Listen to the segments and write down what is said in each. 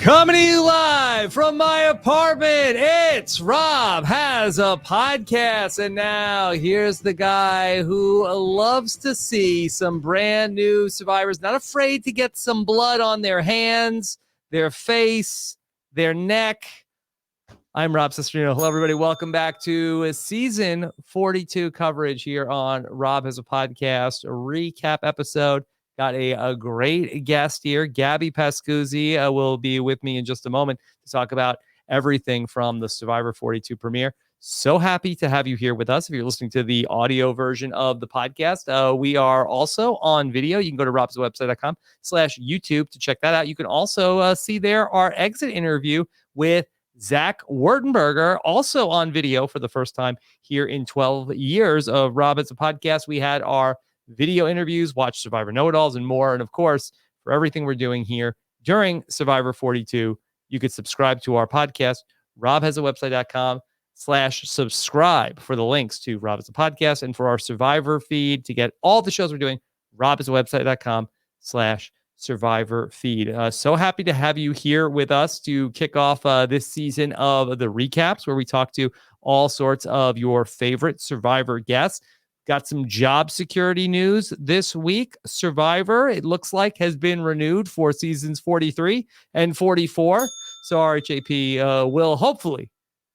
Coming to you live from my apartment, it's Rob Has a Podcast. And now here's the guy who loves to see some brand new survivors, not afraid to get some blood on their hands, their face, their neck. I'm Rob Cesternino. Hello, everybody. Welcome back to season 42 coverage here on Rob Has a Podcast, a recap episode. Got a great guest here. Gabby Pascuzzi will be with me in just a moment to talk about everything from the Survivor 42 premiere. So happy to have you here with us. If you're listening to the audio version of the podcast, we are also on video. You can go to robswebsite.com/YouTube to check that out. You can also see there our exit interview with Zach Wertenberger, also on video for the first time here in 12 years of Rob Has a Podcast. We had our video interviews, watch Survivor Know-It-Alls, and more. And of course, for everything we're doing here during Survivor 42, you could subscribe to our podcast, robhasawebsite.com/subscribe for the links to Rob Has a Podcast, and for our Survivor feed to get all the shows we're doing, robhasawebsite.com/Survivor feed. So happy to have you here with us to kick off this season of the recaps, where we talk to all sorts of your favorite Survivor guests. Got some job security news this week. Survivor, it looks like, has been renewed for seasons 43 and 44. So RHAP will hopefully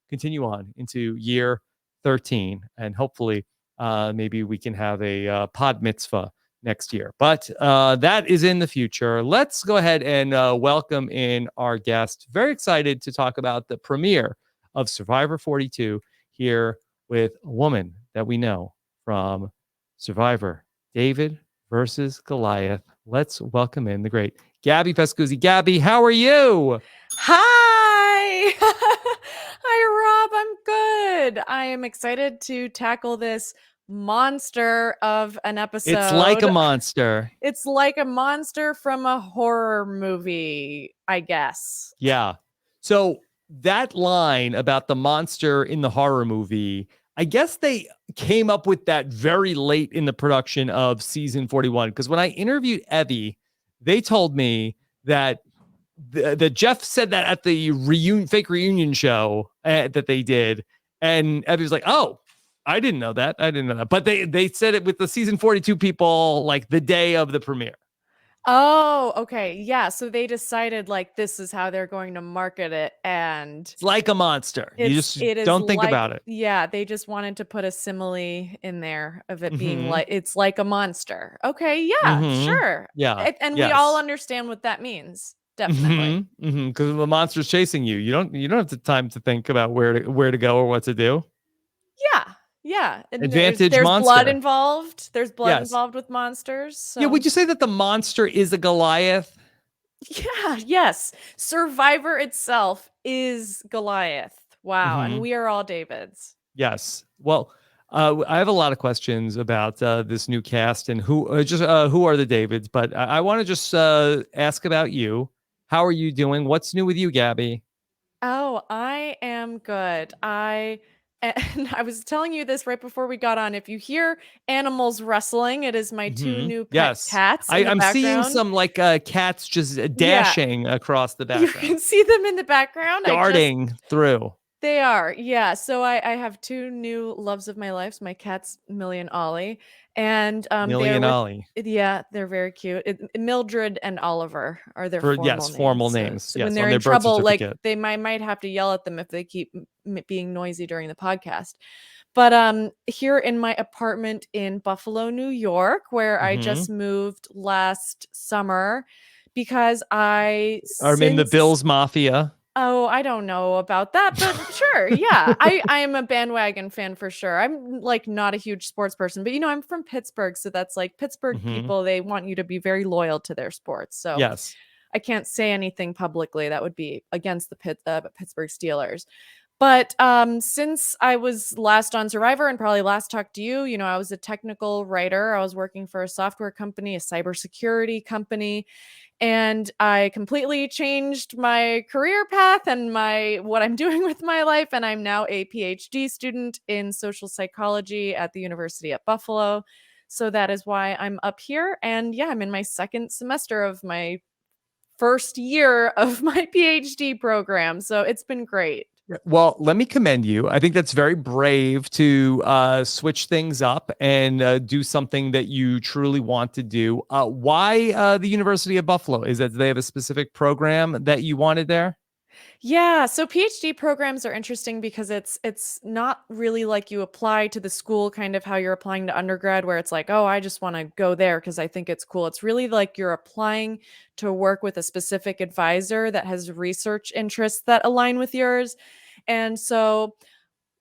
continue on into year 13. And hopefully maybe we can have a pod mitzvah next year. But that is in the future. Let's go ahead and welcome in our guest. Very excited to talk about the premiere of Survivor 42 here with a woman that we know from Survivor, David versus Goliath. Let's welcome in the great Gabby Pascuzzi. Gabby, how are you? Hi. Hi, Rob. I'm good. I am excited to tackle this monster of an episode. It's like a monster. It's like a monster from a horror movie, I guess. Yeah. So that line about the monster in the horror movie, I guess they came up with that very late in the production of season 41. Because when I interviewed Evie, they told me that that Jeff said that at the fake reunion show that they did. And Evie was like, oh, I didn't know that. But they said it with the season 42 people like the day of the premiere. Oh, okay. Yeah. So they decided like this is how they're going to market it. And it's like a monster. You just don't think about it. Yeah. They just wanted to put a simile in there of it being like, it's like a monster. Okay. Yeah, sure. Yeah. And we all understand what that means. Definitely. Because the monster's chasing you. You don't have the time to think about where to go or what to do. Yeah. Yeah. And Advantage there's monster. blood involved. There's blood involved with monsters. So. Yeah. Would you say that the monster is a Goliath? Yeah. Yes. Survivor itself is Goliath. Wow. And we are all Davids. Yes. Well, I have a lot of questions about this new cast and who are the Davids, but I want to just ask about you. How are you doing? What's new with you, Gabby? Oh, I am good. And I was telling you this right before we got on. If you hear animals rustling, it is my two new pet cats. I'm seeing some like cats just dashing across the background. You can see them in the background. Darting through. They are. Yeah. So I have two new loves of my life. So my cats, Millie and Ollie. And Millie and Ollie. Yeah, they're very cute. Mildred and Oliver are their formal names. So when they're in trouble, like they might have to yell at them if they keep being noisy during the podcast. But here in my apartment in Buffalo, New York, where I just moved last summer, because I'm in the Bills Mafia. Oh, I don't know about that, but sure. Yeah. I am a bandwagon fan for sure. I'm like not a huge sports person, but I'm from Pittsburgh. So that's like Pittsburgh people, they want you to be very loyal to their sports. So yes, I can't say anything publicly that would be against the Pittsburgh Steelers. But since I was last on Survivor and probably last talked to you, I was a technical writer. I was working for a software company, a cybersecurity company. And I completely changed my career path and what I'm doing with my life. And I'm now a PhD student in social psychology at the University at Buffalo. So that is why I'm up here. And yeah, I'm in my second semester of my first year of my PhD program. So it's been great. Well, let me commend you. I think that's very brave to switch things up and do something that you truly want to do. Why the University of Buffalo? Is that they have a specific program that you wanted there? Yeah, so PhD programs are interesting because it's not really like you apply to the school kind of how you're applying to undergrad where it's like, "Oh, I just want to go there because I think it's cool." It's really like you're applying to work with a specific advisor that has research interests that align with yours. And so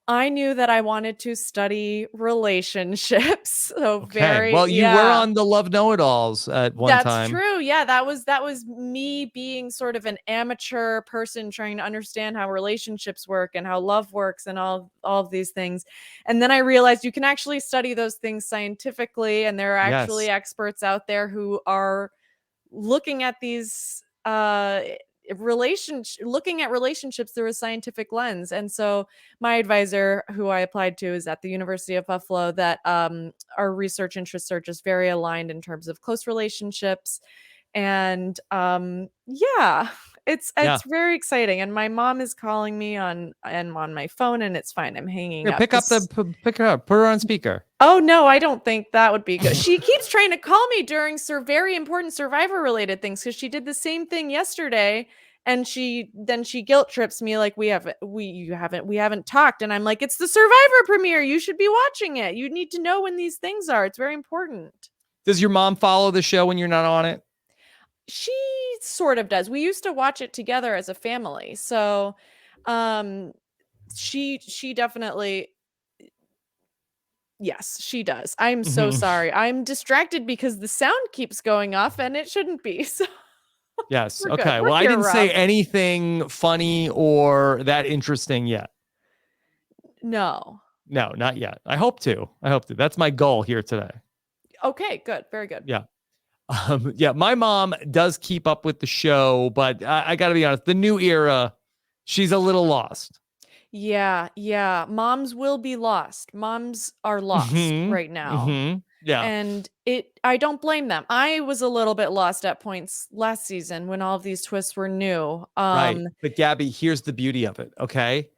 I knew that I wanted to study relationships. So Okay. very Well, you were yeah. on the Love Know-It-Alls at one That's time. true. Yeah, that was me being sort of an amateur person trying to understand how relationships work and how love works and all of these things. And then I realized you can actually study those things scientifically, and there are actually Yes. experts out there who are looking at these relationship looking at relationships through a scientific lens. And so my advisor who I applied to is at the University of Buffalo, that our research interests are just very aligned in terms of close relationships. And yeah, Yeah. it's very exciting. And my mom is calling me on my phone, and it's fine, I'm hanging Here, up because pick her up, put her on speaker. oh, no, I don't think that would be good. She keeps trying to call me during very important Survivor-related things because she did the same thing yesterday, and she guilt trips me like, we haven't talked," and I'm like, "It's the Survivor premiere, you should be watching it. You need to know when these things are. It's very important." Does your mom follow the show when you're not on it? She sort of does. We used to watch it together as a family, so, um, she definitely yes, she does. I'm so Mhm. sorry. I'm distracted because the sound keeps going off and it shouldn't be. So Yes. we're good. Okay. We're Well, I here, didn't say Rob. anything funny or that interesting yet. No. No, not yet. I hope to. I hope to. That's my goal here today. Okay, good. Very good. Yeah. Yeah. My mom does keep up with the show, but I got to be honest, the new era, she's a little lost. Yeah, yeah. Moms will be lost. Moms are lost Hmm. right now. Hmm. Yeah. And I don't blame them. I was a little bit lost at points last season when all of these twists were new. Right. But Gabby, here's the beauty of it. Okay.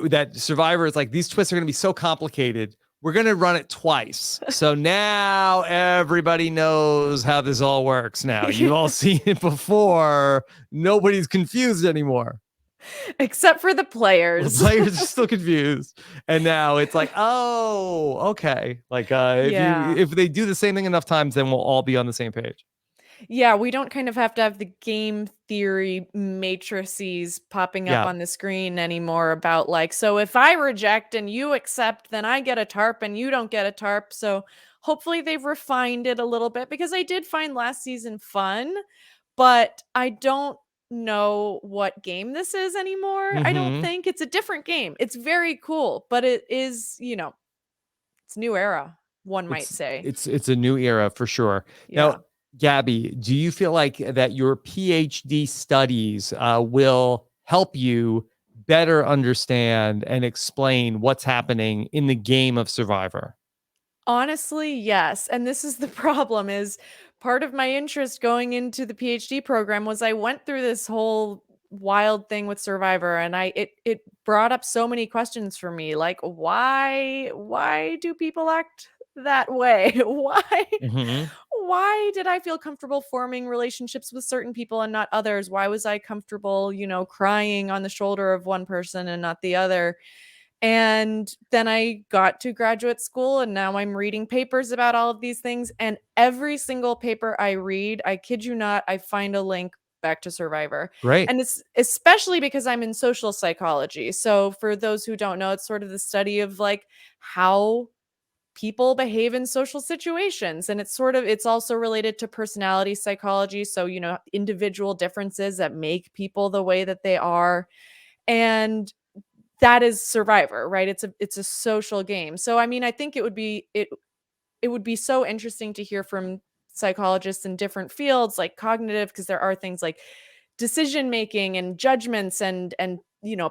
That Survivor is like these twists are going to be so complicated. We're going to run it twice. So now everybody knows how this all works now. You've all seen it before. Nobody's confused anymore. Except for the Well, the players. players are still confused. And now it's like, oh, okay. Like Yeah. if they do the same thing enough times, then we'll all be on the same page. Yeah, we don't kind of have to have the game theory matrices popping up Yeah. on the screen anymore about like, so if I reject and you accept, then I get a tarp and you don't get a tarp. So hopefully they've refined it a little bit because I did find last season fun, but I don't know what game this is anymore. I don't Hmm. think it's a different game. It's very cool, but it is, it's new era, one might It's say. it's a new era for sure. Now, Yeah. Gabby, do you feel like that your PhD studies will help you better understand and explain what's happening in the game of Survivor? Honestly, yes, and this is the problem is part of my interest going into the PhD program was I went through this whole wild thing with Survivor, and it brought up so many questions for me, like why do people act that way? Hmm. Why did I feel comfortable forming relationships with certain people and not others? Why was I comfortable, crying on the shoulder of one person and not the other? And then I got to graduate school, and now I'm reading papers about all of these things. And every single paper I read, I kid you not, I find a link back to Survivor. Great. And it's especially because I'm in social psychology. So, for those who don't know, it's sort of the study of like how people behave in social situations. And it's also related to personality psychology. So, individual differences that make people the way that they are. And that is Survivor, right? It's a social game. So I mean, I think it would be so interesting to hear from psychologists in different fields like cognitive, because there are things like decision making and judgments and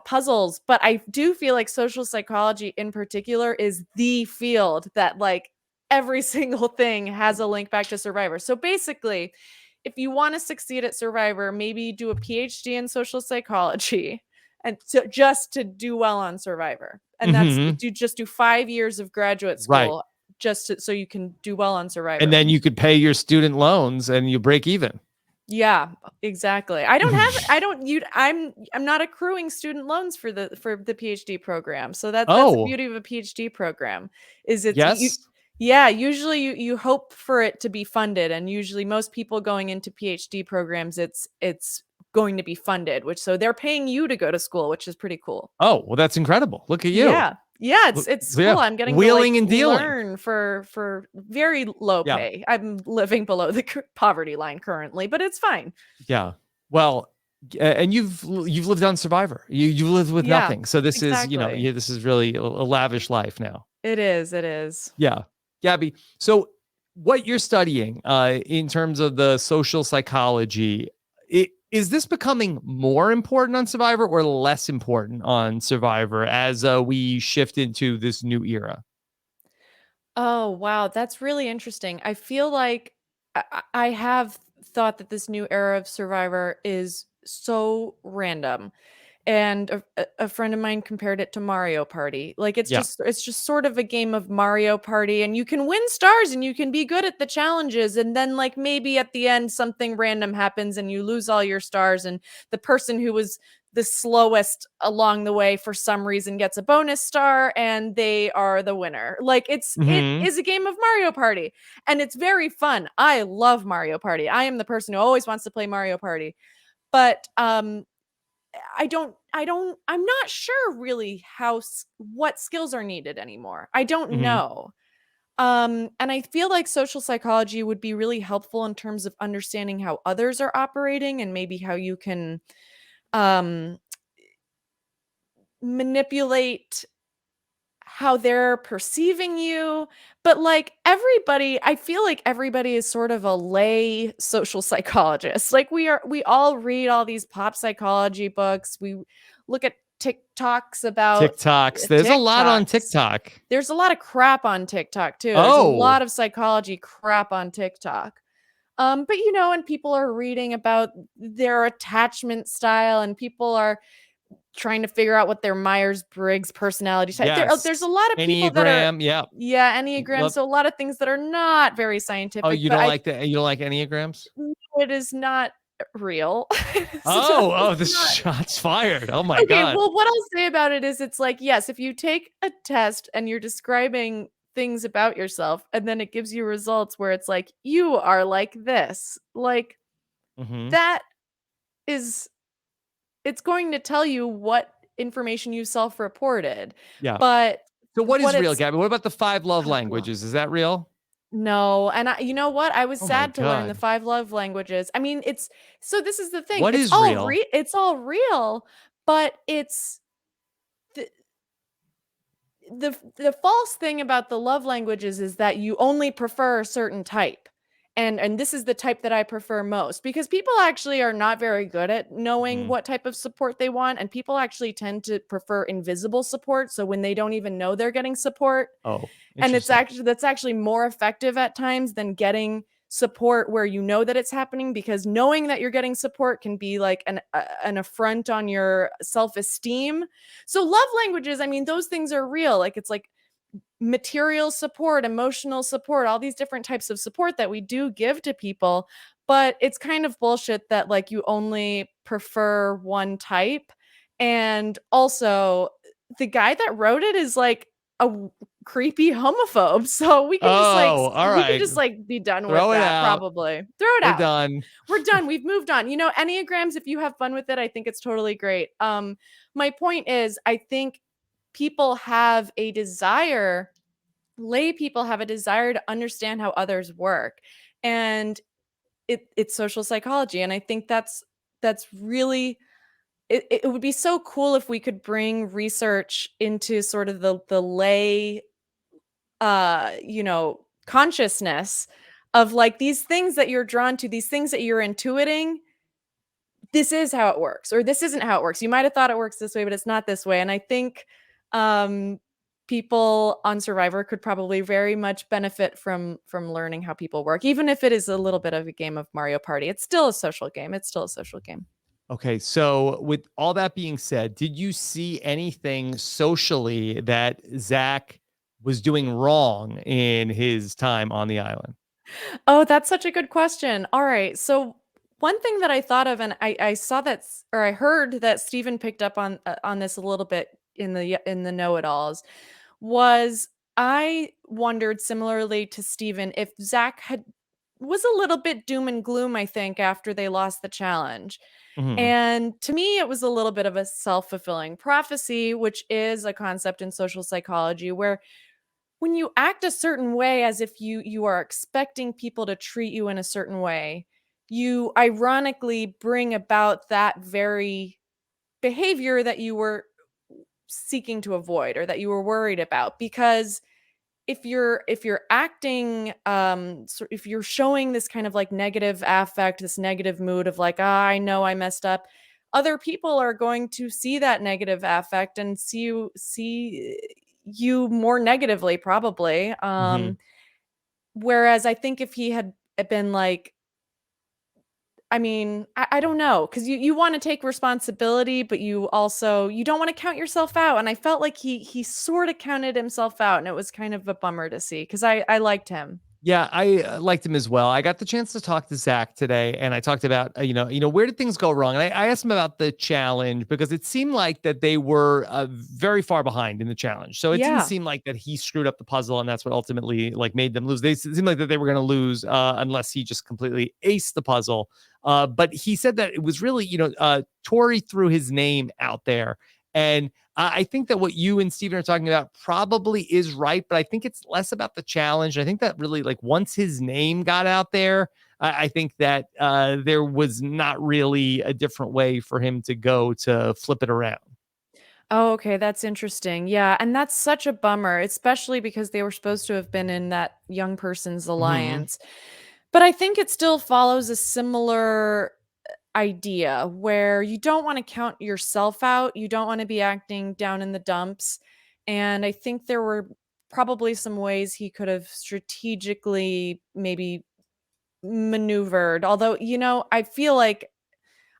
puzzles, but I do feel like social psychology in particular is the field that like every single thing has a link back to Survivor. So basically, if you want to succeed at Survivor, maybe do a PhD in social psychology and just to do well on Survivor. And that's you just do 5 years of graduate Right. school so you can do well on Survivor. And then you could pay your student loans and you break even. Yeah, exactly. I'm not accruing student loans for the PhD program. So that's the beauty of a PhD program is usually you hope for it to be funded, and usually most people going into PhD programs it's going to be funded, which so they're paying you to go to school, which is pretty cool. Oh, well, that's incredible. Look at you. Yeah, it's cool. I'm getting wheeling to and dealing. Learn for very low pay. I'm living below the poverty line currently, but it's fine. Yeah. Well, and you've lived on Survivor. You lived with nothing. So this is, this is really a lavish life now. It is. Yeah. Gabby, so what you're studying in terms of the social psychology, is this becoming more important on Survivor or less important on Survivor as we shift into this new era? Oh, wow. That's really interesting. I feel like I have thought that this new era of Survivor is so random. And a friend of mine compared it to Mario Party. Like it's just sort of a game of Mario Party, and you can win stars and you can be good at the challenges, and then like maybe at the end something random happens and you lose all your stars, and the person who was the slowest along the way for some reason gets a bonus star and they are the winner. Like it is a game of Mario Party, and it's very fun. I love Mario Party. I am the person who always wants to play Mario Party. But I'm not sure really what skills are needed anymore. I don't know. And I feel like social psychology would be really helpful in terms of understanding how others are operating and maybe how you can manipulate how they're perceiving you. But like I feel like everybody is sort of a lay social psychologist. Like we all read all these pop psychology books. We look at TikToks about TikToks. There's a lot on TikTok. There's a lot of crap on TikTok too. There's a lot of psychology crap on TikTok. But and people are reading about their attachment style, and people are trying to figure out what their Myers-Briggs personality type. Yes. There's a lot of people that are Enneagram. So a lot of things that are not very scientific. Oh, you don't like Enneagrams? No, it is not real. The shots fired. Oh my God. Well, what I'll say about it is it's like, yes, if you take a test and you're describing things about yourself and then it gives you results where it's like, you are like this, like that is, it's going to tell you what information you self-reported. Yeah. But so what is real, Gabby? What about the 5 love languages? Is that real? No. And you know what? I was sad to learn the 5 love languages. I mean, this is the thing. What is real? It's all real, but it's the false thing about the love languages is that you only prefer a certain type. And this is the type that I prefer most, because people actually are not very good at knowing what type of support they want. And people actually tend to prefer invisible support. So when they don't even know they're getting support. And that's actually more effective at times than getting support where you know that it's happening, because knowing that you're getting support can be like an affront on your self-esteem. So love languages, I mean, those things are real. Like it's like material support, emotional support, all these different types of support that we do give to people. But it's kind of bullshit that like you only prefer one type. And also the guy that wrote it is like a creepy homophobe. So we can just be done with that. Probably throw it out. We're done. We've moved on. Enneagrams, if you have fun with it, I think it's totally great. My point is, I think lay people have a desire to understand how others work, and it's social psychology. And I think that's really, it would be so cool if we could bring research into sort of the lay consciousness of like these things that you're drawn to, these things that you're intuiting. This is how it works, or this isn't how it works. You might have thought it works this way, but it's not this way. And I think people on Survivor could probably very much benefit from learning how people work, even if it is a little bit of a game of Mario Party. It's still a social game. It's still a social game. Okay, so with all that being said, did you see anything socially that Zach was doing wrong in his time on the island? Oh, that's such a good question. All right. So one thing that I thought of, and I saw that, or I heard that Steven picked up on this a little bit in the know-it-alls, was I wondered similarly to Steven if Zach had was a little bit doom and gloom, I think, after they lost the challenge. Hmm. And to me, it was a little bit of a self-fulfilling prophecy, which is a concept in social psychology where when you act a certain way as if you are expecting people to treat you in a certain way, you ironically bring about that very behavior that you were seeking to avoid or that you were worried about. Because if you're acting if you're showing this kind of like negative affect, this negative mood of like, ah, I know I messed up, other people are going to see that negative affect and see you more negatively probably. Hmm. Whereas I think if he had been like, I mean, I don't know, because you want to take responsibility, but you don't want to count yourself out. And I felt like he sort of counted himself out, and it was kind of a bummer to see because I liked him. Yeah, I liked him as well. I got the chance to talk to Zach today, and I talked about where did things go wrong, and I asked him about the challenge because it seemed like that they were very far behind in the challenge. So it didn't Yeah. seem like that he screwed up the puzzle, and that's what ultimately like made them lose. They it seemed like that they were going to lose unless he just completely aced the puzzle. But he said that it was really Tori threw his name out there, and I think that what you and Steven are talking about probably is right, but I think it's less about the challenge. I think that really, like, once his name got out there, I think that there was not really a different way for him to go to flip it around. Oh, okay, that's interesting. Yeah, and that's such a bummer, especially because they were supposed to have been in that young person's Hmm. alliance. But I think it still follows a similar idea where you don't want to count yourself out, you don't want to be acting down in the dumps. And I think there were probably some ways he could have strategically maybe maneuvered. Although, I feel like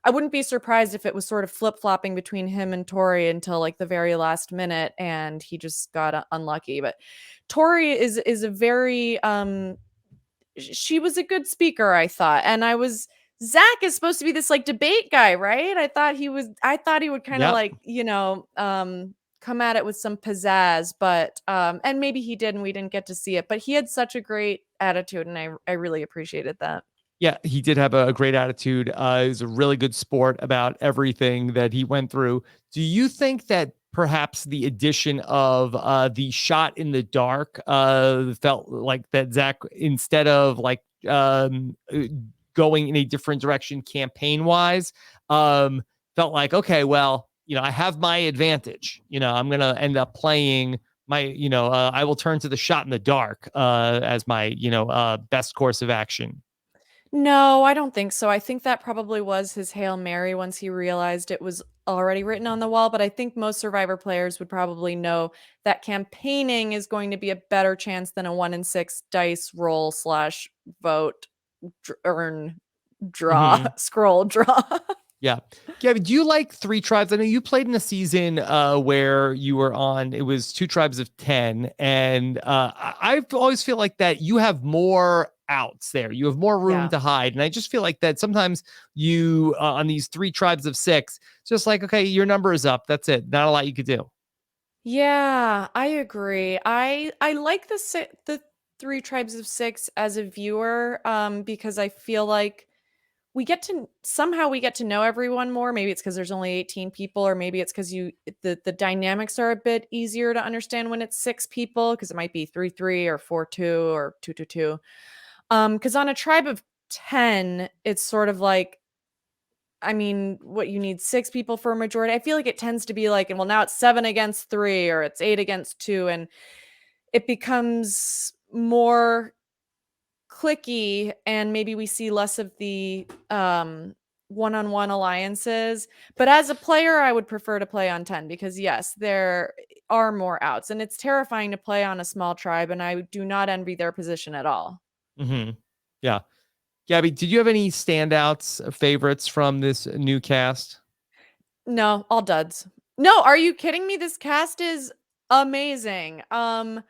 I wouldn't be surprised if it was sort of flip-flopping between him and Tori until like the very last minute and he just got unlucky. But Tori is a very she was a good speaker, I thought. And I was Zach is supposed to be this like debate guy, right? I thought he would kind of Yep. like, come at it with some pizzazz, but and maybe he did and we didn't get to see it, but he had such a great attitude and I really appreciated that. Yeah, he did have a great attitude. He was a really good sport about everything that he went through. Do you think that perhaps the addition of the shot in the dark felt like that Zach, instead of like going in a different direction campaign wise, felt like, okay, well, I have my advantage. I'm going to end up playing I will turn to the shot in the dark as my, best course of action. No, I don't think so. I think that probably was his Hail Mary once he realized it was already written on the wall. But I think most Survivor players would probably know that campaigning is going to be a better chance than a 1 in 6 dice roll slash vote, earn, draw, Mhm. scroll, draw. Yeah. Gabby, do you like three tribes? I know you played in a season where you were on, it was two tribes of 10. And I always feel like that you have more outs there. You have more room Yeah. to hide. And I just feel like that sometimes you, on these three tribes of 6, it's just like, okay, your number is up. That's it. Not a lot you could do. Yeah, I agree. I like the three tribes of 6 as a viewer because I feel like we get to know everyone more. Maybe it's because there's only 18 people, or maybe it's because the dynamics are a bit easier to understand when it's 6 people, because it might be 3-3 or 4-2 or 2-2-2. Because on a tribe of 10, it's sort of like, I mean, what you need 6 people for a majority. I feel like it tends to be like, and well, now it's 7 against 3 or it's 8 against 2, and it becomes more clicky, and maybe we see less of one-on-one alliances. But as a player, I would prefer to play on 10 because yes, there are more outs and it's terrifying to play on a small tribe, and I do not envy their position at all. Yeah. Gabby, did you have any standouts, favorites from this new cast? No, all duds. No, are you kidding me? This cast is amazing. I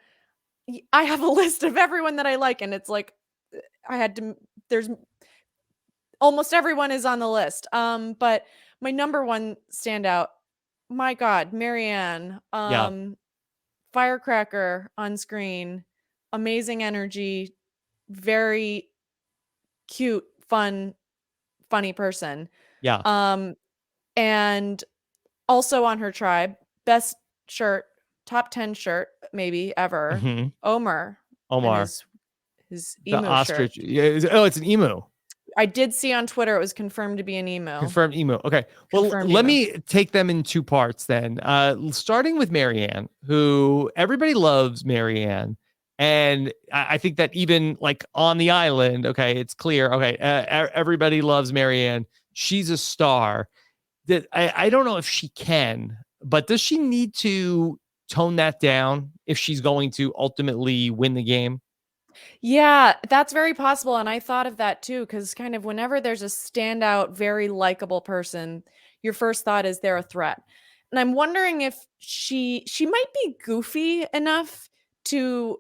have a list of everyone that I like, and it's like I had to. There's almost everyone is on the list. But my number one standout, my God, Marianne, Yeah. firecracker on screen, amazing energy, very cute, fun, funny person. Yeah. Um, and also on her tribe, best shirt, top 10 shirt maybe ever, hmm Omer and Omar, his the emo shirt. ostrich. Yeah, oh, it's an emu. I did see on Twitter it was confirmed to be an emo. Confirmed emu. Okay. Well, Confirmed let emo. me take them in two parts then. Starting with Marianne, who everybody loves Marianne. And I think that even like on the island, okay, it's clear. Okay. Everybody loves Marianne. She's a star. That I don't know if she can, but does she need to tone that down if she's going to ultimately win the game? Yeah, that's very possible. And I thought of that too, because kind of whenever there's a standout, very likable person, your first thought is they're a threat. And I'm wondering if she might be goofy enough to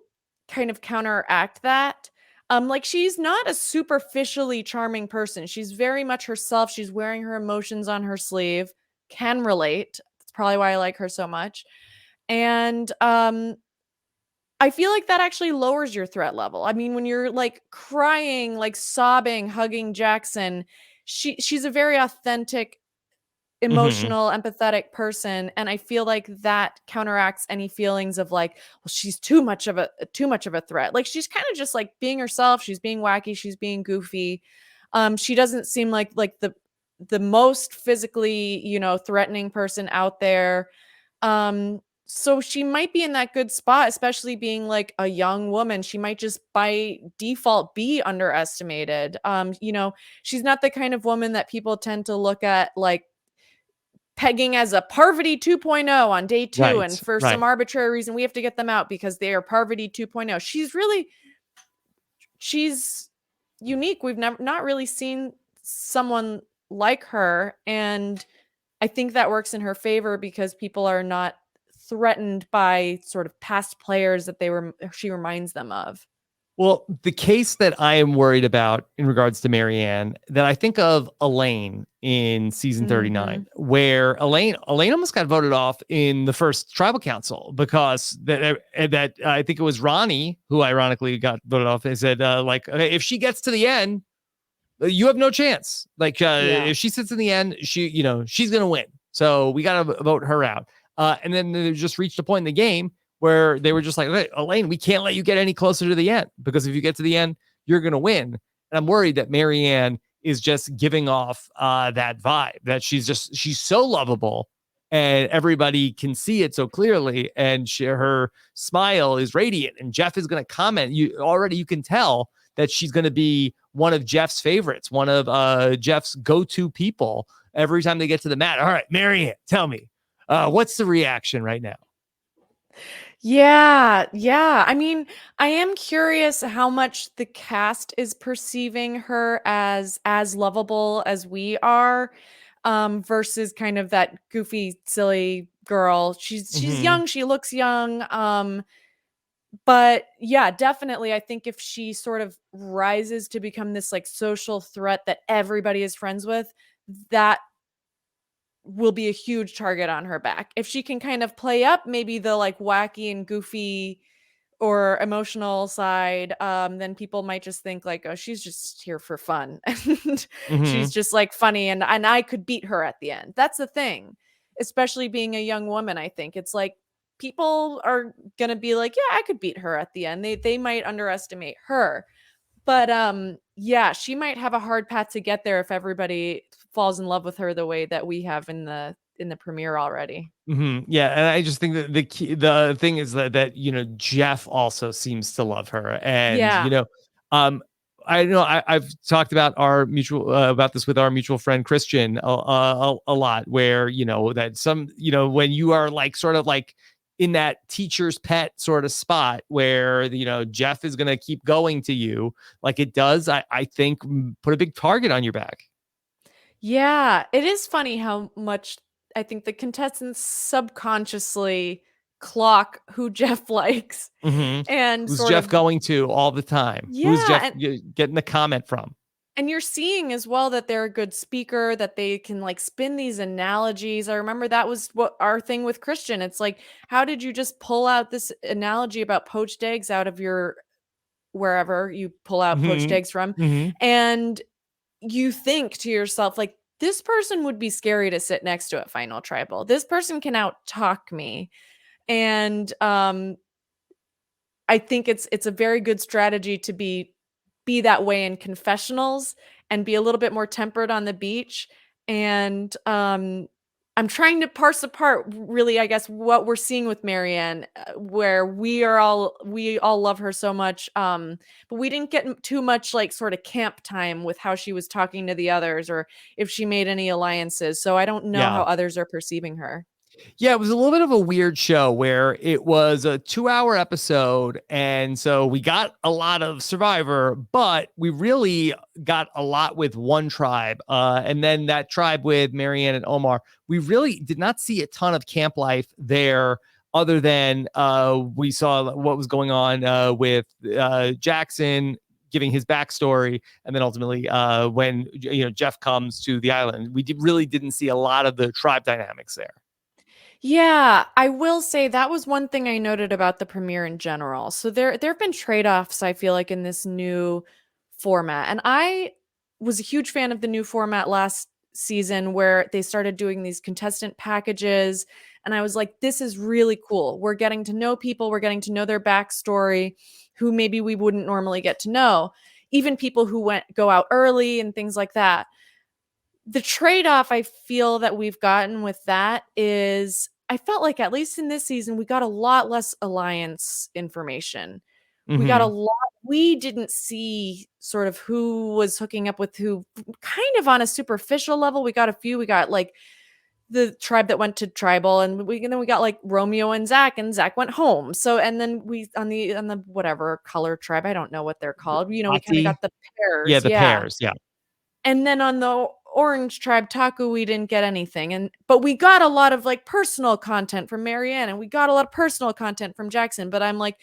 kind of counteract that. Like she's not a superficially charming person. She's very much herself. She's wearing her emotions on her sleeve. Can relate. That's probably why I like her so much. And I feel like that actually lowers your threat level. I mean, when you're like crying, like sobbing, hugging Jackson, she's a very authentic, hmm emotional, empathetic person, and I feel like that counteracts any feelings of like, well, she's too much of a threat. Like she's kind of just like being herself. She's being wacky. She's being goofy. She doesn't seem like the most physically, threatening person out there. So she might be in that good spot, especially being like a young woman. She might just by default be underestimated. She's not the kind of woman that people tend to look at like pegging as a Parvati 2.0 on day 2, and Right. for some Right. arbitrary reason we have to get them out because they are Parvati 2.0. She's unique. We've never not really seen someone like her, and I think that works in her favor because people are not threatened by sort of past players that she reminds them of. Well, the case that I am worried about in regards to Marianne, that I think of Elaine in season 39, Mhm. where Elaine almost got voted off in the first tribal council because that I think it was Ronnie who ironically got voted off. They said like, okay, if she gets to the end, you have no chance. Like Yeah. if she sits in the end, she's gonna win. So we gotta vote her out. And then they just reached a point in the game where they were just like, okay, Elaine, we can't let you get any closer to the end because if you get to the end, you're gonna win. And I'm worried that Marianne is just giving off that vibe that she's so lovable and everybody can see it so clearly. And her smile is radiant. And Jeff is going to comment. You can tell that she's going to be one of Jeff's favorites, one of Jeff's go-to people every time they get to the mat. All right, Marianne, tell me, what's the reaction right now? Yeah, yeah. I mean, I am curious how much the cast is perceiving her as lovable as we are, versus kind of that goofy, silly girl. She's Mm-hmm. young, she looks young. But yeah, definitely. I think if she sort of rises to become this like social threat that everybody is friends with, that will be a huge target on her back. If she can kind of play up maybe the like wacky and goofy or emotional side, then people might just think like, oh, she's just here for fun. And she's Mm-hmm. just like funny and I could beat her at the end. That's the thing. Especially being a young woman, I think. It's like people are gonna be like, yeah, I could beat her at the end. They might underestimate her. But yeah, she might have a hard path to get there if everybody falls in love with her the way that we have in the premiere already. Yeah, and I just think that the thing is that Jeff also seems to love her, and Yeah. um, I know I've talked about our mutual about this with our mutual friend Christian a lot, where that some when you are like sort of like in that teacher's pet sort of spot where Jeff is going to keep going to you like it does. I think put a big target on your back. Yeah, it is funny how much I think the contestants subconsciously clock who Jeff likes Mm-hmm. and Who's sort Jeff of, going to all the time? Who's yeah, Jeff getting the comment from? and you're seeing as well that they're a good speaker, that they can like spin these analogies. I remember that was what our thing with Christian. It's like, how did you just pull out this analogy about poached eggs out of your wherever you pull out poached eggs from? Mm-hmm. Mm-hmm. And you think to yourself, like, this person would be scary to sit next to at Final Tribal. This person can out talk me. And I think it's a very good strategy to be that way in confessionals and be a little bit more tempered on the beach. And I'm trying to parse apart really, I guess, what we're seeing with Marianne, where we all love her so much, but we didn't get too much like sort of camp time with how she was talking to the others or if she made any alliances. So I don't know how Yeah. others are perceiving her. Yeah, it was a little bit of a weird show where it was a 2-hour episode. And so we got a lot of Survivor, but we really got a lot with one tribe. And then that tribe with Marianne and Omar, we really did not see a ton of camp life there other than we saw what was going on with Jackson giving his backstory. And then ultimately when Jeff comes to the island, we really didn't see a lot of the tribe dynamics there. Yeah, I will say that was one thing I noted about the premiere in general. So there have been trade-offs, I feel like, in this new format. And I was a huge fan of the new format last season where they started doing these contestant packages. And I was like, this is really cool. We're getting to know people, we're getting to know their backstory, who maybe we wouldn't normally get to know. Even people who go out early and things like that. The trade-off I feel that we've gotten with that is I felt like at least in this season we got a lot less alliance information. We got a Mm-hmm. lot we didn't see sort of who was hooking up with who kind of on a superficial level. We got a few. We got like the tribe that went to tribal and then we got like Romeo and Zach went home. So and then we on the whatever color tribe, I don't know what they're called. We kind of Ati? got the Yeah, pairs. the Yeah. pairs. Yeah. And then on the Orange Tribe Taku, we didn't get anything. But we got a lot of like personal content from Marianne and we got a lot of personal content from Jackson. But I'm like,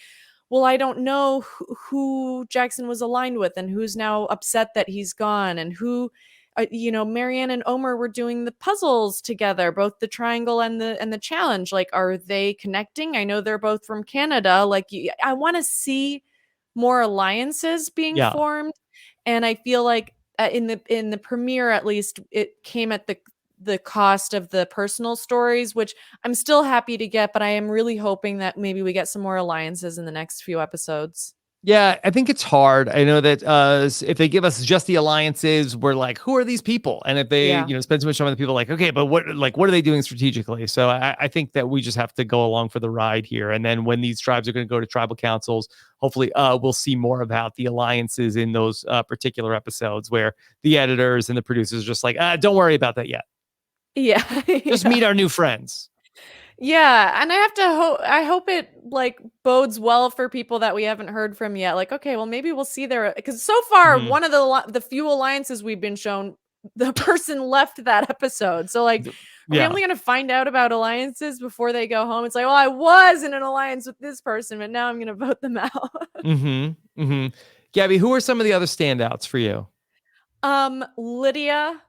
well, I don't know who Jackson was aligned with and who's now upset that he's gone and who Marianne and Omer were doing the puzzles together, both the triangle and the challenge. Like, are they connecting? I know they're both from Canada. Like, I want to see more alliances being Yeah. formed. And I feel like in the premiere, at least, it came at the cost of the personal stories, which I'm still happy to get, but I am really hoping that maybe we get some more alliances in the next few episodes. Yeah, I think it's hard. I know that if they give us just the alliances, we're like, who are these people? And if they, Yeah. spend too much time with the people, like, okay, but what are they doing strategically? So I think that we just have to go along for the ride here. And then when these tribes are going to go to tribal councils, hopefully we'll see more about the alliances in those particular episodes where the editors and the producers are just like, don't worry about that yet. Yeah. Just Yeah. meet our new friends. Yeah, and I have to I hope it like bodes well for people that we haven't heard from yet. Like, okay, well maybe we'll see their because so far Mhm. one of the few alliances we've been shown, the person left that episode. So like, are we Yeah. only going to find out about alliances before they go home? It's like, well, I was in an alliance with this person, but now I'm going to vote them out. Mm-hmm. Mm-hmm. Gabby, who are some of the other standouts for you? Lydia,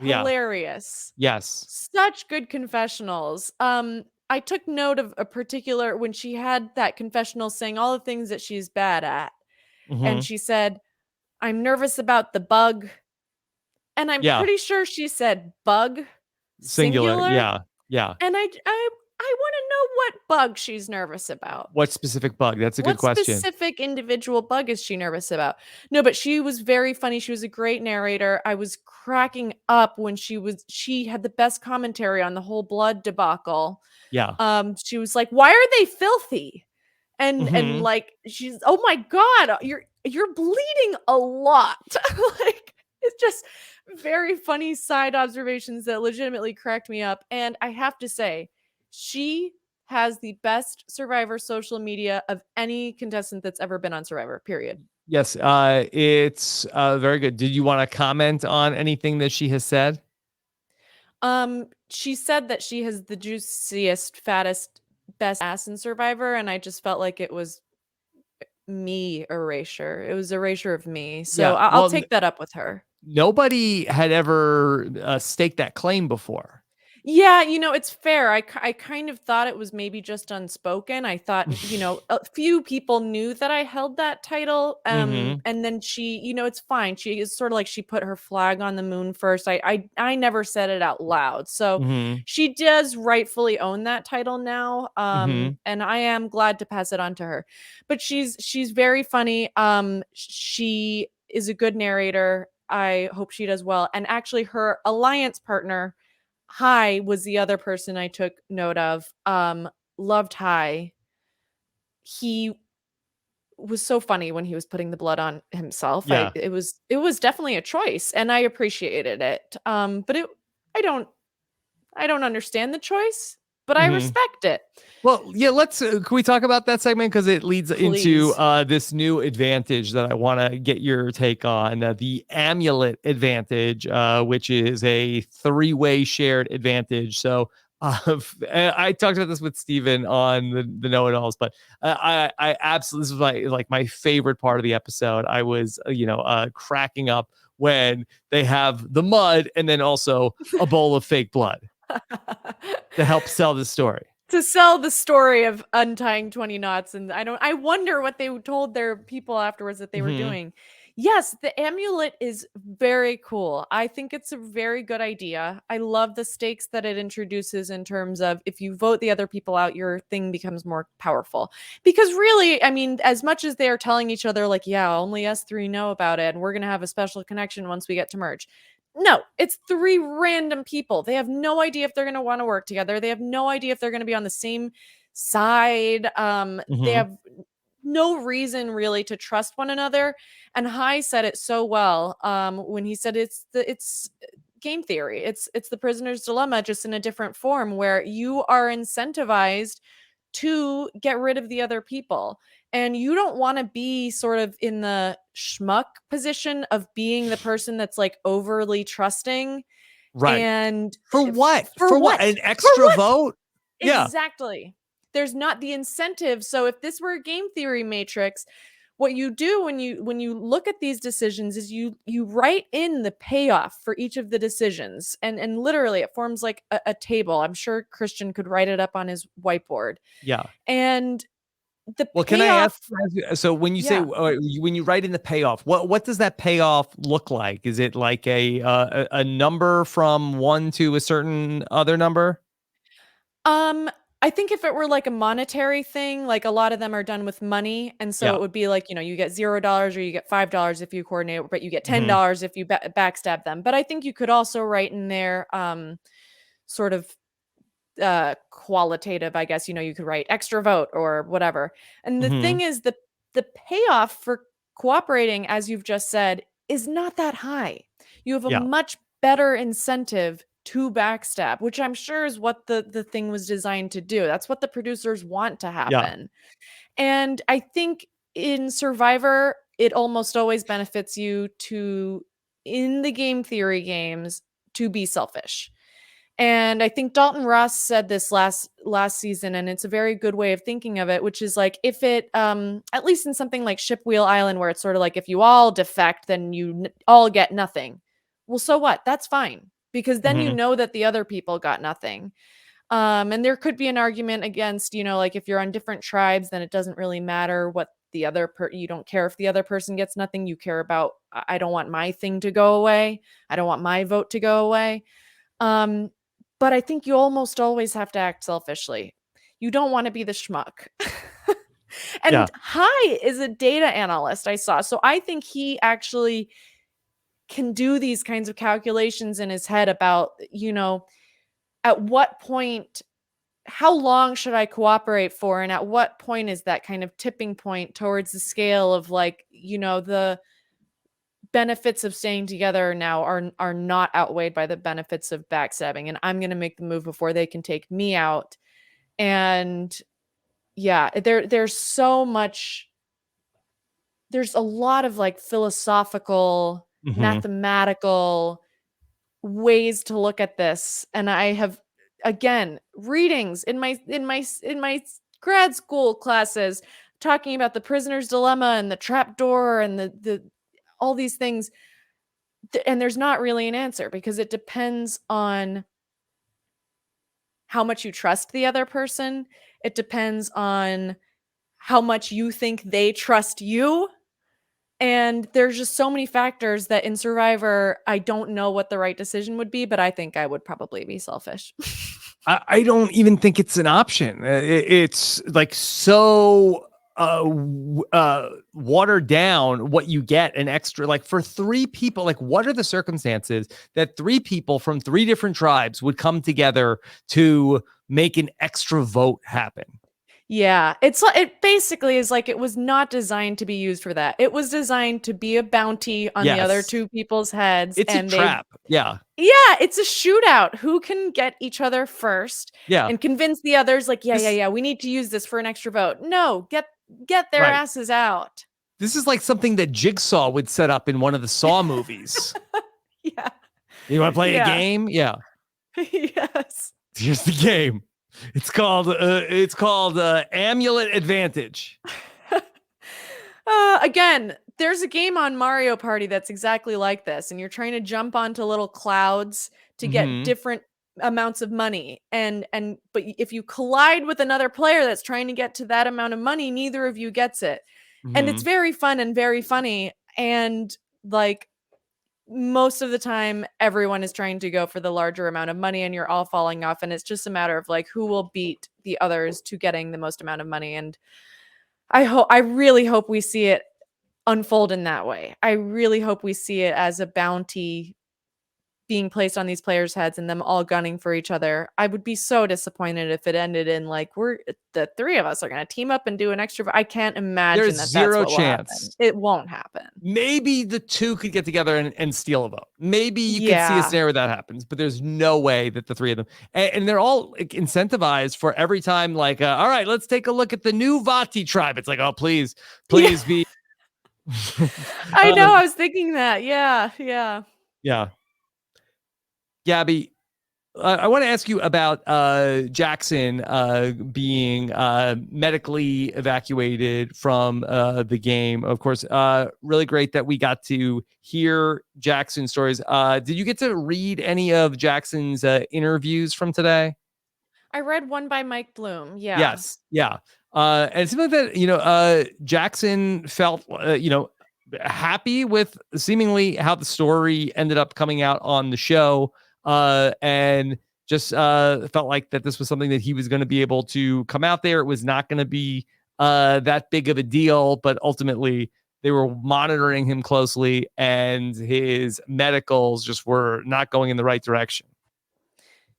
Yeah. hilarious. Yes. Such good confessionals. I took note of a particular when she had that confessional saying all the things that she's bad at. And Mm-hmm. she said, I'm nervous about the bug. And I'm Yeah. pretty sure she said bug Singular. singular. Yeah. Yeah. And I want to know what bug she's nervous about. What specific bug? That's a good What question. specific individual bug is she nervous about? No, but she was very funny. She was a great narrator. I was cracking up when she had the best commentary on the whole blood debacle. Yeah. She was like, "Why are they filthy?" And Hmm. like she's, oh my god, you're bleeding a lot. Like it's just very funny side observations that legitimately cracked me up. And I have to say, she has the best Survivor social media of any contestant that's ever been on Survivor, period. Yes, it's very good. Did you want to comment on anything that she has said? She said that she has the juiciest, fattest, best ass in Survivor, and I just felt like it was me erasure. It was erasure of me. So Yeah. I'll Well, take that up with her. nobody had ever staked that claim before. Yeah, it's fair. I kind of thought it was maybe just unspoken. I thought, a few people knew that I held that title. Hmm. And then she, it's fine. She is sort of like she put her flag on the moon first. I never said it out loud. So Hmm. she does rightfully own that title now. Hmm. And I am glad to pass it on to her. But she's very funny. She is a good narrator. I hope she does well. And actually her alliance partner, Hi was the other person I took note of. Loved Hi. He was so funny when he was putting the blood on himself. Yeah. It was definitely a choice, and I appreciated it. But I don't I don't understand the choice, but I Hmm. respect it. Well, yeah, let's can we talk about that segment because it leads into Please. this new advantage that I want to get your take on, the amulet advantage, which is a three-way shared advantage. So I talked about this with Steven on the know-it-alls, but I absolutely, this was my favorite part of the episode. I was cracking up when they have the mud and then also a bowl of fake blood to help sell the story. To sell the story of untying 20 knots, and I wonder what they told their people afterwards that they were Hmm. doing. Yes, the amulet is very cool. I think it's a very good idea. I love the stakes that it introduces in terms of if you vote the other people out, your thing becomes more powerful. Because really, I mean, as much as they are telling each other like, yeah, only us three know about it and we're going to have a special connection once we get to merge. No, it's three random people. They have no idea if they're going to want to work together. They have no idea if they're going to be on the same side. They Hmm. have no reason really to trust one another. And Hai said it so well when he said it's game theory. It's the prisoner's dilemma, just in a different form, where you are incentivized to get rid of the other people. And you don't want to be sort of in the schmuck position of being the person that's like overly trusting. Right. And For what? for For what? what? An For extra what? vote? Yeah. Exactly. There's not the incentive. So if this were a game theory matrix, what you do when you look at these decisions is you write in the payoff for each of the decisions, and literally it forms like a table. I'm sure Christian could write it up on his whiteboard. Yeah. And the Well, can I ask? payoff, So when you say yeah. when you write in the payoff, what does that payoff look like? Is it like a number from one to a certain other number? Um, I think if it were like a monetary thing, like a lot of them are done with money, and so Yeah. it would be like, you get $0 or you get $5 if you coordinate, but you get Hmm. $10 if you backstab them. But I think you could also write in there, sort of qualitative, I guess. You could write extra vote or whatever. And the Hmm. thing is, the payoff for cooperating, as you've just said, is not that high. You have a Yeah. much better incentive to backstab, which I'm sure is what the thing was designed to do. That's what the producers want to Yeah. happen. And I think in Survivor, it almost always benefits you to, in the game theory games, to be selfish. And I think Dalton Ross said this last season, and it's a very good way of thinking of it, which is like, if it at least in something like Shipwheel Island, where it's sort of like, if you all defect, then you all get nothing. Well, so what? That's fine, because then you Hmm. know that the other people got nothing. And there could be an argument against, like if you're on different tribes, then it doesn't really matter what the you don't care if the other person gets nothing. You care about, I don't want my thing to go away. I don't want my vote to go away. Um, but I think you almost always have to act selfishly. You don't want to be the schmuck. Yeah. And Hai is a data analyst, I saw. So I think he actually can do these kinds of calculations in his head about, at what point how long should I cooperate for? And at what point is that kind of tipping point towards the scale of like, the benefits of staying together now are not outweighed by the benefits of backstabbing, and I'm going to make the move before they can take me out. And yeah, there's so much, there's a lot of like philosophical, Mhm. mathematical ways to look at this. And I have, again, readings in my grad school classes talking about the prisoner's dilemma and the trap door and the all these things. And there's not really an answer because it depends on how much you trust the other person. It depends on how much you think they trust you. And there's just so many factors that in Survivor, I don't know what the right decision would be, but I think I would probably be selfish. I don't even think it's an option. It's like so watered down what you get an extra, like for three people. Like, what are the circumstances that three people from three different tribes would come together to make an extra vote happen? Yeah, it basically is like it was not designed to be used for that. It was designed to be a bounty on the other Yes, two people's heads, it's a and they've trap. Yeah, yeah, it's a shootout. Who can get each other first yeah. and convince the others like, This yeah, we need to use this for an extra vote. No, get their right. asses out. This is like something that Jigsaw would set up in one of the Saw movies. Yeah. You want to play a Yeah. game? Yeah. Yes. Here's the game. It's called Amulet Advantage. Again, there's a game on Mario Party that's exactly like this, and you're trying to jump onto little clouds to get Mhm. different amounts of money. But if you collide with another player that's trying to get to that amount of money, neither of you gets it. And it's Mhm. very fun and very funny. And like most of the time, everyone is trying to go for the larger amount of money, and you're all falling off. And it's just a matter of like who will beat the others to getting the most amount of money. And I really hope we see it unfold in that way. I really hope we see it as a bounty being placed on these players' heads and them all gunning for each other. I would be so disappointed if it ended in like the three of us are going to team up and do an extra. I can't imagine There's that that's zero what will happen. chance. It won't happen. Maybe the two could get together and steal a vote. Maybe you could see a Yeah. scenario where that happens, but there's no way that the three of them, and they're all like, incentivized for every time, like, all right, let's take a look at the new Vati tribe. It's like, oh, please, Yeah. please be. I know. um, I was thinking that. Yeah. Yeah. yeah. Gabby, I want to ask you about Jackson being medically evacuated from the game. Of course, really great that we got to hear Jackson's stories. Did you get to read any of Jackson's interviews from today? I read one by Mike Bloom. Yeah. Yes. Yeah. And it seemed like that, Jackson felt, happy with seemingly how the story ended up coming out on the show. And just felt like that this was something that he was going to be able to come out there. It was not going to be that big of a deal, but ultimately they were monitoring him closely and his medicals just were not going in the right direction.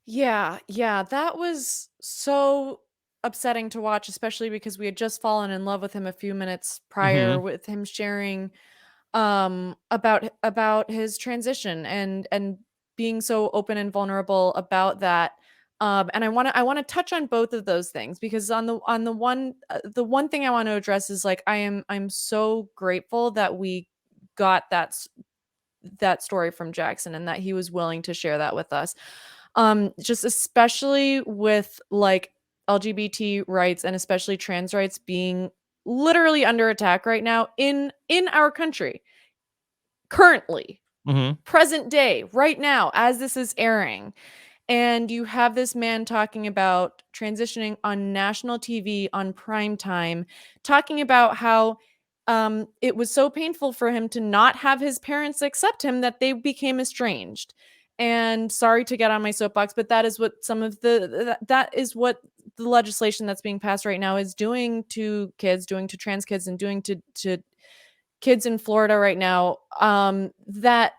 Yeah, yeah, that was so upsetting to watch, especially because we had just fallen in love with him a few minutes prior Hmm. with him sharing about his transition and being so open and vulnerable about that. And I want to touch on both of those things because the one thing I want to address is like I'm so grateful that we got that story from Jackson and that he was willing to share that with us. Just especially with like LGBT rights and especially trans rights being literally under attack right now in our country currently, Hmm. present day, right now as this is airing. And you have this man talking about transitioning on national TV on prime time, talking about how it was so painful for him to not have his parents accept him that they became estranged. And sorry to get on my soapbox, but that is what some of that is what the legislation that's being passed right now is doing to kids, doing to trans kids, and doing to kids in Florida right now. That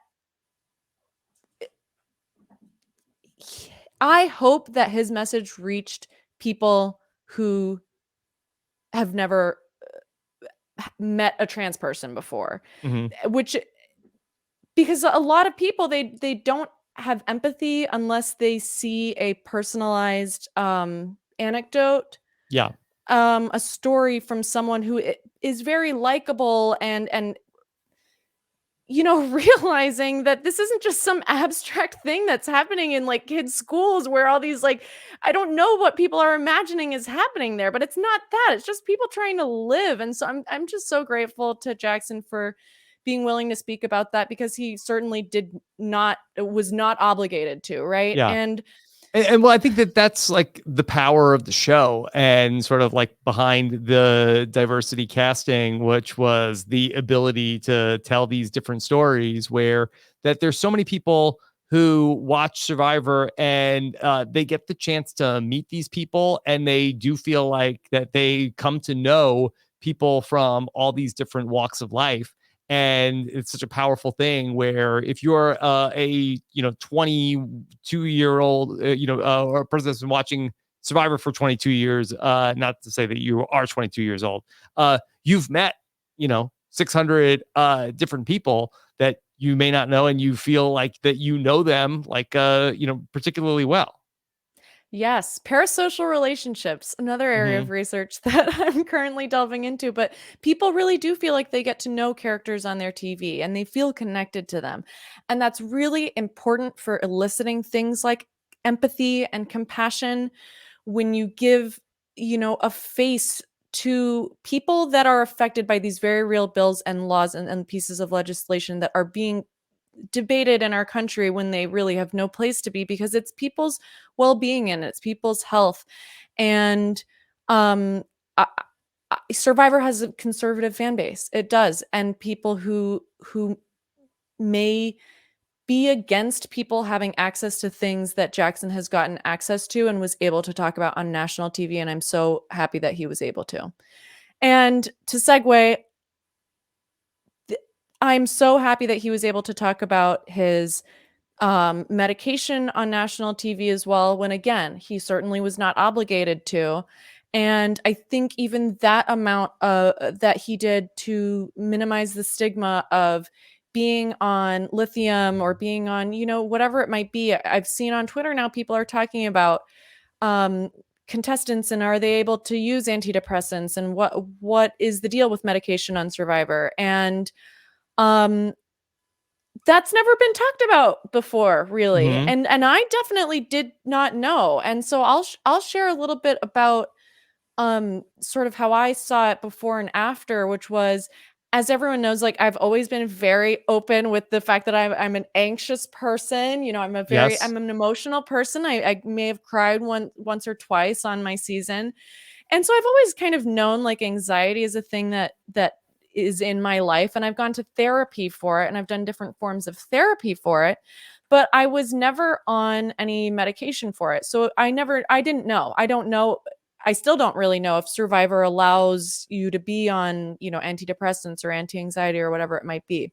I hope that his message reached people who have never met a trans person before, Hmm. which, because a lot of people, they don't have empathy unless they see a personalized anecdote, Yeah. a story from someone who is very likable, and realizing that this isn't just some abstract thing that's happening in like kids' schools where all these like, I don't know what people are imagining is happening there, but it's not that. It's just people trying to live. And so I'm just so grateful to Jackson for being willing to speak about that, because he certainly was not obligated to, right? Yeah. And And well, I think that that's like the power of the show, and sort of like behind the diversity casting, which was the ability to tell these different stories, where that there's so many people who watch Survivor, and they get the chance to meet these people, and they do feel like that they come to know people from all these different walks of life. And it's such a powerful thing where if you're a 22-year-old or a person that's been watching Survivor for 22 years, not to say that you are 22 years old, you've met 600 different people that you may not know, and you feel like that you know them like particularly well. yes, parasocial relationships, another area Hmm. of research that I'm currently delving into. But people really do feel like they get to know characters on their TV and they feel connected to them. And that's really important for eliciting things like empathy and compassion when you give, a face to people that are affected by these very real bills and laws and pieces of legislation that are being debated in our country when they really have no place to be, because it's people's well-being and it's people's health. And um I, Survivor has a conservative fan base. It does. And people who may be against people having access to things that Jackson has gotten access to and was able to talk about on national TV, and I'm so happy that he was able to. And to segue, I'm so happy that he was able to talk about his medication on national TV as well, when again, he certainly was not obligated to. And I think even that amount that he did to minimize the stigma of being on lithium or being on, whatever it might be. I've seen on Twitter now people are talking about um, contestants and are they able to use antidepressants, and what is the deal with medication on Survivor. And um, that's never been talked about before, really. Hmm. And I definitely did not know. And so I'll share a little bit about sort of how I saw it before and after, which was, as everyone knows, like I've always been very open with the fact that I'm an anxious person. Yes. I'm an emotional person. I may have cried once or twice on my season. And so I've always kind of known like anxiety is a thing that is in my life, and I've gone to therapy for it, and I've done different forms of therapy for it, but I was never on any medication for it. So I didn't know. I don't know. I still don't really know if Survivor allows you to be on, antidepressants or anti-anxiety or whatever it might be.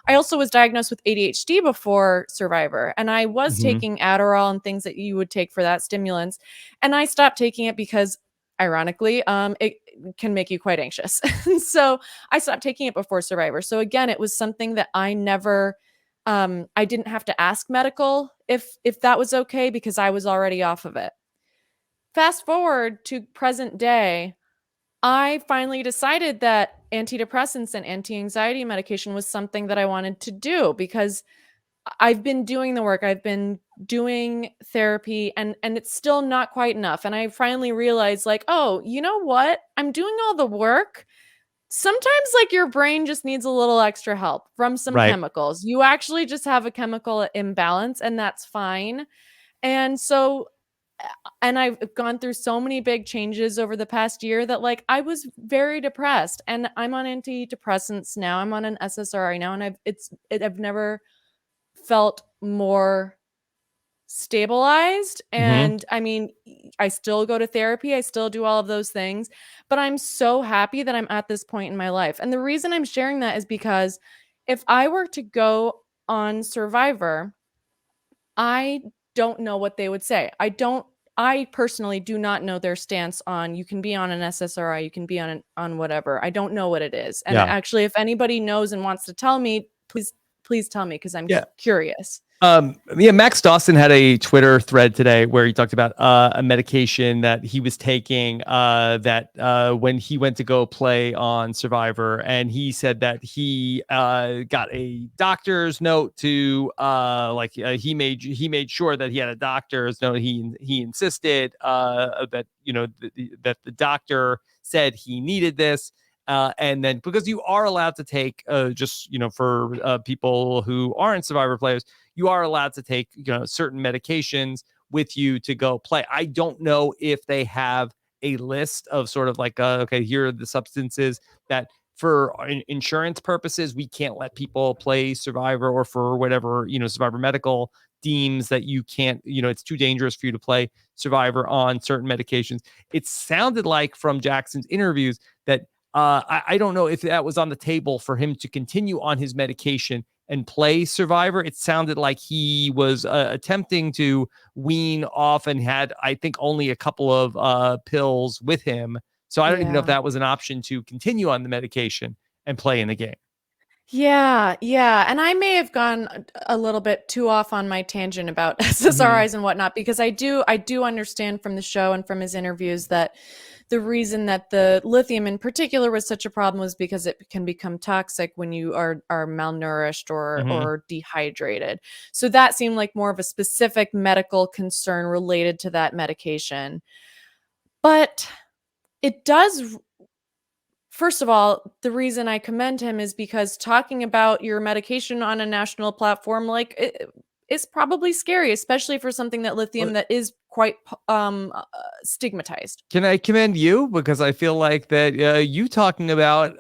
I also was diagnosed with ADHD before Survivor, and I was Hmm. taking Adderall and things that you would take for that, stimulants, and I stopped taking it because ironically, it can make you quite anxious. So I stopped taking it before Survivor. So again, it was something that I never, I didn't have to ask medical if that was okay, because I was already off of it. Fast forward to present day, I finally decided that antidepressants and anti-anxiety medication was something that I wanted to do, because I've been doing the work. I've been doing therapy, and it's still not quite enough. And I finally realized like, oh, you know what? I'm doing all the work. Sometimes like your brain just needs a little extra help from some Right. chemicals. You actually just have a chemical imbalance, and that's fine. And so and I've gone through so many big changes over the past year that like I was very depressed, and I'm on antidepressants now. I'm on an SSRI now, and I've never felt more stabilized. Hmm. And I mean, I still go to therapy, I still do all of those things, but I'm so happy that I'm at this point in my life. And the reason I'm sharing that is because if I were to go on Survivor, I don't know what they would say. I personally do not know their stance on you can be on an SSRI, you can be on whatever. I don't know what it is. And Yeah. actually, if anybody knows and wants to tell me, please tell me because I'm Yeah. curious. Max Dawson had a Twitter thread today where he talked about a medication that he was taking when he went to go play on Survivor, and he said that he got a doctor's note to he made sure that he had a doctor's note. He insisted that that the doctor said he needed this. And then because you are allowed to take for people who aren't Survivor players, you are allowed to take certain medications with you to go play. I don't know if they have a list of sort of like okay, here are the substances that for insurance purposes we can't let people play Survivor, or for whatever Survivor Medical deems that you can't, it's too dangerous for you to play Survivor on certain medications. It sounded like from Jackson's interviews that I don't know if that was on the table for him to continue on his medication and play Survivor. It sounded like he was attempting to wean off and had, I think, only a couple of pills with him. So I don't even know if Yeah. that was an option to continue on the medication and play in the game. Yeah, yeah. And I may have gone a little bit too off on my tangent about Mm-hmm. SSRIs and whatnot, because I do understand from the show and from his interviews that the reason that the lithium in particular was such a problem was because it can become toxic when you are malnourished Mm-hmm. or dehydrated. So that seemed like more of a specific medical concern related to that medication. But it does, first of all, the reason I commend him is because talking about your medication on a national platform is probably scary, especially for something that lithium that is quite stigmatized. Can I commend you, because I feel like that you talking about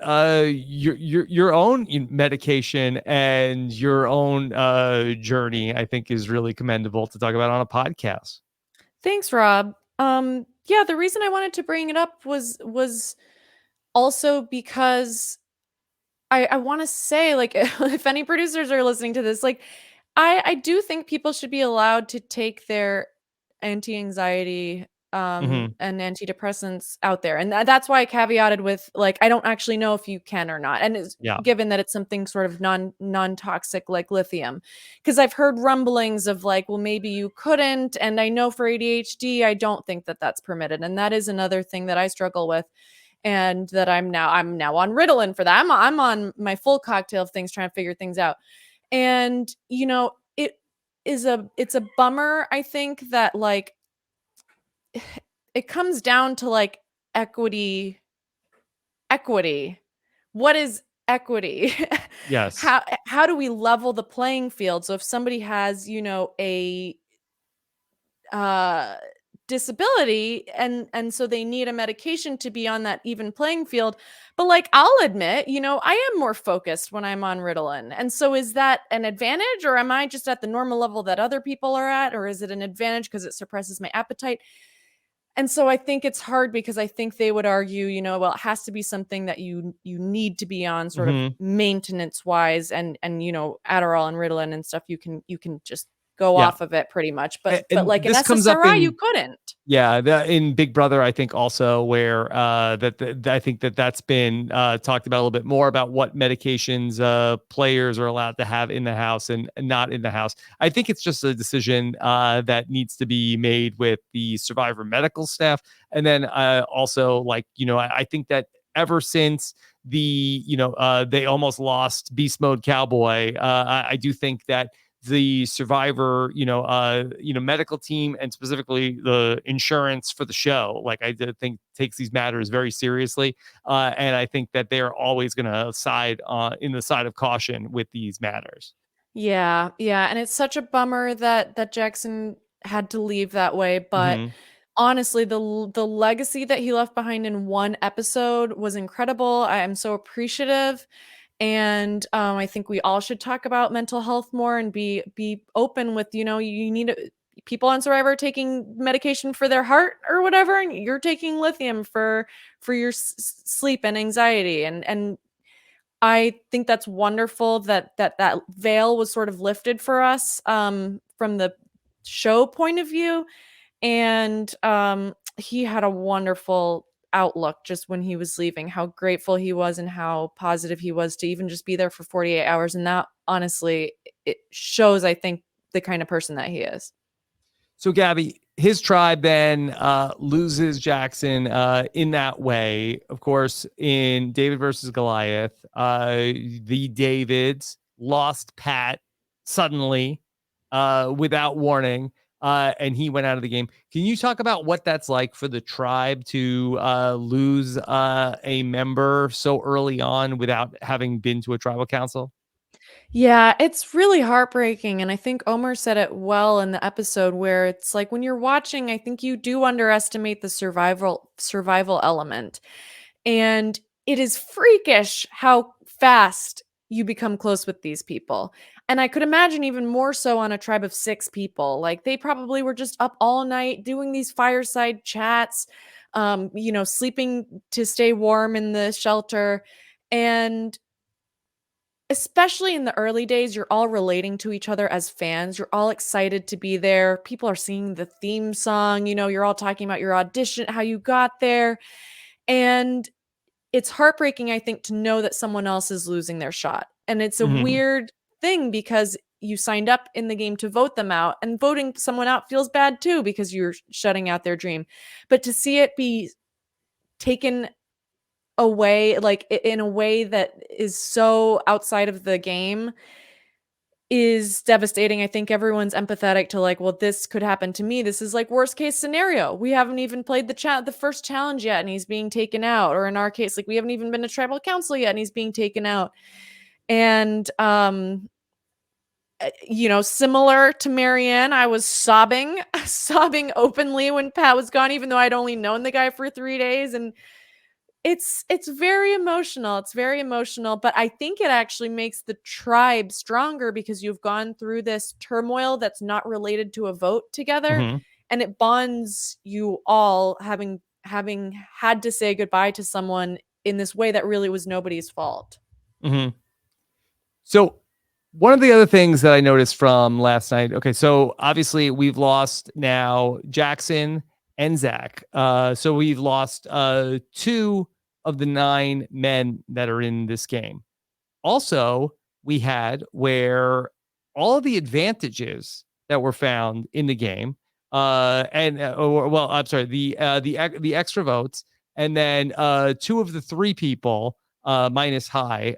your own medication and your own journey, I think, is really commendable to talk about on a podcast. Thanks, Rob. Yeah, the reason I wanted to bring it up was also because I want to say, like, if any producers are listening to this, like, I do think people should be allowed to take their anti-anxiety Mm-hmm. and antidepressants out there, and that's why I caveated with, like, I don't actually know if you can or not, and it's, Yeah. given that it's something sort of non-toxic like lithium, because I've heard rumblings of, like, well, maybe you couldn't, and I know for ADHD I don't think that that's permitted, and that is another thing that I struggle with, and that I'm now on Ritalin for that. I'm on my full cocktail of things, trying to figure things out. And it's a bummer, I think, that, like, it comes down to, like, equity. What is equity? Yes. How do we level the playing field? So if somebody has, a uh disability, and so they need a medication to be on that even playing field, but, like, I'll admit, I am more focused when I'm on Ritalin, and so is that an advantage, or am I just at the normal level that other people are at, or is it an advantage because it suppresses my appetite? And so I think it's hard, because I think they would argue, well, it has to be something that you need to be on, sort of Mm-hmm. maintenance wise, and Adderall and Ritalin and stuff, you can just go Yeah. off of it pretty much, but And like an this comes up SSRI you in couldn't. Yeah, in Big Brother, I think also where I think that's been talked about a little bit more about what medications players are allowed to have in the house and not in the house. I think it's just a decision that needs to be made with the Survivor medical staff, and then also, like, I think that ever since they almost lost Beast Mode Cowboy, I do think that the Survivor, medical team, and specifically the insurance for the show, like, I did think takes these matters very seriously, and I think that they're always going to side in the side of caution with these matters. Yeah, yeah, and it's such a bummer that Jackson had to leave that way, but Hmm. honestly, the legacy that he left behind in one episode was incredible. I am so appreciative, and I think we all should talk about mental health more and be open with, you need people on Survivor are taking medication for their heart or whatever, and you're taking lithium for your sleep and anxiety, and I think that's wonderful that veil was sort of lifted for us, from the show point of view, And he had a wonderful outlook just when he was leaving, how grateful he was and how positive he was to even just be there for 48 hours. And that honestly, it shows, I think, the kind of person that he is. So, Gabby, his tribe then loses Jackson in that way. Of course, in David versus Goliath, the Davids lost Pat suddenly without warning, and he went out of the game. Can you talk about what that's like for the tribe to lose a member so early on without having been to a tribal council? Yeah, it's really heartbreaking. And I think Omer said it well in the episode where it's like when you're watching, I think you do underestimate the survival element. And it is freakish how fast you become close with these people. And I could imagine even more so on a tribe of 6 people. Like they probably were just up all night doing these fireside chats, sleeping to stay warm in the shelter. And especially in the early days, you're all relating to each other as fans. You're all excited to be there. People are singing the theme song. You're all talking about your audition, how you got there. And it's heartbreaking, I think, to know that someone else is losing their shot. And it's a Mm-hmm. weird thing because you signed up in the game to vote them out, and voting someone out feels bad too because you're shutting out their dream. But to see it be taken away, like in a way that is so outside of the game, is devastating. I think everyone's empathetic to like, well, this could happen to me. This is like worst case scenario. We haven't even played the first challenge yet and he's being taken out. Or in our case, like we haven't even been to tribal council yet and he's being taken out. And similar to Marianne, I was sobbing, sobbing openly when Pat was gone, even though I'd only known the guy for 3 days. And it's very emotional. It's very emotional, but I think it actually makes the tribe stronger because you've gone through this turmoil that's not related to a vote together, Mm-hmm. and it bonds you all having had to say goodbye to someone in this way that really was nobody's fault. Mm-hmm. So one of the other things that I noticed from last night, okay, so obviously we've lost now Jackson and Zach. So we've lost 2 of the 9 men that are in this game. Also, we had where all of the advantages that were found in the game, I'm sorry, the extra votes, and then 2 of the 3 people minus High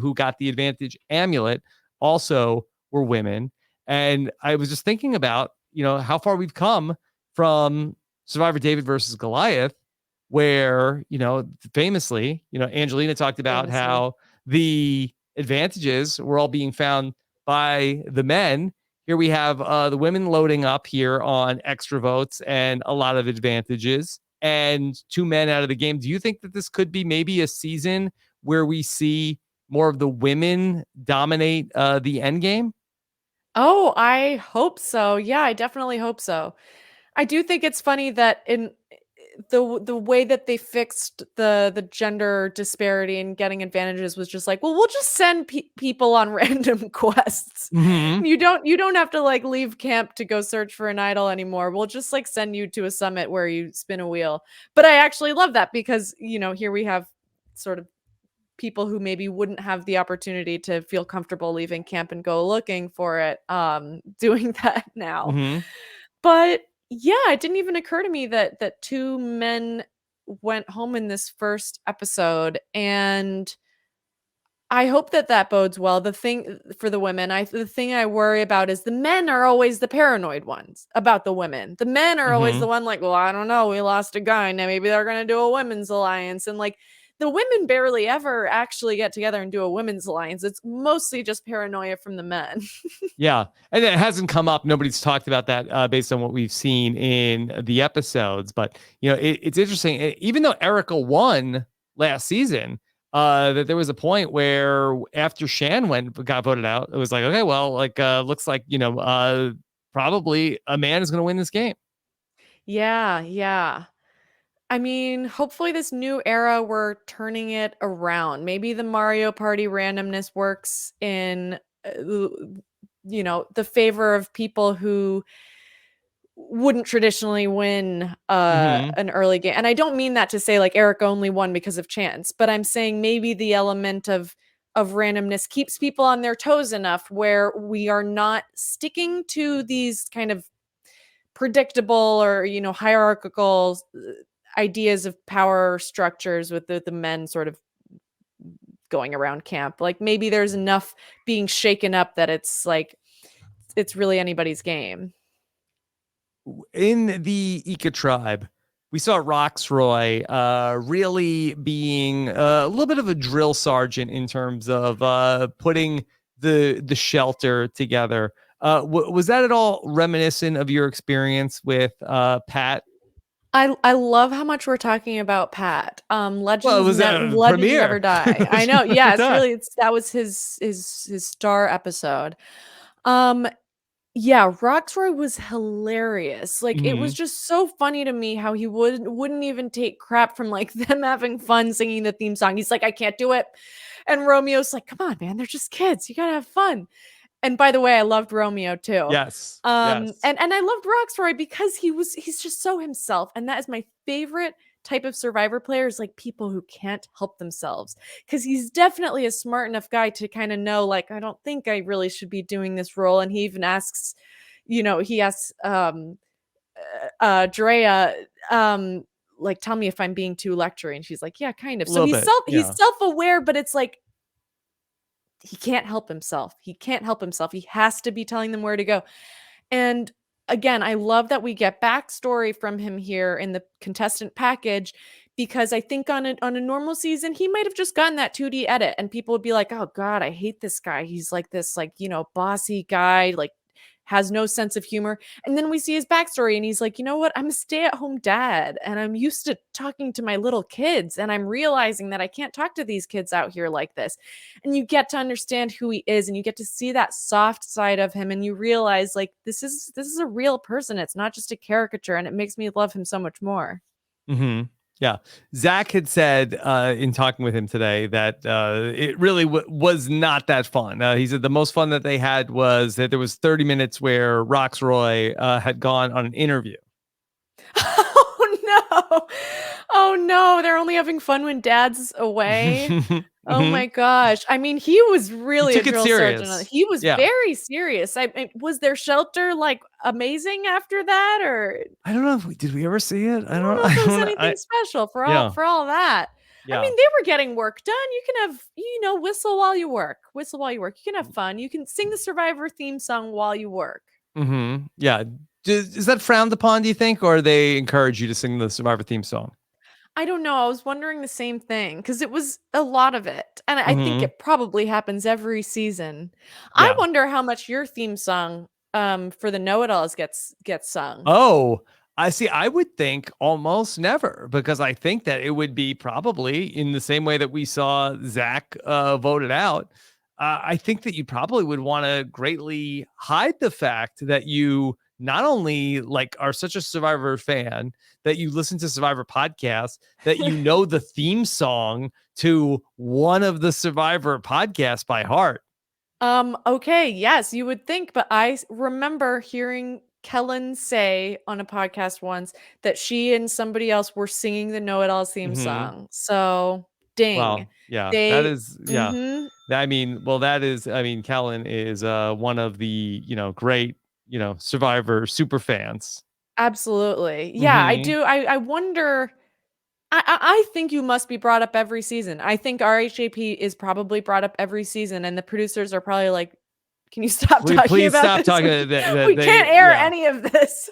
who got the advantage amulet also were women. And I was just thinking about how far we've come from Survivor David versus Goliath, where famously Angelina talked about Famously. how the advantages were all being found by the men. Here we have the women loading up here on extra votes and a lot of advantages, and 2 men out of the game. Do you think that this could be maybe a season where we see more of the women dominate the end game? Oh, I hope so. Yeah, I definitely hope so. I do think it's funny that in the way that they fixed the gender disparity and getting advantages was just like, well, we'll just send people on random quests. Mm-hmm. You don't have to like leave camp to go search for an idol anymore. We'll just like send you to a summit where you spin a wheel. But I actually love that because here we have sort of people who maybe wouldn't have the opportunity to feel comfortable leaving camp and go looking for it doing that now. Mm-hmm. But yeah, it didn't even occur to me that 2 men went home in this first episode, and I hope that bodes well. The thing for the women, the thing I worry about is the men are always the paranoid ones about the women. The men are always Mm-hmm. the one like, well, I don't know, we lost a guy, now maybe they're gonna do a women's alliance, and like the women barely ever actually get together and do a women's alliance. It's mostly just paranoia from the men. Yeah, and it hasn't come up. Nobody's talked about that based on what we've seen in the episodes. But it's interesting. Even though Erica won last season, that there was a point where after Shan got voted out, it was like, okay, well, like looks like probably a man is going to win this game. Yeah, yeah. I mean, hopefully this new era we're turning it around. Maybe the Mario Party randomness works in the favor of people who wouldn't traditionally win Mm-hmm. an early game. And I don't mean that to say like Eric only won because of chance, but I'm saying maybe the element of randomness keeps people on their toes enough where we are not sticking to these kind of predictable or, you know, hierarchical ideas of power structures with the men sort of going around camp. Like maybe there's enough being shaken up that it's like it's really anybody's game. In the Ika tribe, we saw Roxroy really being a little bit of a drill sergeant in terms of putting the shelter together. Was that at all reminiscent of your experience with Pat? I love how much we're talking about Pat. Well, it was a Legends never premiere. die. It I was know. a good Yeah, it's time. really that was his star episode. Um Yeah, Roxroy was hilarious. Like it was Mhm. just so funny to me how he wouldn't even take crap from like them having fun singing the theme song. He's like, I can't do it. And Romeo's like, come on, man, they're just kids. You gotta have fun. And by the way, I loved Romeo too. Yes. Yes. And I loved Roxroy because he's just so himself. And that is my favorite type of survivor players, like people who can't help themselves. Because he's definitely a smart enough guy to kind of know, like, I don't think I really should be doing this role. And he even asks, you know, he asks Drea, like, tell me if I'm being too lecturing. And she's like, yeah, kind of. A So little bit. he's Yeah. self-aware, but it's like he can't help himself. He can't help himself. He has to be telling them where to go. And again, I love that we get backstory from him here in the contestant package because I think on a normal season he might have just gotten that 2D edit and people would be like, "Oh god, I hate this guy. He's like this like, you know, bossy guy, like has no sense of humor." And then we see his backstory and he's like, "You know what? I'm a stay-at-home dad and I'm used to talking to my little kids and I'm realizing that I can't talk to these kids out here like this." And you get to understand who he is and you get to see that soft side of him and you realize like this is a real person. It's not just a caricature and it makes me love him so much more. Hmm. Yeah. Zach had said in talking with him today that it really was not that fun. He said the most fun that they had was that there was 30 minutes where Roxroy had gone on an interview. Oh no. Oh no, they're only having fun when dad's away. Oh Hmm. my gosh. I mean, he was He really a took it drill sergeant. serious. He was Yeah. very serious. Was their shelter like amazing after that or I don't know if did we ever see it? I don't know if I it was don't know. anything special Yeah. for all that. I Yeah. mean, they were getting work done. You can have, you know, whistle while you work. Whistle while you work. You can have fun. You can sing the Survivor theme song while you work. Hmm. Yeah. Is that frowned upon, do you think, or they encourage you to sing the Survivor theme song? I don't know. I was wondering the same thing because it was a lot of it. And I think Hmm. it probably happens every season. I Yeah. wonder how much your theme song for the know-it-alls gets sung. Oh, I see. I would think almost never, because I think that it would be probably in the same way that we saw Zach voted out. I think that you probably would want to greatly hide the fact that you not only like are such a Survivor fan, that you listen to Survivor podcasts, that you know the theme song to one of the Survivor podcasts by heart. Okay, yes, you would think, but remember hearing Kellen say on a podcast once that she and somebody else were singing the Know-It-Alls theme Hmm. song. So, ding. Wow. Yeah, that They is, yeah. mhm, I mean, well, that is, I mean, Kellen is one of the, great, Survivor super fans. absolutely. Yeah, I Hmm. do. I wonder I think you must be brought up every season. I think RHAP is probably brought up every season, and the producers are probably like, "Can you stop Please, talking please about stop this? talking that We they, can't air yeah. any of this."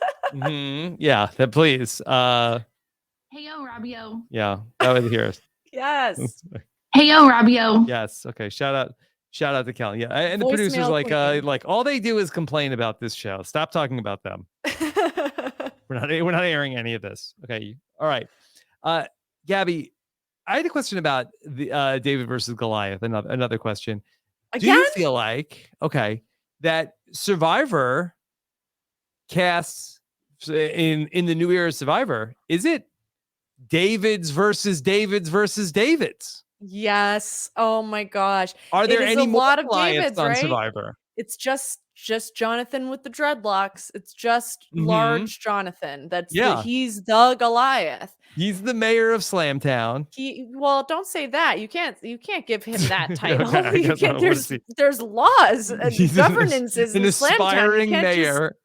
Yeah, that please. Hey yo, Robbio. Yeah, that would hear us. Yes. Hey yo, Robbio. Yes. Okay. Shout out to Kellen. Yeah. And the producers Voicemail queen. like all they do is complain about this show. Stop talking about them. We're not airing any of this. Okay. All right. Uh, Gabby, I had a question about the David versus Goliath. Another question. Do Again? you feel like that Survivor casts in the new era of Survivor, is it David's versus David's versus David's? Yes. Oh my gosh. Are It there is a any more lot of Goliaths Davids, on right? Survivor? It's just Jonathan with the dreadlocks. It's just Mm-hmm. large Jonathan. Yeah. He's the Goliath. He's the mayor of Slamtown. Well, don't say that. You can't give him that title. Okay, I You guess can't. what is he? There's laws and He's governances an in Slamtown. You aspiring can't just. mayor.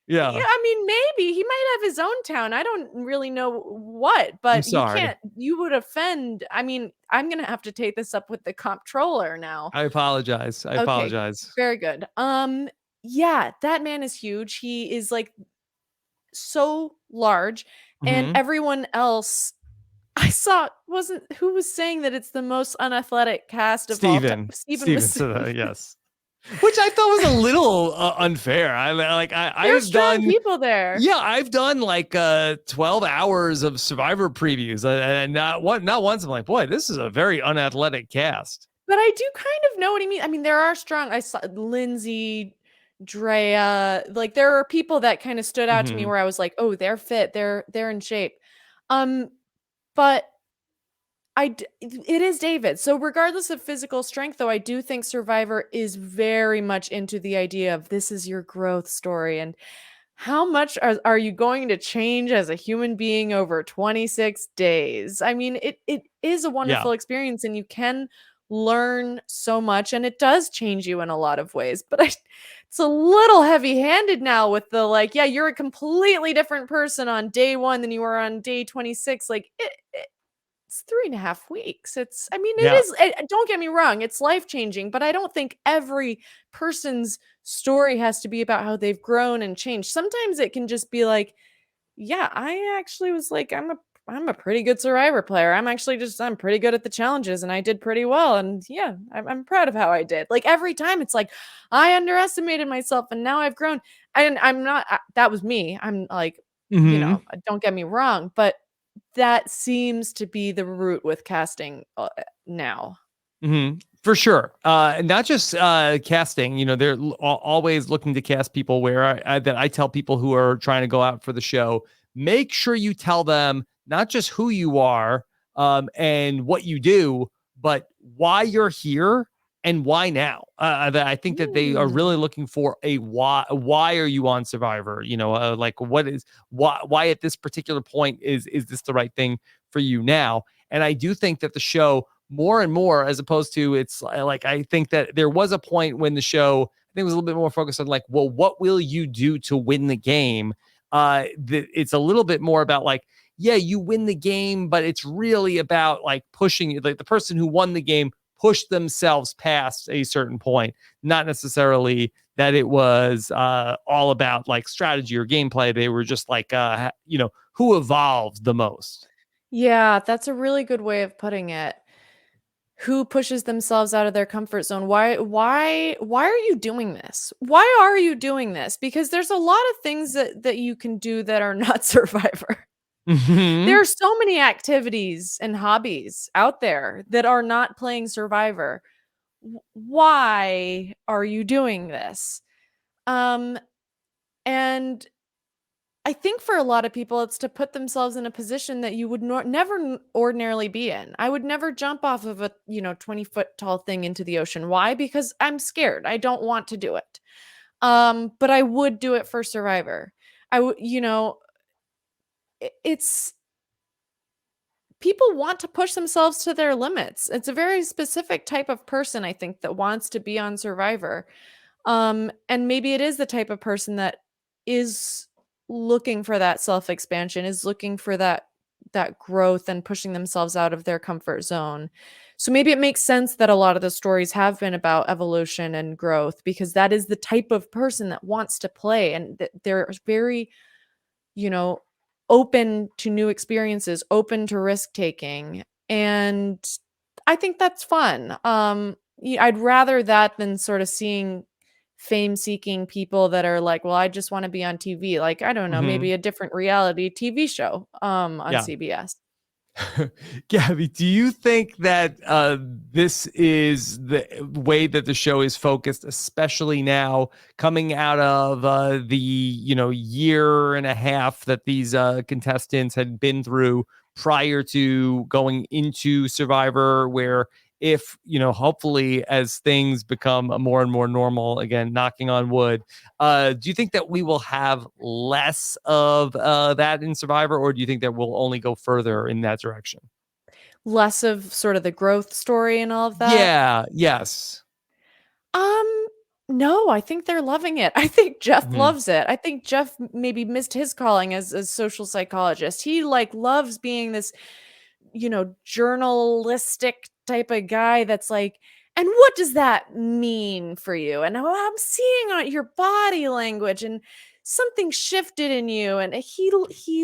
Yeah, Yeah. I mean, maybe he might have his own town. I don't really know what, I'm but you sorry. can't. You would offend. I mean, I'm gonna have to take this up with the comptroller now. I apologize. Okay, very good. Yeah, that man is huge. He is like so large, and Mhm. everyone else I saw who was saying that it's the most unathletic cast of all time. Steven was saying. Yes. Which I thought was a little unfair. There's I've strong done people there. Yeah, I've done like 12 hours of Survivor previews, and not once I'm like, boy, this is a very unathletic cast. But I do kind of know what he means. I mean, there are strong. I saw Lindsay, Drea. Like there are people that kind of stood out to me Mhm. where I was like, oh, they're fit. They're in shape. But it is David. So regardless of physical strength, though, I do think Survivor is very much into the idea of this is your growth story and how much are you going to change as a human being over 26 days? I mean, it is a Yeah. wonderful experience and you can learn so much and it does change you in a lot of ways. But it's a little heavy-handed now with the like, yeah, you're a completely different person on day 1 than you were on day 26. Like it's 3.5 weeks. I mean, it Yeah. is, don't get me wrong, it's life-changing, but I don't think every person's story has to be about how they've grown and changed. Sometimes it can just be like, yeah, I actually was like, I'm a pretty good Survivor player. I'm pretty good at the challenges and I did pretty well. And yeah, I'm proud of how I did. Like every time it's like, I underestimated myself and now I've grown. And I'm not, that was me. I'm like, Mhm. don't get me wrong, but that seems to be the route with casting now. Mhm. For sure. And not just casting, they're always looking to cast people where that I tell people who are trying to go out for the show, make sure you tell them not just who you are and what you do, but why you're here and why now. I think that they are really looking for a why. Why are you on Survivor? Like why at this particular point is this the right thing for you now? And I do think that the show more and more, as opposed to it's like, I think that there was a point when the show, I think, was a little bit more focused on like, well, what will you do to win the game? It's a little bit more about like, yeah, you win the game, but it's really about like pushing, like the person who won the game pushed themselves past a certain point, not necessarily that it was all about like strategy or gameplay. They were just like, who evolved the most. Yeah, that's a really good way of putting it. Who pushes themselves out of their comfort zone? Why are you doing this? Why are you doing this? Because there's a lot of things that you can do that are not Survivor. There Mhm. are so many activities and hobbies out there that are not playing Survivor. Why are you doing this? And I think for a lot of people, it's to put themselves in a position that you would never ordinarily be in. I would never jump off of a 20-foot tall thing into the ocean. Why? Because I'm scared. I don't want to do it. But I would do it for Survivor. I would, it's people want to push themselves to their limits. It's a very specific type of person, I think, that wants to be on Survivor. And maybe it is the type of person that is looking for that self-expansion, is looking for that growth and pushing themselves out of their comfort zone. So maybe it makes sense that a lot of the stories have been about evolution and growth because that is the type of person that wants to play and they're very, you know, open to new experiences, open to risk taking. And I think that's fun. I'd rather that than sort of seeing fame seeking people that are like, well, I just want to be on TV. Like, I don't know, Mhm. maybe a different reality TV show on Yeah. CBS. Gabby, do you think that this is the way that the show is focused, especially now coming out of the year and a half that these contestants had been through prior to going into Survivor, where if, hopefully as things become more and more normal, again, knocking on wood, do you think that we will have less of that in Survivor, or do you think that we'll only go further in that direction? Less of sort of the growth story and all of that. Yeah. Yes. Um, no, I think they're loving it. I think Jeff Mhm. loves it. I think Jeff maybe missed his calling as a social psychologist. He like loves being this, journalistic type of guy that's like, and what does that mean for you? And I'm seeing on your body language and something shifted in you, and he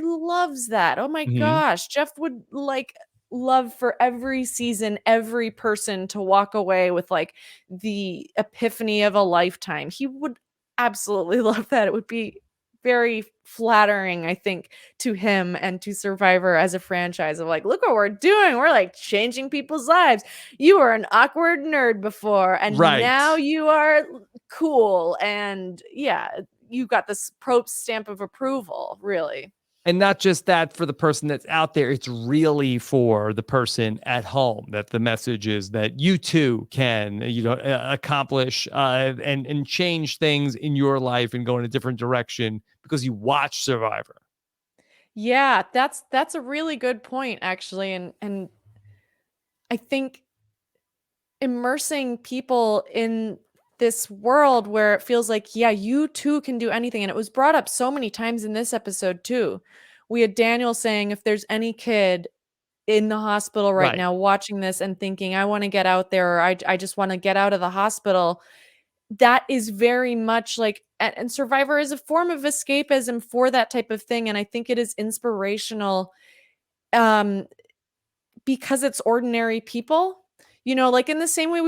loves that. Oh my Mhm. gosh, Jeff would like love for every season, every person to walk away with like the epiphany of a lifetime. He would absolutely love that. It would be very flattering, I think, to him and to Survivor as a franchise of like, look what we're doing. We're like changing people's lives. You were an awkward nerd before, and Right. now you are cool. And yeah, you got this Probst stamp of approval, really. And not just that for the person that's out there, it's really for the person at home, that the message is that you too can, accomplish and change things in your life and go in a different direction because you watch Survivor. Yeah, that's a really good point, actually. And I think immersing people in this world where it feels like, yeah, you too can do anything. And it was brought up so many times in this episode too. We had Daniel saying, if there's any kid in the hospital right Right. now watching this and thinking, I want to get out there, or I just want to get out of the hospital, that is very much like, and Survivor is a form of escapism for that type of thing. And I think it is inspirational. Um, because it's ordinary people. Like in the same way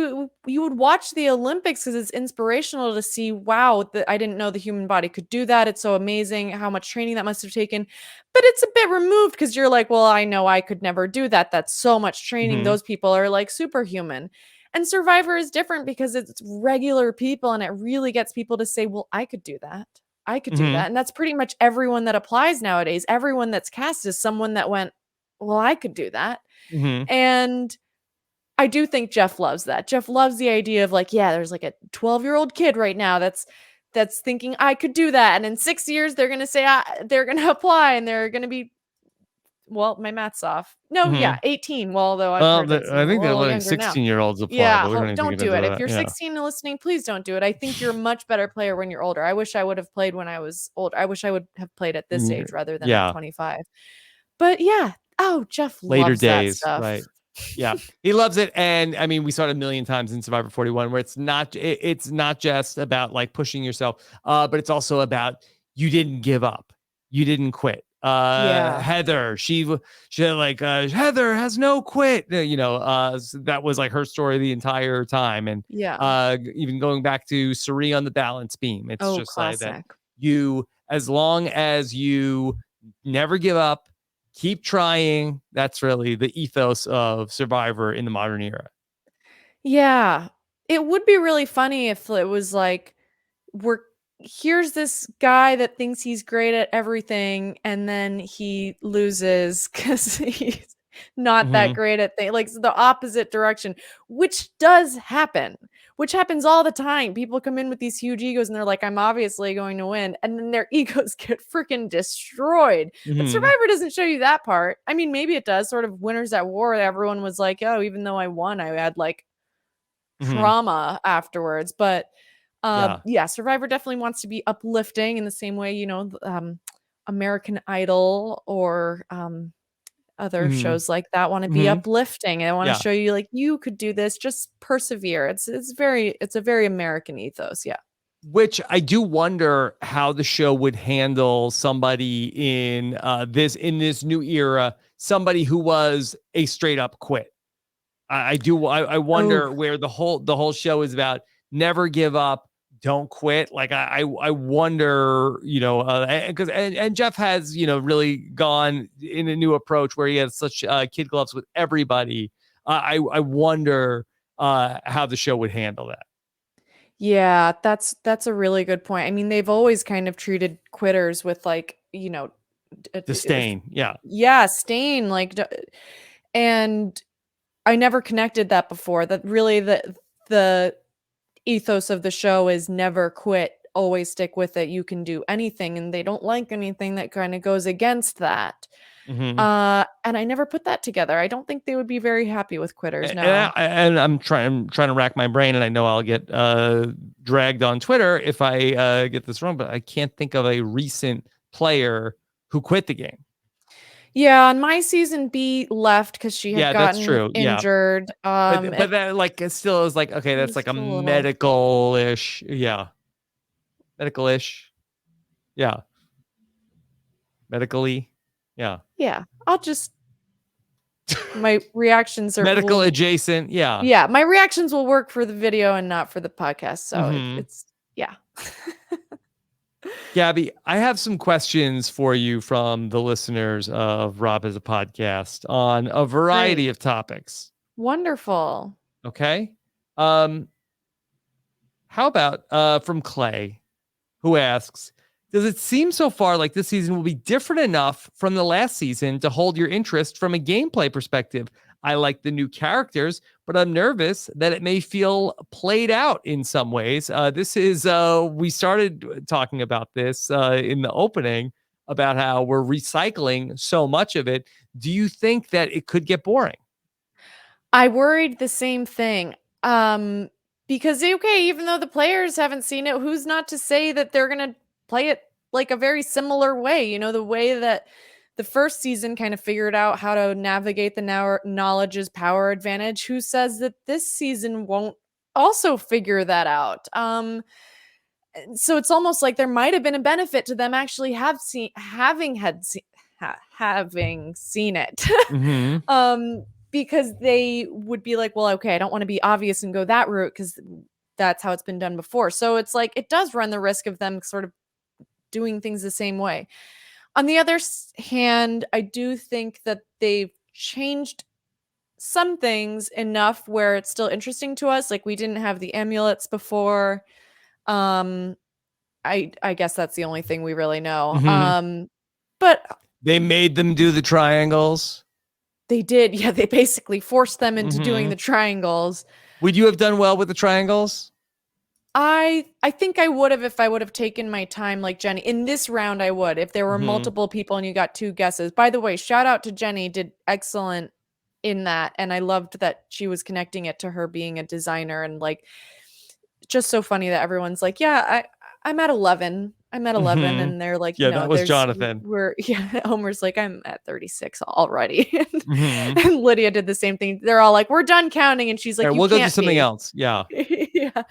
you would watch the Olympics because it's inspirational to see, wow, I didn't know the human body could do that. It's so amazing how much training that must have taken. But it's a bit removed because you're like, well, I know I could never do that. That's so much training. Mhm. Those people are like superhuman. And Survivor is different because it's regular people, and it really gets people to say, well, I could do that. I could do Mhm. that. And that's pretty much everyone that applies nowadays. Everyone that's cast is someone that went, well, I could do that. Mhm. And I do think Jeff loves that. Jeff loves the idea of like, yeah, there's like a 12-year-old kid right now that's thinking I could do that, and in 6 years they're gonna say they're gonna apply, and they're gonna be, well, my math's off. No, yeah, Mhm. 18. Well, although I've Well, heard that I some are a think they're little letting younger now. 16-year-olds apply, Yeah, but we don't need to don't get do into it. If that. you're Yeah. 16 and listening, please don't do it. I think you're a much better player when you're older. I wish I would have played when I was old. I wish I would have played at this Mm, age rather than at yeah. 25. But yeah, oh, Jeff Later loves that days, stuff. right. Yeah, he loves it, and I mean, we saw it a million times in Survivor 41, where it's not just about like pushing yourself, but it's also about you didn't give up, you didn't quit. Yeah. Heather, she had like Heather has no quit, so that was like her story the entire time, and Yeah. even going back to Suri on the balance beam, it's Oh, just like that. classic. As long as you never give up, keep trying. That's really the ethos of Survivor in the modern era. Yeah. It would be really funny if it was like, we're here's this guy that thinks he's great at everything, and then he loses because he's not that Mhm. great at things, like the opposite direction, which does happen, which happens all the time. People come in with these huge egos and they're like, I'm obviously going to win. And then their egos get freaking destroyed. But Mhm. Survivor doesn't show you that part. I mean, maybe it does. Sort of Winners at War, everyone was like, oh, even though I won, I had like Mhm. trauma afterwards. But Yeah. yeah, Survivor definitely wants to be uplifting in the same way, American Idol or other Mhm. shows like that want to be Mhm. uplifting. I want to Yeah. show you like you could do this, just persevere. It's a very American ethos. Yeah. Which I do wonder how the show would handle somebody in this new era, somebody who was a straight up quit. I Oh, wonder where the whole show is about never give up, don't quit. Like I wonder, because and Jeff has, really gone in a new approach where he has such kid gloves with everybody. I wonder how the show would handle that. yeah, that's a really good point. I mean, they've always kind of treated quitters with like, Disdain. Yeah. yeah, stain, like, and I never connected that before. That really the ethos of the show is never quit, always stick with it. You can do anything, and they don't like anything that kind of goes against that. Mm-hmm. And I never put that together. I don't think they would be very happy with quitters. No. And I'm trying to rack my brain, and I know I'll get dragged on Twitter if I get this wrong, but I can't think of a recent player who quit the game. Yeah, on my season, B left because she had that's gotten true. injured. But that like it still is like, okay, that's like a medical-ish. Yeah. Medical-ish. Yeah. Medically. Yeah. Yeah. I'll just my reactions are medical adjacent. Yeah. Yeah, my reactions will work for the video and not for the podcast. So it's yeah. Gabby, I have some questions for you from the listeners of Rob Has a Podcast on a variety of topics. Wonderful. Okay. How about from Clay, who asks, does it seem so far like this season will be different enough from the last season to hold your interest from a gameplay perspective? I like the new characters, but I'm nervous that it may feel played out in some ways. This is, we started talking about this in the opening about how we're recycling so much of it. Do you think that it could get boring? I worried the same thing. Because, okay, even though the players haven't seen it, who's not to say that they're going to play it like a very similar way? You know, the way that the first season kind of figured out how to navigate the knowledge is power advantage. Who says that this season won't also figure that out? So it's almost like there might have been a benefit to them actually having seen it. Mm-hmm. Because they would be like, well, okay, I don't want to be obvious and go that route because that's how it's been done before. So it's like it does run the risk of them sort of doing things the same way. On the other hand, I do think that they've changed some things enough where it's still interesting to us. Like we didn't have the amulets before. I guess that's the only thing we really know. Mm-hmm. But they made them do the triangles. They did. Yeah, they basically forced them into doing the triangles. Would you have done well with the triangles? I think I would have if I would have taken my time like Jenny. In this round, I would. If there were multiple people and you got 2 guesses. By the way, shout out to Jenny. Did excellent in that. And I loved that she was connecting it to her being a designer. And like, just so funny that everyone's like, yeah, I'm at 11. I'm at 11, and they're like, yeah, no, that was Jonathan. Homer's like, I'm at 36 already. And Lydia did the same thing. They're all like, we're done counting, and she's like, we'll go do something else. Yeah. Yeah.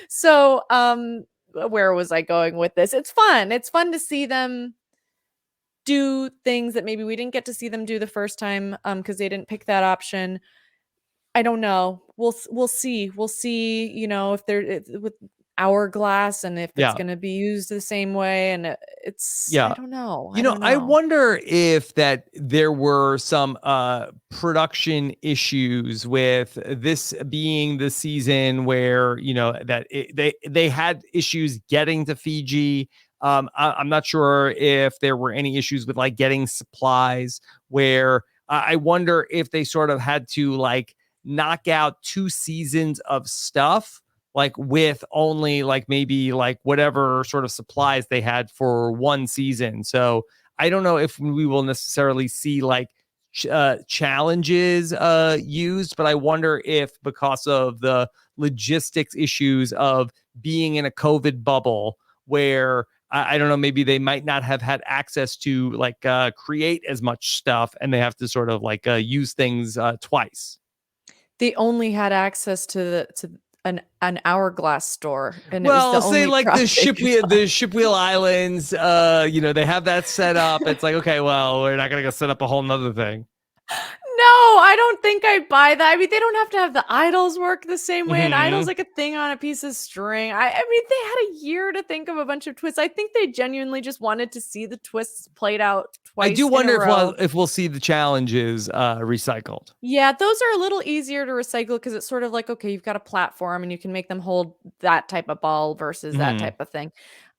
So, where was I going with this? It's fun. It's fun to see them do things that maybe we didn't get to see them do the first time, because they didn't pick that option. I don't know. We'll see. We'll see, you know, if they're with hourglass and if it's going to be used the same way. And it's, I don't know. I wonder if that there were some production issues with this being the season where, you know, that they had issues getting to Fiji. I'm not sure if there were any issues with like getting supplies where I wonder if they sort of had to like knock out 2 seasons of stuff, like with only like maybe like whatever sort of supplies they had for 1 season. So I don't know if we will necessarily see like challenges used, but I wonder if because of the logistics issues of being in a COVID bubble where I don't know, maybe they might not have had access to like create as much stuff and they have to sort of like use things twice. They only had access to an hourglass store, and well, say like the Shipwheel Islands, you know, they have that set up. It's like, okay, well, we're not gonna go set up a whole nother thing. No, I don't think I'd buy that. I mean, they don't have to have the idols work the same way. An idol's like a thing on a piece of string. I mean, they had a year to think of a bunch of twists. I think they genuinely just wanted to see the twists played out twice. I do wonder if we'll see the challenges recycled. Yeah, those are a little easier to recycle because it's sort of like, okay, you've got a platform and you can make them hold that type of ball versus that type of thing.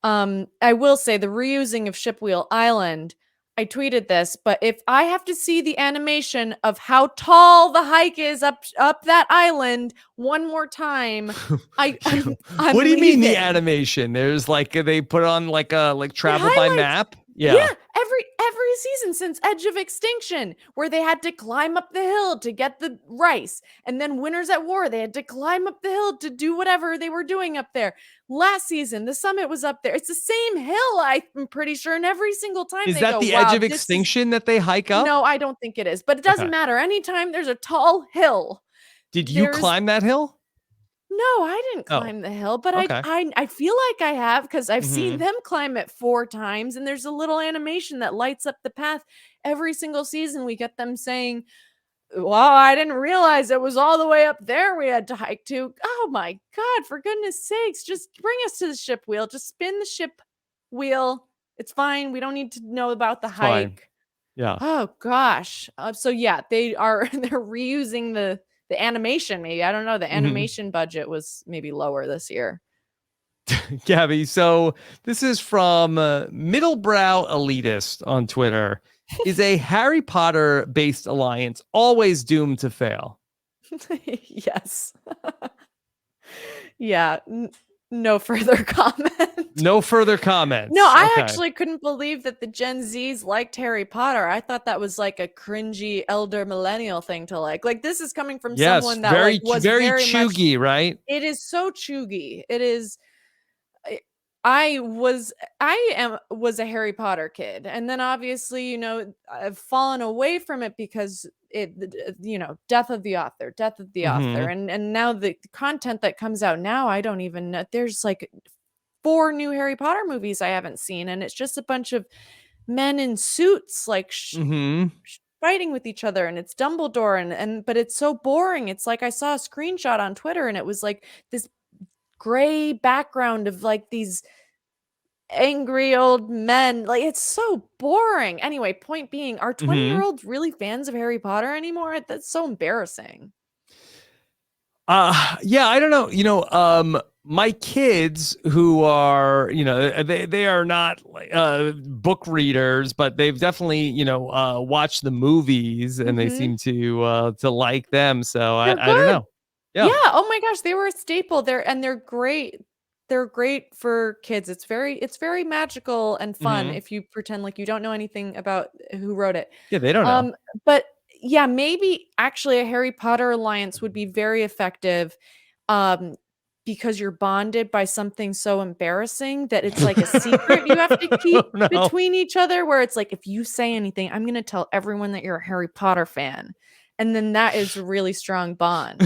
I will say the reusing of Shipwheel Island, I tweeted this, but if I have to see the animation of how tall the hike is up that island one more time, I'm What do you mean the leaving. animation? There's like they put on like travel by highlights- map. Yeah, Yeah. every season since Edge of Extinction, where they had to climb up the hill to get the rice, and then Winners at War, they had to climb up the hill to do whatever they were doing up there. Last season, the summit was up there. It's the same hill, I'm pretty sure, and every single time Is they that go, the "Wow, Edge of this is." Extinction that they hike up? No, I don't think it is, but it doesn't Okay. matter. Anytime there's a tall hill, Did you there's climb that hill? no, I didn't Oh, climb the hill, but okay. I feel like I have because I've seen Mhm. them climb it 4 times, and there's a little animation that lights up the path every single season. We get them saying, "Well, I didn't realize it was all the way up there we had to hike to." Oh my god, for goodness sakes, just bring us to the ship wheel. Just spin the ship wheel. It's fine. We don't need to know about the It's fine. hike. Yeah. Oh gosh. So yeah, they are they're reusing the animation maybe. I don't know. The Mhm. animation budget was maybe lower this year. Gabby, so this is from Middlebrow Elitist on Twitter. Is a Harry Potter based alliance always doomed to fail? Yes. Yeah, no further comment. No further comments. No, I Okay. actually couldn't believe that the Gen Zs liked Harry Potter. I thought that was like a cringy elder millennial thing to like. Like this is coming from Yes, someone that very like was very very much. chuggy, right? It is so chuggy. It is. I was was a Harry Potter kid, and then obviously I've fallen away from it because death of the author, Mhm. and now the content that comes out now, I don't even know. There's like 4 new Harry Potter movies I haven't seen, and it's just a bunch of men in suits like Mhm. fighting with each other, and it's Dumbledore, and but it's so boring. It's like I saw a screenshot on Twitter, and it was like this gray background of like these angry old men. Like it's so boring. Anyway, point being, are 20-year-olds really fans of Harry Potter anymore? That's so embarrassing. Yeah, I don't know. My kids who are, they are not like book readers, but they've definitely, watched the movies and they Mhm. seem to like them. So They're I don't good. know. Yeah. Yeah, oh my gosh, they were a staple. They're great. They're great for kids. It's very magical and fun Mhm. if you pretend like you don't know anything about who wrote it. Yeah, they don't know. But yeah, maybe actually a Harry Potter alliance would be very effective, um, because you're bonded by something so embarrassing that it's like a secret you have to keep Oh, no. between each other, where it's like, if you say anything, I'm gonna tell everyone that you're a Harry Potter fan. And then that is a really strong bond.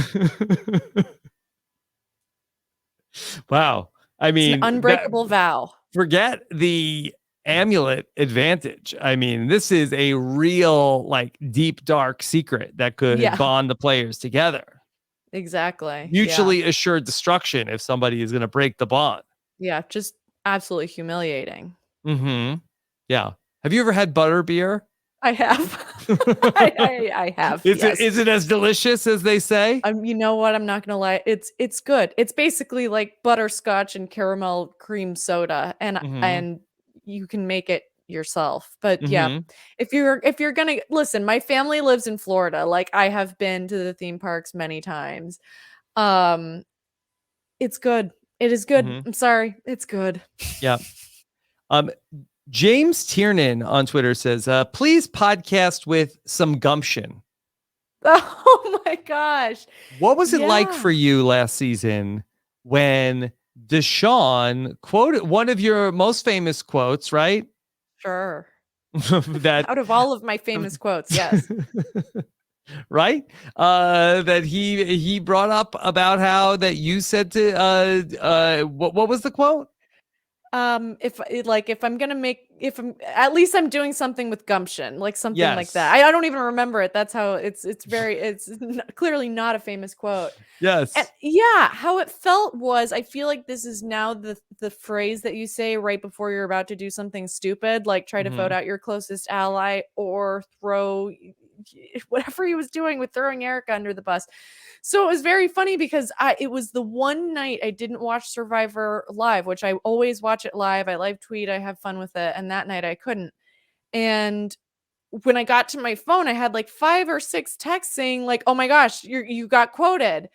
Wow. I It's an mean, unbreakable vow. forget the amulet advantage. I mean, this is a real, like, deep, dark secret that could Yeah, bond the players together. exactly. Yeah. Mutually assured destruction if somebody is going to break the bond. Yeah, just absolutely humiliating. Mm-hmm. Yeah. Have you ever had butter beer? I have. I have, yes. Is it as delicious as they say? You know what? I'm not gonna lie. It's good. It's basically like butterscotch and caramel cream soda, and Mm-hmm. you can make it yourself. But yeah, Mm-hmm. if you're gonna listen, my family lives in Florida. Like I have been to the theme parks many times. Um, it's good. It is good. Mm-hmm. I'm sorry. It's good. Yeah. Um, James Tiernan on Twitter says, please podcast with some gumption. Oh my gosh. What was it like Yeah. for you last season when Deshaun quoted one of your most famous quotes, right? Sure. That Out of all of my famous quotes, yes. right? That he brought up about how that you said to what was the quote? If I'm gonna make, if I'm at least I'm doing something with gumption, like something like that. Yes. I don't even remember it. That's how clearly not a famous quote. Yes. And yeah, how it felt was, I feel like this is now the phrase that you say right before you're about to do something stupid, like try to vote Mhm. out your closest ally or throw whatever he was doing with throwing Erica under the bus. So it was very funny because it was the one night I didn't watch Survivor live, which I always watch it live. I live tweet, I have fun with it, and that night I couldn't. And when I got to my phone, I had like 5 or 6 texts saying like, "Oh my gosh, you got quoted."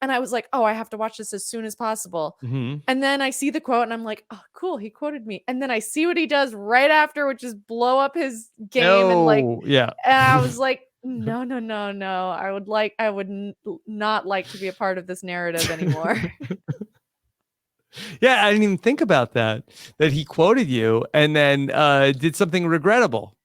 And I was like, "Oh, I have to watch this as soon as possible." Mm-hmm. And then I see the quote and I'm like, "Oh, cool, he quoted me." And then I see what he does right after, which is blow up his game No, yeah. and I was like, "No, no, no, no. I would not like to be a part of this narrative anymore." Yeah, I didn't even think about that he quoted you and then did something regrettable.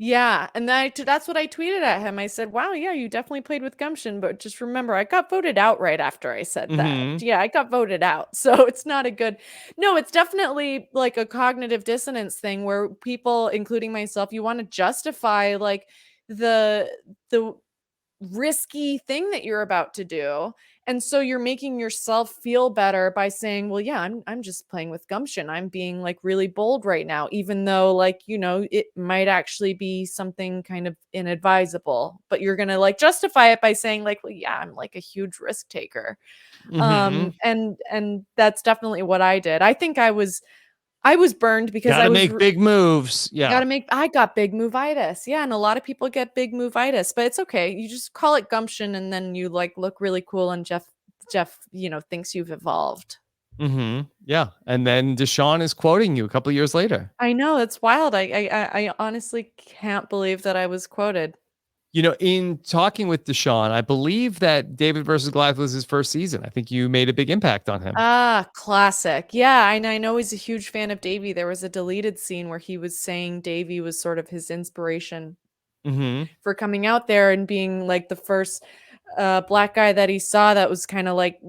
Yeah, and that's what I tweeted at him. I said, "Wow, yeah, you definitely played with gumption, but just remember, I got voted out right after I said that." Mm-hmm. Yeah, I got voted out. So it's not a good. No, it's definitely like a cognitive dissonance thing where people, including myself, you want to justify like the the risky thing that you're about to do. And so you're making yourself feel better by saying, "Well, yeah, I'm just playing with gumption. I'm being like really bold right now, even though like, it might actually be something kind of inadvisable." But you're going to like justify it by saying like, "Well, yeah, I'm like a huge risk taker." Mm-hmm. And that's definitely what I did. I was burned because Gotta make big moves. Yeah. I got big movitis. Yeah, and a lot of people get big movitis, but it's okay. You just call it gumption and then you like look really cool and Jeff, thinks you've evolved. Mm-hmm. Yeah. And then Deshaun is quoting you a couple of years later. I know, it's wild. I honestly can't believe that I was quoted. In talking with Deshaun, I believe that David versus Goliath was his first season. I think you made a big impact on him. Ah, classic. Yeah, I know he's a huge fan of Davey. There was a deleted scene where he was saying Davey was sort of his inspiration Mm-hmm. for coming out there and being like the first black guy that he saw that was kind of like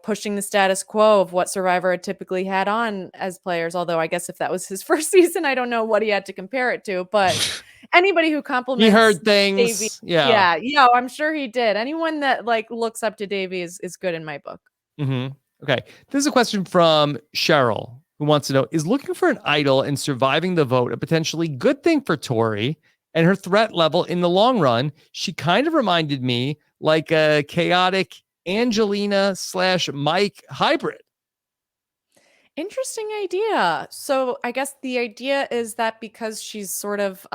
pushing the status quo of what Survivor had typically had on as players. Although I guess if that was his first season, I don't know what he had to compare it to. But anybody who He compliments heard Davey, things. Yeah. yeah, I'm sure he did. Anyone that like looks up to Davey is good in my book. Mm-hmm. Okay. This is a question from Cheryl who wants to know, is looking for an idol and surviving the vote a potentially good thing for Tori and her threat level in the long run? She kind of reminded me like a chaotic Angelina/Mike hybrid. Interesting idea. So I guess the idea is that because she's sort of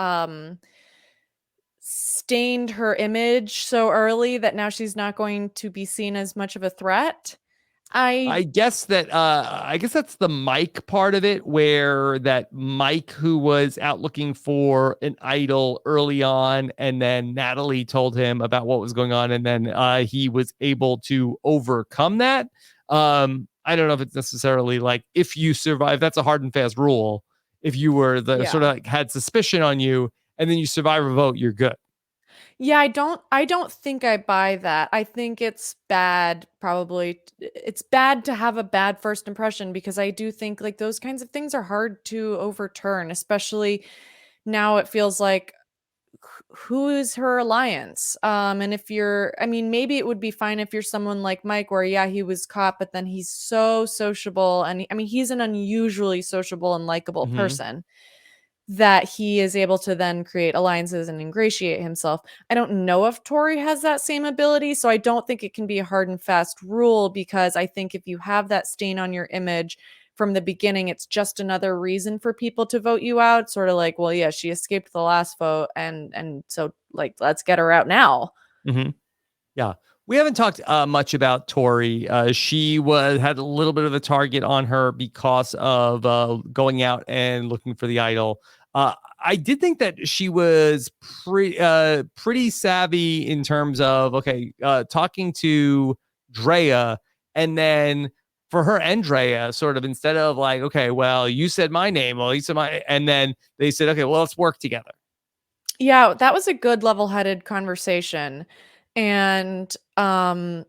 stained her image so early that now she's not going to be seen as much of a threat. I guess that's the Mike part of it, where that Mike who was out looking for an idol early on, and then Natalie told him about what was going on, and then he was able to overcome that. I don't know if it's necessarily like if you survive, that's a hard and fast rule. If you were the sort of like had suspicion on you and then you survive a vote, you're good. Yeah, I don't think I buy that. I think it's bad probably. It's bad to have a bad first impression because I do think like those kinds of things are hard to overturn, especially now it feels like who is her alliance? And if you're, I mean, maybe it would be fine if you're someone like Mike, where yeah, he was caught, but then he's so sociable, and I mean, he's an unusually sociable and likable Mm-hmm. person that he is able to then create alliances and ingratiate himself. I don't know if Tori has that same ability, so I don't think it can be a hard and fast rule because I think if you have that stain on your image from the beginning, it's just another reason for people to vote you out. Sort of like, well, yeah, she escaped the last vote, and so like let's get her out now. Mm-hmm. Yeah. We haven't talked much about Tori. She had a little bit of a target on her because of going out and looking for the idol. I did think that she was pretty savvy in terms of talking to Drea, and then for her and Drea, sort of instead of like, okay, well, you said my name, well, you said my, and then they said, okay, well, let's work together. Yeah, that was a good level-headed conversation. And I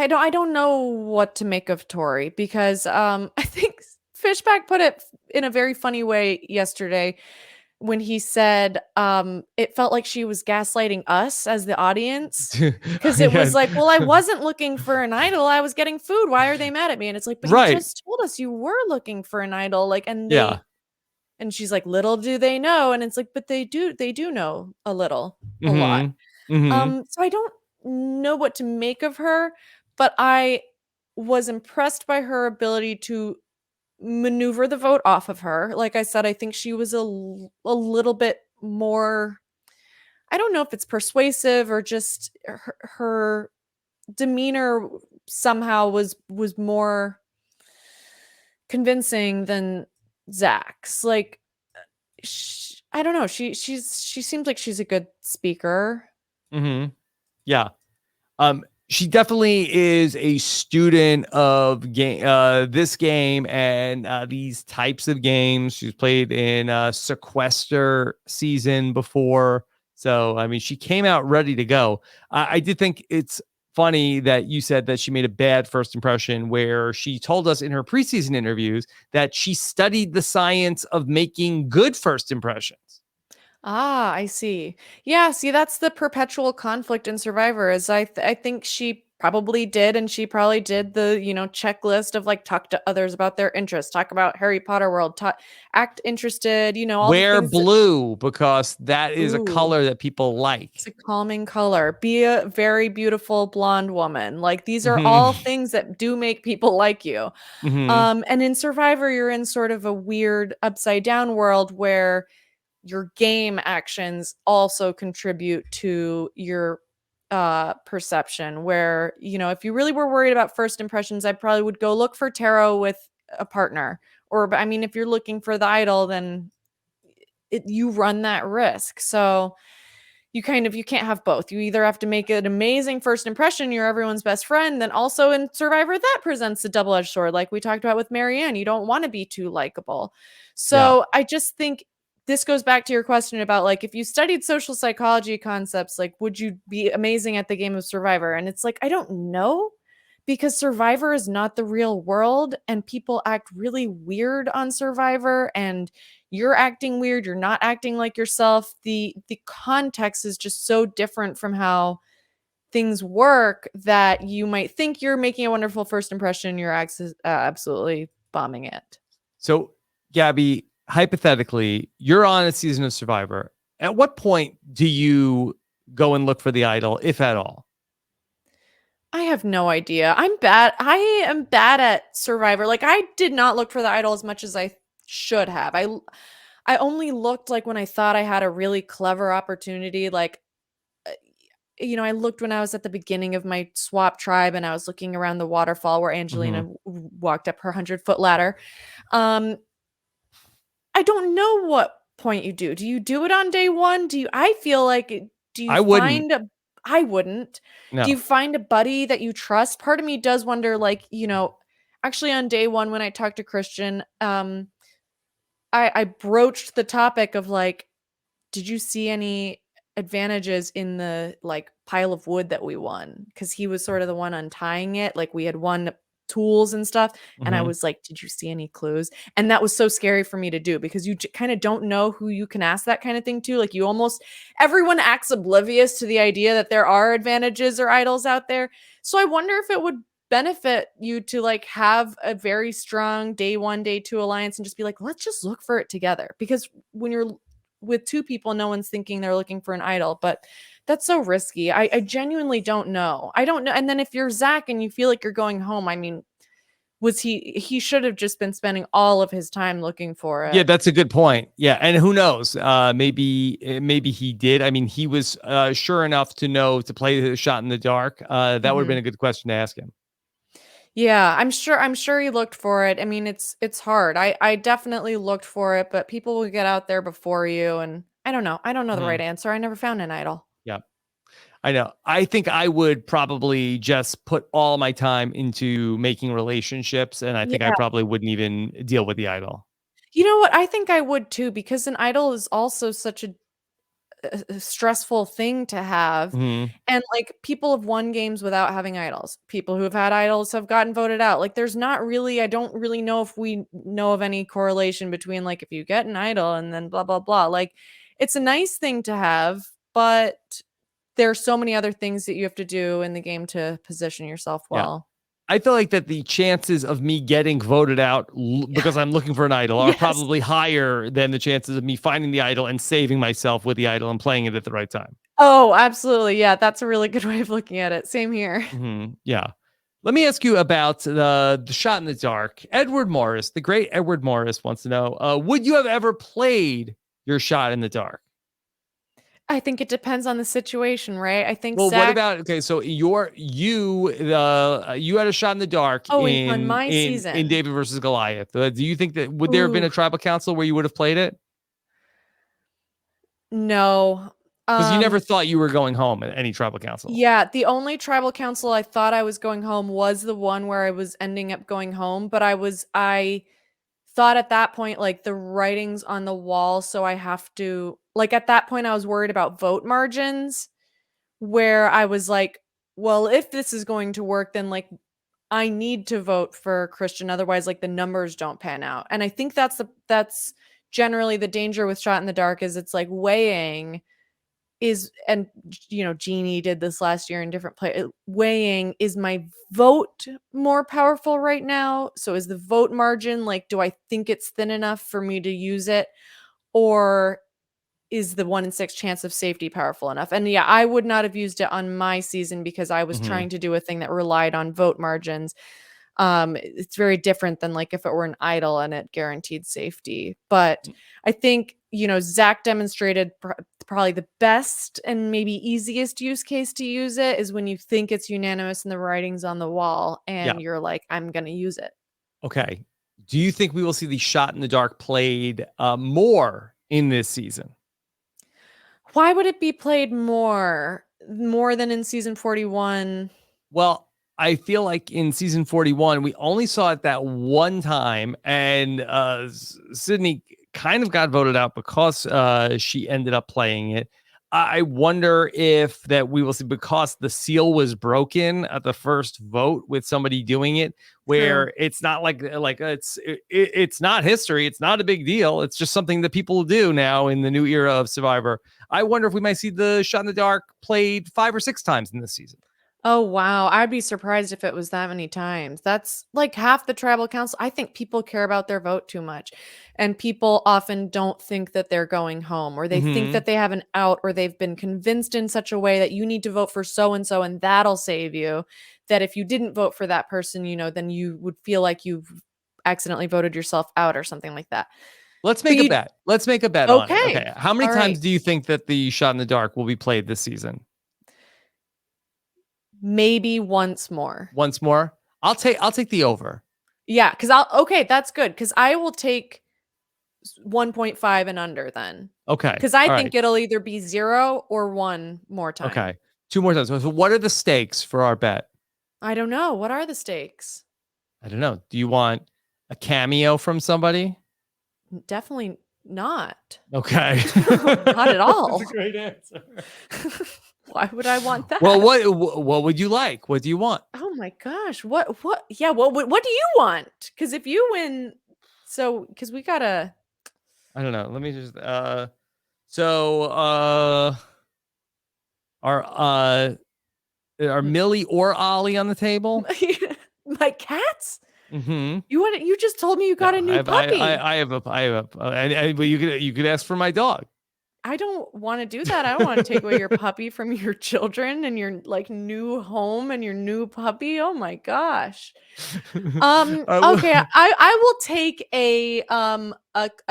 don't know what to make of Tori because I think Fishback put it in a very funny way yesterday when he said it felt like she was gaslighting us as the audience because it Yeah. was like, well, I wasn't looking for an idol, I was getting food, why are they mad at me? And it's like, but you Right. just told us you were looking for an idol, like, Yeah. and she's like, little do they know, and it's like, but they do know a little, a lot. Mm-hmm. Mm-hmm. So I don't know what to make of her, but I was impressed by her ability to maneuver the vote off of her. Like I said, I think she was a little bit more, I don't know if it's persuasive or just her demeanor somehow was more convincing than Zach's. Like, I don't know. She seems like she's a good speaker. Mm-hmm. Yeah. She definitely is a student of this game and these types of games. She's played in Sequester season before. So, I mean, she came out ready to go. I did think it's funny that you said that she made a bad first impression, where she told us in her preseason interviews that she studied the science of making good first impressions. Ah, I see. Yeah, see, that's the perpetual conflict in Survivor. Is I think she probably did, and she probably did the checklist of like talk to others about their interests, talk about Harry Potter world, act interested, all the Wear things. blue because that is a Ooh, color that people like. it's a calming color. Be a very beautiful blonde woman. Like these are all Mm-hmm. things that do make people like you. Mm-hmm. And in Survivor, you're in sort of a weird upside down world where your game actions also contribute to your perception, where if you really were worried about first impressions, I probably would go look for tarot with a partner. Or I mean, if you're looking for the idol, then you run that risk. So you can't have both. You either have to make an amazing first impression, you're everyone's best friend, then also in Survivor that presents a double-edged sword, like we talked about with Marianne. You don't want to be too likable. Yeah. So I just think this goes back to your question about like, if you studied social psychology concepts, like would you be amazing at the game of Survivor? And it's like, I don't know, because Survivor is not the real world and people act really weird on Survivor, and you're acting weird, you're not acting like yourself. The context is just so different from how things work that you might think you're making a wonderful first impression, you're absolutely bombing it. So, Gabby, hypothetically, you're on a season of Survivor. At what point do you go and look for the idol, if at all? I have no idea. I am bad at Survivor. Like I did not look for the idol as much as I should have. I only looked like when I thought I had a really clever opportunity. Like, I looked when I was at the beginning of my swap tribe and I was looking around the waterfall where Angelina walked up her 100-foot ladder. I don't know what point you do. Do you do it on day one? I feel like, do you I wouldn't. I wouldn't. No. Do you find a buddy that you trust? Part of me does wonder, like, actually on day one, when I talked to Christian, I broached the topic of like, did you see any advantages in the like pile of wood that we won? Because he was sort of the one untying it. Like we had won tools and stuff. And I was like, did you see any clues? And that was so scary for me to do, because you kind of don't know who you can ask that kind of thing to. Like everyone acts oblivious to the idea that there are advantages or idols out there. So I wonder if it would benefit you to like have a very strong day one, day two alliance and just be like, let's just look for it together. Because when you're with two people, no one's thinking they're looking for an idol, but that's so risky. I genuinely don't know. I don't know. And then if you're Zach and you feel like you're going home, I mean, he should have just been spending all of his time looking for it. Yeah, that's a good point. Yeah, and who knows? Maybe he did. I mean, he was sure enough to know to play the shot in the dark. That would have been a good question to ask him. Yeah, I'm sure he looked for it. I mean, it's hard. I definitely looked for it, but people will get out there before you, and I don't know. I don't know the right answer. I never found an idol. Yeah. I know. I think I would probably just put all my time into making relationships, and I think I probably wouldn't even deal with the idol. You know what? I think I would too, because an idol is also such a stressful thing to have. And like people have won games without having idols. People who have had idols have gotten voted out. Like there's not really, I don't really know if we know of any correlation between like if you get an idol and then blah blah blah. Like it's a nice thing to have, but there are so many other things that you have to do in the game to position yourself well. I feel like that the chances of me getting voted out because I'm looking for an idol are probably higher than the chances of me finding the idol and saving myself with the idol and playing it at the right time. Oh, absolutely. Yeah, that's a really good way of looking at it. Same here. Yeah. Let me ask you about the shot in the dark. Edward Morris, the great Edward Morris, wants to know: would you have ever played your shot in the dark? I think it depends on the situation, right? I think Well, what Zach. about So you had a shot in the dark Oh, on my in season. David versus Goliath. Do you think that would there have been Ooh, a tribal council where you would have played it? no. Because you never Um, thought you were going home at any tribal council. yeah, the only tribal council I thought I was going home was the one where I was ending up going home, but I thought at that point, like, the writing's on the wall, so I have to like, at that point, I was worried about vote margins, where I was like, "Well, if this is going to work, then, like, I need to vote for Christian, otherwise, like, the numbers don't pan out." And I think that's generally the danger with Shot in the Dark is it's, like, weighing is and, Jeannie did this last year in different weighing, is my vote more powerful right now? So is the vote margin, like, do I think it's thin enough for me to use it? Or is the 1 in 6 chance of safety powerful enough? And yeah, I would not have used it on my season because I was Hmm. trying to do a thing that relied on vote margins. It's very different than like if it were an idol and it guaranteed safety. But I think, Zach demonstrated probably the best and maybe easiest use case to use it is when you think it's unanimous and the writing's on the wall Yeah. and you're like, I'm going to use it. Okay. Do you think we will see the shot in the dark played more in this season? Why would it be played more than in season 41? Well, I feel like in season 41, we only saw it that one time, and Sydney kind of got voted out because she ended up playing it. I wonder if that we will see because the seal was broken at the first vote with somebody doing it, True. where it's not it's not history. It's not a big deal. It's just something that people do now in the new era of Survivor. I wonder if we might see the shot in the dark played 5 or 6 times in this season. Oh, wow. I'd be surprised if it was that many times. That's like half the tribal council. I think people care about their vote too much. And people often don't think that they're going home, or they think Hmm. that they have an out, or they've been convinced in such a way that you need to vote for so and so and that'll save you. That if you didn't vote for that person, then you would feel like you've accidentally voted yourself out or something like that. Let's But make a bet. Let's make a bet on it. okay. Okay. How many All right. times do you think that the shot in the dark will be played this season? Maybe once more. Once more? I'll take the over. Yeah, okay, that's good. Because I will take 1.5 and under then. Okay. Because I All think right. it'll either be 0 or 1 more time. Okay. 2 more times. So what are the stakes for our bet? I don't know. What are the stakes? I don't know. Do you want a cameo from somebody? Definitely not. Okay. Not at all. That's a great answer. Why would I want that? Well, what would you like? What do you want? Oh my gosh. What yeah, what do you want? Because if you win, because we gotta. I don't know. Let me just so are Millie or Ollie on the table? My cats? Mm-hmm. You just told me you got No, a new puppy. I have but you could ask for my dog. I don't want to do that. I don't want to take away your puppy from your children and your like new home and your new puppy. Oh my gosh. Okay, I will take a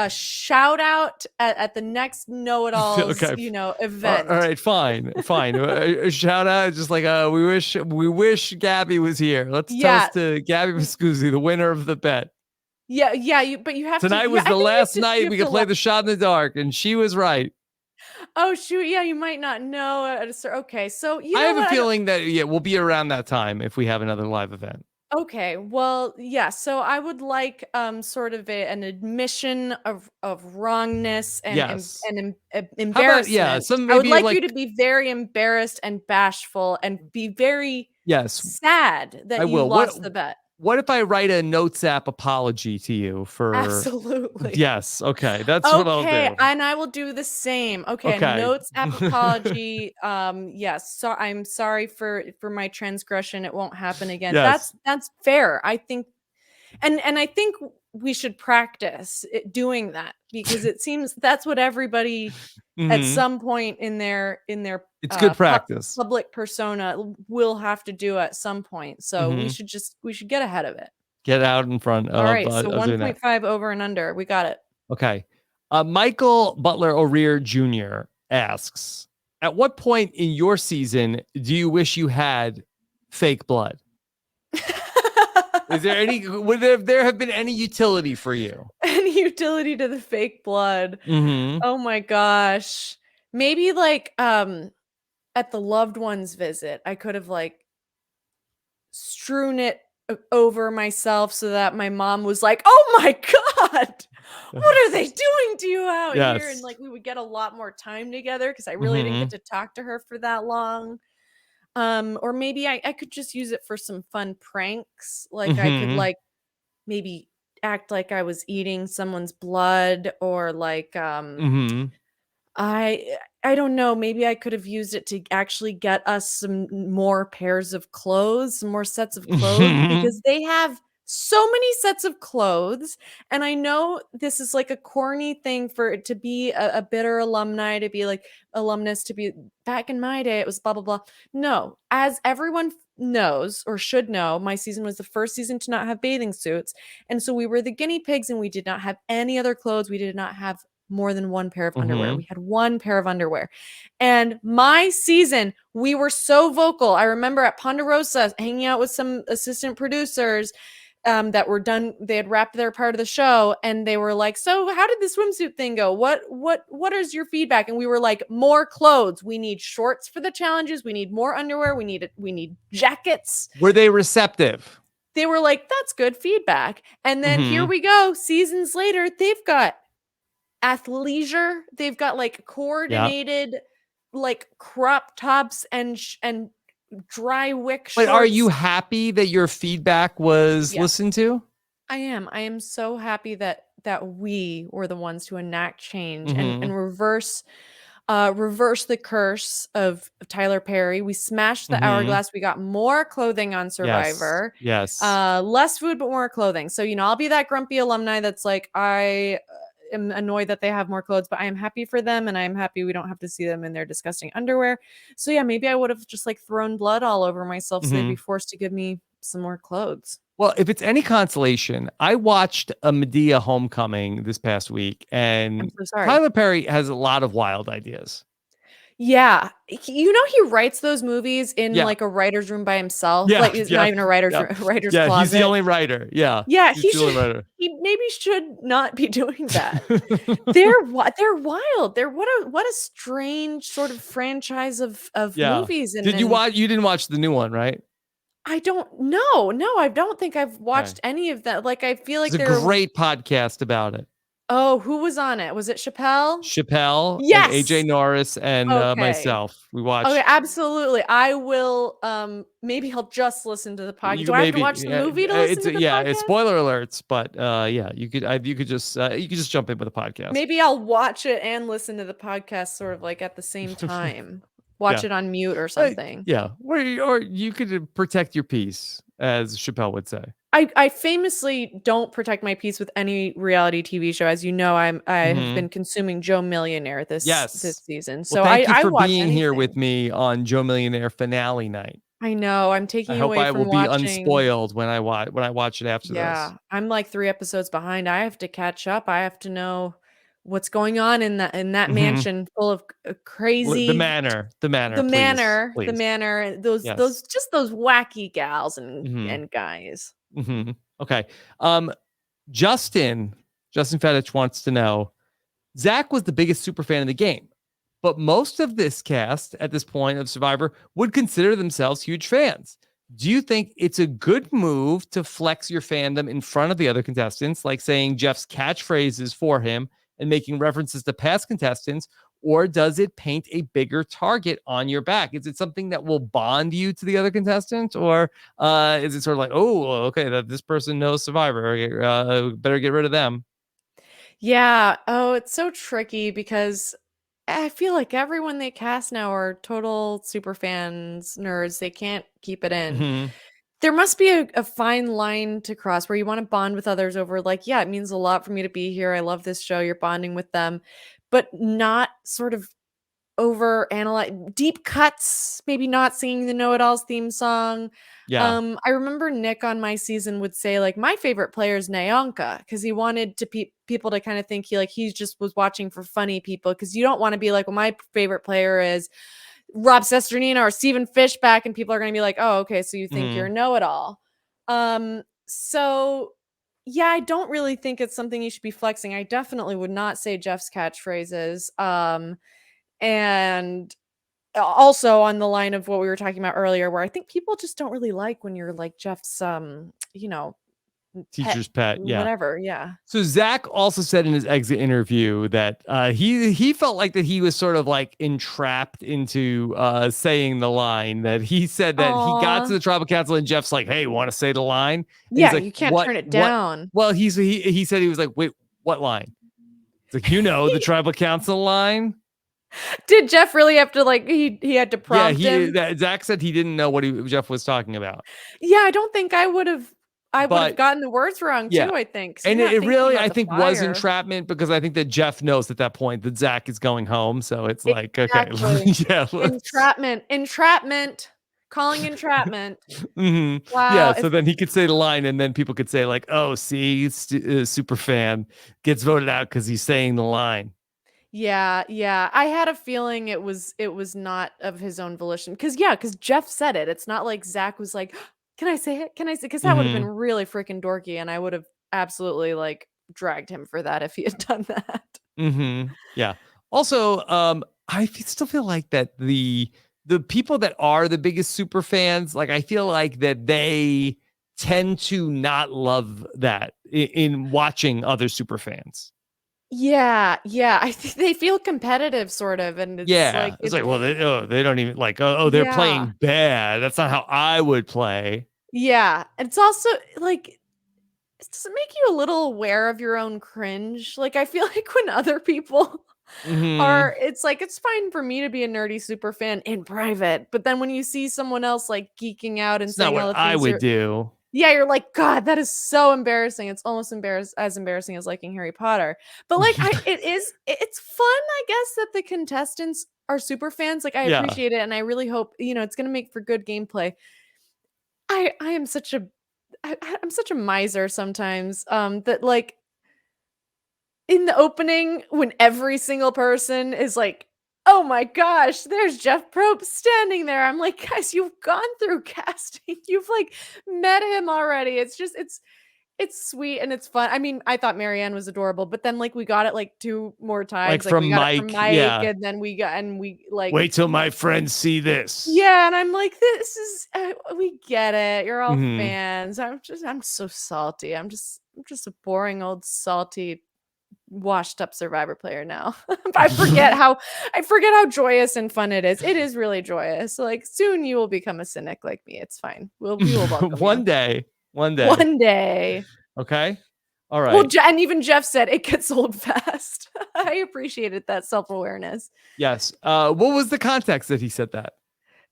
shout out at the next Know It Alls, Okay. event. All right, fine. A shout out, just like we wish Gabby was here. Let's Yeah. toast to Gabby Pascuzzi, the winner of the bet. Yeah, but you have Tonight to was I the think you have last to- night you we have could to play let- the shot in the dark, and she was right. Oh shoot, yeah, you might not know okay. So I have a feeling that we'll be around that time if we have another live event. Okay, well, yeah, so I would like sort of an admission of wrongness and Yes. How about embarrassment. I would like you like to be very embarrassed and bashful and be very yes, sad that I you will. lost the bet. What if I write a notes app apology to you for Absolutely. Yes, okay. That's what I'll Okay, do. and I will do the same. Okay, Okay. notes app apology. Yes, so I'm sorry for my transgression. It won't happen again. Yes. That's fair. I think And I think we should practice doing that, because it seems that's what everybody at Mhm. some point in their It's good practice. public persona will have to do at some point. So Mhm. we should get ahead of it. Get out in front All right, so of doing that. 1.5 over and under. We got it. Okay. Michael Butler O'Rear Jr. asks, at what point in your season do you wish you had fake blood? Is there any, would there have been any utility for you? Any utility to the fake blood? Mm-hmm. Oh my gosh. Maybe like at the loved one's visit, I could have like strewn it over myself so that my mom was like, "Oh my god, what are they doing to you out here?" And Yes. like we would get a lot more time together because I really didn't Mhm. get to talk to her for that long. Or maybe I could just use it for some fun pranks. Like I could Mhm. like maybe act like I was eating someone's blood, or like Mhm. I don't know, maybe I could have used it to actually get us some more pairs of clothes, some more sets of clothes, Mhm. because they have so many sets of clothes. And I know this is like a corny thing for it to be a bitter alumni, to be like alumnus, to be back in my day, it was blah, blah, blah. No, as everyone knows or should know, my season was the first season to not have bathing suits. And so we were the guinea pigs and we did not have any other clothes. We did not have more than one pair of underwear. Mhm. We had one pair of underwear. And my season, we were so vocal. I remember at Ponderosa hanging out with some assistant producers that were done. They had wrapped their part of the show, and they were like, "So, how did the swimsuit thing go? What is your feedback?" And we were like, "More clothes. We need shorts for the challenges. We need more underwear. We need jackets." Were they receptive? They were like, "That's good feedback." And then here Mhm. we go, seasons later, they've got athleisure. They've got like Yeah. coordinated like crop tops and dry wick But are you shorts. happy that your feedback was Yes, listened to? I am. I am so happy that we were the ones to enact change Mhm. and reverse the curse of Tyler Perry. We smashed the Mhm. hourglass. We got more clothing on Yes. Survivor. Yes. Less food, but more clothing. So, I'll be that grumpy alumni that's like, I am annoyed that they have more clothes, but I am happy for them. And I'm happy we don't have to see them in their disgusting underwear. So yeah, maybe I would have just like thrown blood all over myself so they'd be Mhm. forced to give me some more clothes. Well, if it's any consolation, I watched a Medea Homecoming this past week, I'm and so sorry. Tyler Perry has a lot of wild ideas. Yeah. He writes those movies in Yeah. like a writer's room by himself. Yeah. Like it's not Yeah. even a writer's Yeah. room, a writer's Yeah. He's the closet. only writer. Yeah. Yeah, He's the only writer. he maybe should not be doing that. They're wild. They're what a strange sort of franchise of Yeah. movies. Did you And watch? You didn't watch the new one, right? I don't know. No, I don't think I've Okay. watched any of that. Like I feel There's like a they're great podcast about it. oh, who was on it? Was it Chappelle? Chappelle and AJ Yes. Norris and Okay. myself. We Okay, watched. absolutely. I will maybe I'll just listen to the podcast. You Do could I have to maybe watch the movie to listen to the it's podcast? spoiler alerts, but yeah, you could just jump in with a podcast. Maybe I'll watch it and listen to the podcast sort of like at the same time. Watch Yeah. it on mute or something. Yeah, or you could protect your peace, as Chappelle would say. I famously don't protect my peace with any reality TV show. As you know, I have Mhm. been consuming Joe Millionaire this Yes. season. Well, So thank you I for watch being here with anything. me on Joe Millionaire finale night. I know. I'm I taking hope away I will from be watching. unspoiled when I watch it after this. Yeah, I'm like 3 episodes behind. I have to catch up. I have to know what's going on in that Mhm. mansion full of The crazy manor, please, the please. manor, Yes. those just those wacky gals and Mhm. guys. Mhm. Okay. Um, Justin Fetich wants to know, Zach was the biggest super fan of the game, but most of this cast at this point of Survivor would consider themselves huge fans. Do you think it's a good move to flex your fandom in front of the other contestants, like saying Jeff's catchphrases for him and making references to past contestants, or does it paint a bigger target on your back? Is it something that will bond you to the other contestants, or is it sort of like, oh, okay, that this person knows Survivor, better get rid of them? Yeah. Oh, it's so tricky because I feel like everyone they cast now are total super fans, nerds. They can't keep it in. Mhm. There must be a fine line to cross where you want to bond with others over, like, yeah, it means a lot for me to be here. I love this show. You're bonding with them, but not sort of over analyze deep cuts, maybe not singing the Know It Alls theme song. Yeah. I remember Nick on my season would say, like, my favorite player is Nayanka, because he wanted to people to kind of think he just was watching for funny people, because you don't want to be like, well, my favorite player is Rob Sesternino or Stephen Fishback, and people are going to be like, oh, okay, so you think you're a know-it-all. So yeah, I don't really think it's something you should be flexing. I definitely would not say Jeff's catchphrases. And also on the line of what we were talking about earlier, where I think people just don't really like when you're like Jeff's Teacher's pet. Yeah. whatever. Yeah. So Zach also said in his exit interview that he felt like that he was sort of like entrapped into saying the line, that he said that he got to the tribal council and Jeff's like, hey, want to say the line? And Yeah, he's like, you can't turn it down. Well, he said he was like, wait, what line? It's like, the tribal council line. Did Jeff really have to, like, he had to prompt him? Zach said he didn't know what Jeff was talking about. Yeah, I don't think I would have gotten the words wrong too, I think. So and it really, I think, was fire. entrapment, because I think that Jeff knows at that point that Zach is going home. So it's like, okay, yeah. Entrapment. Calling entrapment. Mm-hmm. Wow. Yeah, so then he could say the line, and then people could say like, oh, see, super fan gets voted out because he's saying the line. Yeah. I had a feeling it was not of his own volition. Because Jeff said it. It's not like Zach was like, can I say it? Can I say? Because that would have been really freaking dorky, and I would have absolutely like dragged him for that if he had done that. Mm-hmm. Yeah. Also, I still feel like that the people that are the biggest super fans, like, I feel like that they tend to not love that in watching other super fans. Yeah. I think they feel competitive, sort of, and it's like, well, they don't even like, they're playing bad. That's not how I would play. Yeah, it's also like, does it make you a little aware of your own cringe? Like, I feel like when other people are, it's like, it's fine for me to be a nerdy super fan in private, but then when you see someone else like geeking out and saying all the things I would do. Yeah, you're like, God, that is so embarrassing. It's almost as embarrassing as liking Harry Potter. But like, it's fun, I guess, that the contestants are super fans. Like, I appreciate it, and I really hope it's going to make for good gameplay. I'm such a miser sometimes. That like in the opening, when every single person is like, oh my gosh, there's Jeff Probst standing there. I'm like, guys, you've gone through casting. You've like met him already. It's just, it's sweet and it's fun. I mean, I thought Marianne was adorable, but then like we got it like 2 more times. Like from we got Mike, it from Mike, and then we like, wait till my friends see this. Yeah, and I'm like, this is we get it. You're all fans. I'm so salty. I'm just a boring old salty washed up Survivor player now. I forget how joyous and fun it is. It is really joyous. So like, soon you will become a cynic like me. It's fine. We will welcome one you. day. Okay. All right. Well, and even Jeff said it gets old fast. I appreciated that self-awareness. Yes. What was the context that he said that?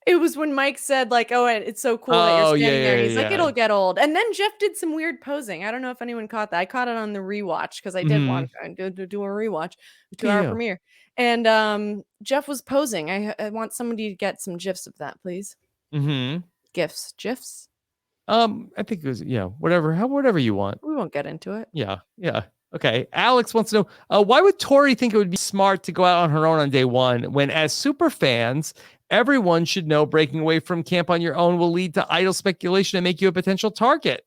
It was when Mike said like, oh, it's so cool that you're standing there. He's like, it'll get old. And then Jeff did some weird posing. I don't know if anyone caught that. I caught it on the rewatch because I did want to do a rewatch, 2-hour premiere. And Jeff was posing. I want somebody to get some GIFs of that, please. GIFs. I think it was, whatever you want. We won't get into it. Yeah. Okay. Alex wants to know, why would Tori think it would be smart to go out on her own on day one when, as super fans, everyone should know breaking away from camp on your own will lead to idle speculation and make you a potential target?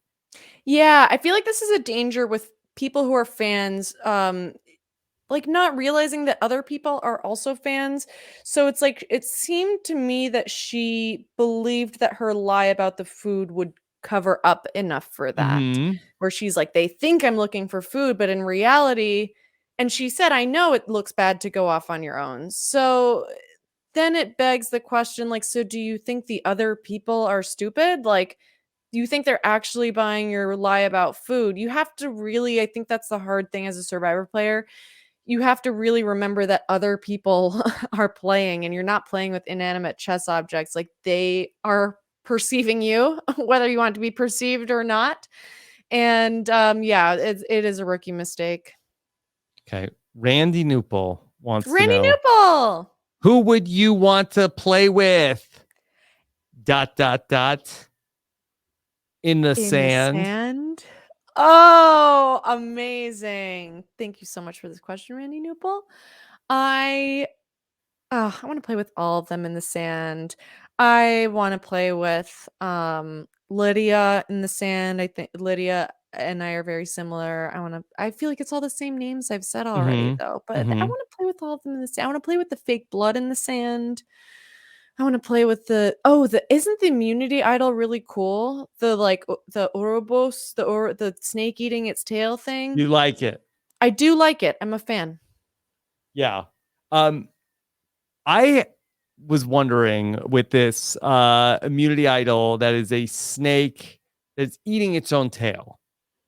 Yeah, I feel like this is a danger with people who are fans, like not realizing that other people are also fans. So it's like, it seemed to me that she believed that her lie about the food would cover up enough for that, where she's like, they think I'm looking for food, but in reality, and she said, I know it looks bad to go off on your own. So then it begs the question, like, so do you think the other people are stupid? Like, do you think they're actually buying your lie about food? You have to really, I think that's the hard thing as a Survivor player. You have to really remember that other people are playing, and you're not playing with inanimate chess objects. Like, they are perceiving you, whether you want to be perceived or not. And yeah, it is a rookie mistake. Okay. Randy Newple wants to Randy know, Newple. who would you want to play with? ... In the In the sand. sand. Oh, amazing. Thank you so much for this question, Randy Newple. I want to play with all of them in the sand. I want to play with Lydia in the sand. I think Lydia and I are very similar. I feel like it's all the same names I've said already though, but I want to play with all of them in the sand. I want to play with the fake blood in the sand. I want to play with isn't the immunity idol really cool? The Ouroboros, the snake eating its tail thing. You like it? I do like it. I'm a fan. Yeah. I was wondering with this immunity idol that is a snake that's eating its own tail.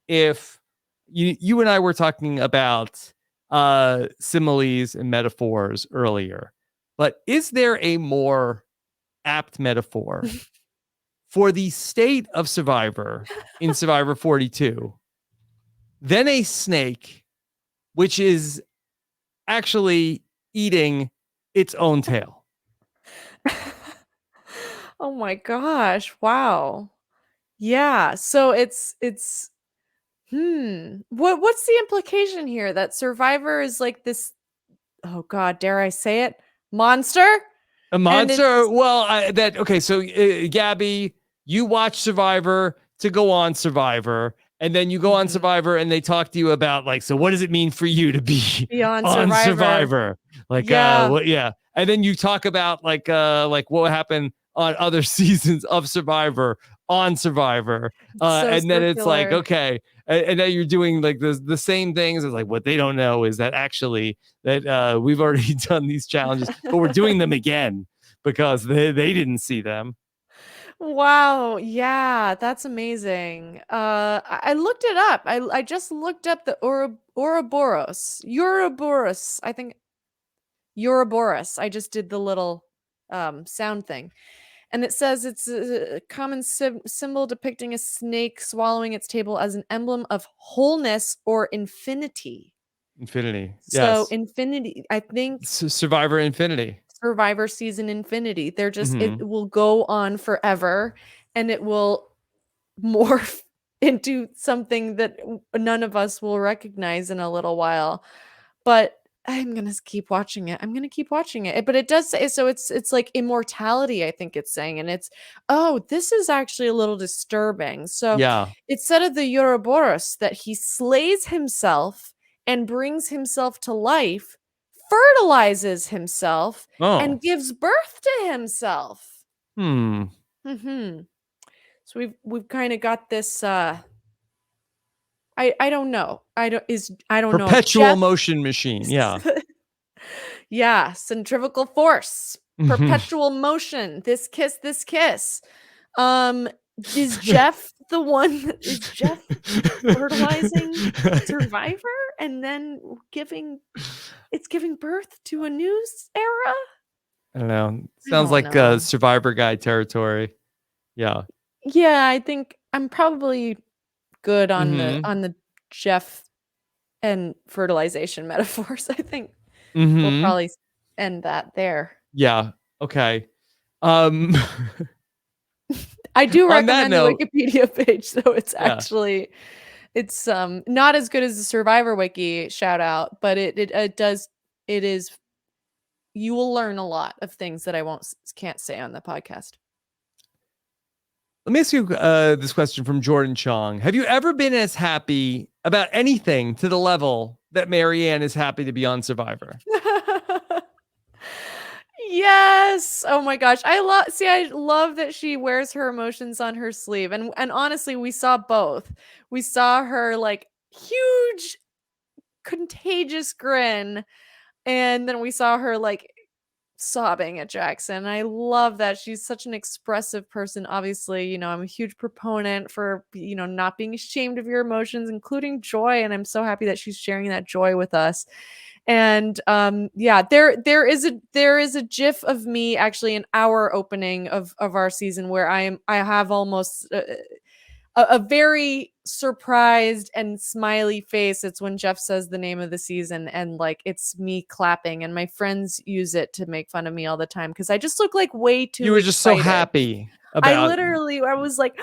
If you and I were talking about similes and metaphors earlier, but is there a more apt metaphor for the state of Survivor in Survivor 42 than a snake, which is actually eating its own tail? Oh my gosh. Wow. Yeah. So it's what's the implication here that Survivor is like this, oh god, dare I say it, monster? A monster? Well, okay. So, Gabby, you watch Survivor to go on Survivor, and then you go on Survivor, and they talk to you about like, so what does it mean for you to be Beyond on Survivor? Like, Yeah. yeah. And then you talk about like what happened on other seasons of Survivor on Survivor, So and then it's like, circular. okay, and then you're doing like the same things. It's like what they don't know is that actually that we've already done these challenges, but we're doing them again because they didn't see them. Wow. Yeah, that's amazing. I looked it up. I just looked up the Ouroboros. Ouroboros. I think Ouroboros. I just did the little sound thing. And it says it's a common symbol depicting a snake swallowing its tail as an emblem of wholeness or infinity. Infinity. So Yes. infinity, I think Survivor Infinity. Survivor season infinity. They're just it Mhm. will go on forever and it will morph into something that none of us will recognize in a little while. But I'm gonna keep watching it. I'm gonna keep watching it. But it does say so. It's like immortality. I think it's saying, and it's this is actually a little disturbing. So Yeah. it said of the Ouroboros that he slays himself and brings himself to life, fertilizes himself, Oh. and gives birth to himself. Hmm. Hmm. So we've kind of got this. I don't know. I don't know if Perpetual Jeff. motion machine. Yeah. Yeah, centrifugal force, perpetual motion. This kiss. Is Jeff the one? Is Jeff fertilizing Survivor and then giving birth to a new era? I don't know. I Sounds don't like know. Survivor Guy territory. Yeah. Yeah, I think I'm probably good on Mhm. the Jeff and fertilization metaphors. I think we'll Mhm. probably end that there. Yeah. Okay. Um I do on that recommend the note, Wikipedia page, so it's yeah. actually not as good as the Survivor Wiki shout out, but it does it is you will learn a lot of things that I can't say on the podcast. Let me ask you this question from Jordan Chong. Have you ever been as happy about anything to the level that Marianne is happy to be on Survivor? Yes. Oh my gosh. I love that she wears her emotions on her sleeve. And honestly, we saw both. We saw her like huge contagious grin, and then we saw her like sobbing at Jackson. I love that. She's such an expressive person. Obviously, I'm a huge proponent for, not being ashamed of your emotions, including joy. And I'm so happy that she's sharing that joy with us. And yeah, there is a GIF of me actually in our opening of our season where I have almost a very surprised and smiley face. It's when Jeff says the name of the season, and like it's me clapping, and my friends use it to make fun of me all the time because I just look like way too You were just so excited. happy about. I was like,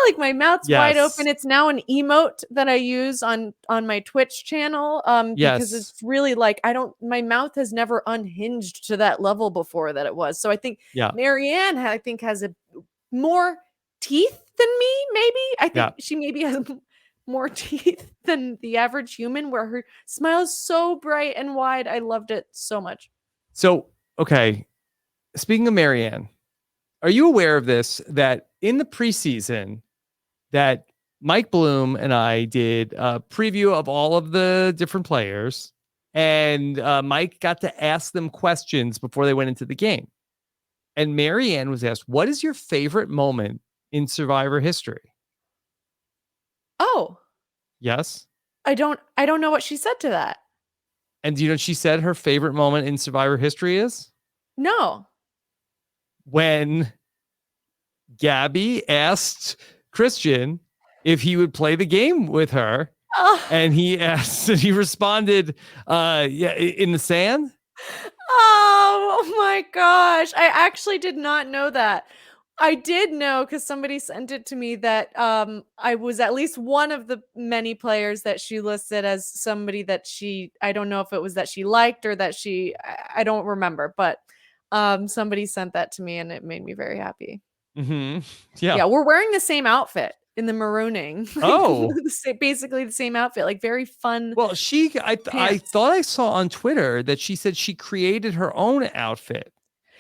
like my mouth's wide open. It's now an emote that I use on my Twitch channel because it's really like my mouth has never unhinged to that level before that it was. So I think Marianne has a more teeth than me, maybe. I think she maybe has more teeth than the average human, where her smile is so bright and wide. I loved it so much. So, okay. Speaking of Marianne, are you aware of this, that in the preseason that Mike Bloom and I did a preview of all of the different players, and Mike got to ask them questions before they went into the game. And Marianne was asked, what is your favorite moment in Survivor history? Oh. Yes? I don't know what she said to that. And do you know what she said her favorite moment in Survivor history is? No. When Gabby asked Christian if he would play the game with her. And he responded, in the sand. Oh my gosh. I actually did not know that. I did know because somebody sent it to me that I was at least one of the many players that she listed as somebody that I don't know if it was that she liked or that I don't remember, but somebody sent that to me and it made me very happy. Mm-hmm. Yeah. Yeah, we're wearing the same outfit in the marooning. Oh. Basically the same outfit, like very fun. Well, I thought I saw on Twitter that she said she created her own outfit.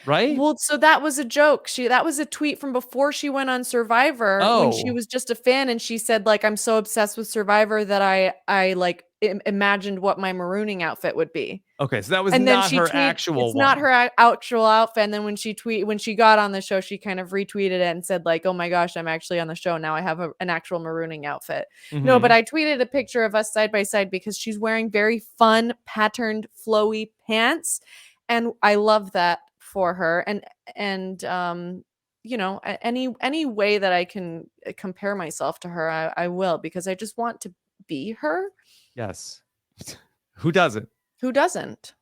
Right? Well, so that was a joke. That was a tweet from before she went on Survivor when she was just a fan, and she said like, I'm so obsessed with Survivor that I like imagined what my marooning outfit would be. Okay, so that was not her actual. It's not her actual outfit. And then when she got on the show, she kind of retweeted it and said like, oh my gosh, I'm actually on the show now. I have an actual marooning outfit. Mm-hmm. No, but I tweeted a picture of us side by side because she's wearing very fun patterned flowy pants, and I love that for her. And you know, any way that I can compare myself to her, I will, because I just want to be her. Yes. Who doesn't? Who doesn't?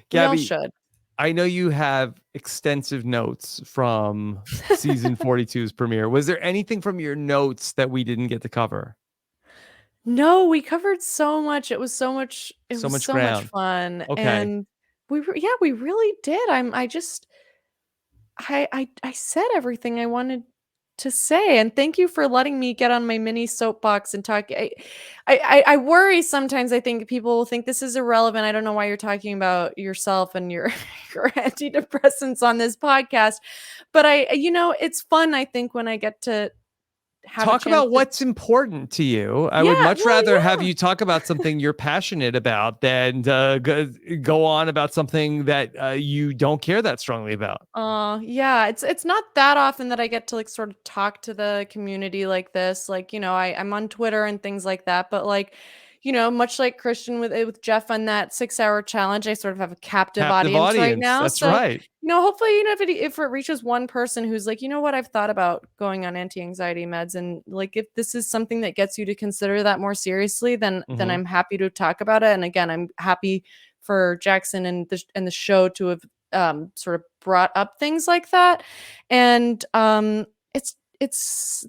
Gabby, we all should. I know you have extensive notes from season 42's premiere. Was there anything from your notes that we didn't get to cover? No, we covered so much. It was so much. It was so ground. much fun. Okay. And we really did. I said everything I wanted to say, and thank you for letting me get on my mini soapbox and talk. I worry sometimes. I think people will think this is irrelevant. I don't know why you're talking about yourself and your antidepressants on this podcast, but it's fun. I think when I get to talk about what's important to you. I would much rather have you talk about something you're passionate about than go on about something that you don't care that strongly about. Yeah, it's not that often that I get to like sort of talk to the community like this. Like, I'm on Twitter and things like that, but like, much like Christian with Jeff on that 6-hour challenge, I sort of have a captive audience right now. That's right. Hopefully, if it reaches one person who's like, you know what, I've thought about going on anti-anxiety meds, and like if this is something that gets you to consider that more seriously, then I'm happy to talk about it. And again, I'm happy for Jackson and the show to have sort of brought up things like that. And it's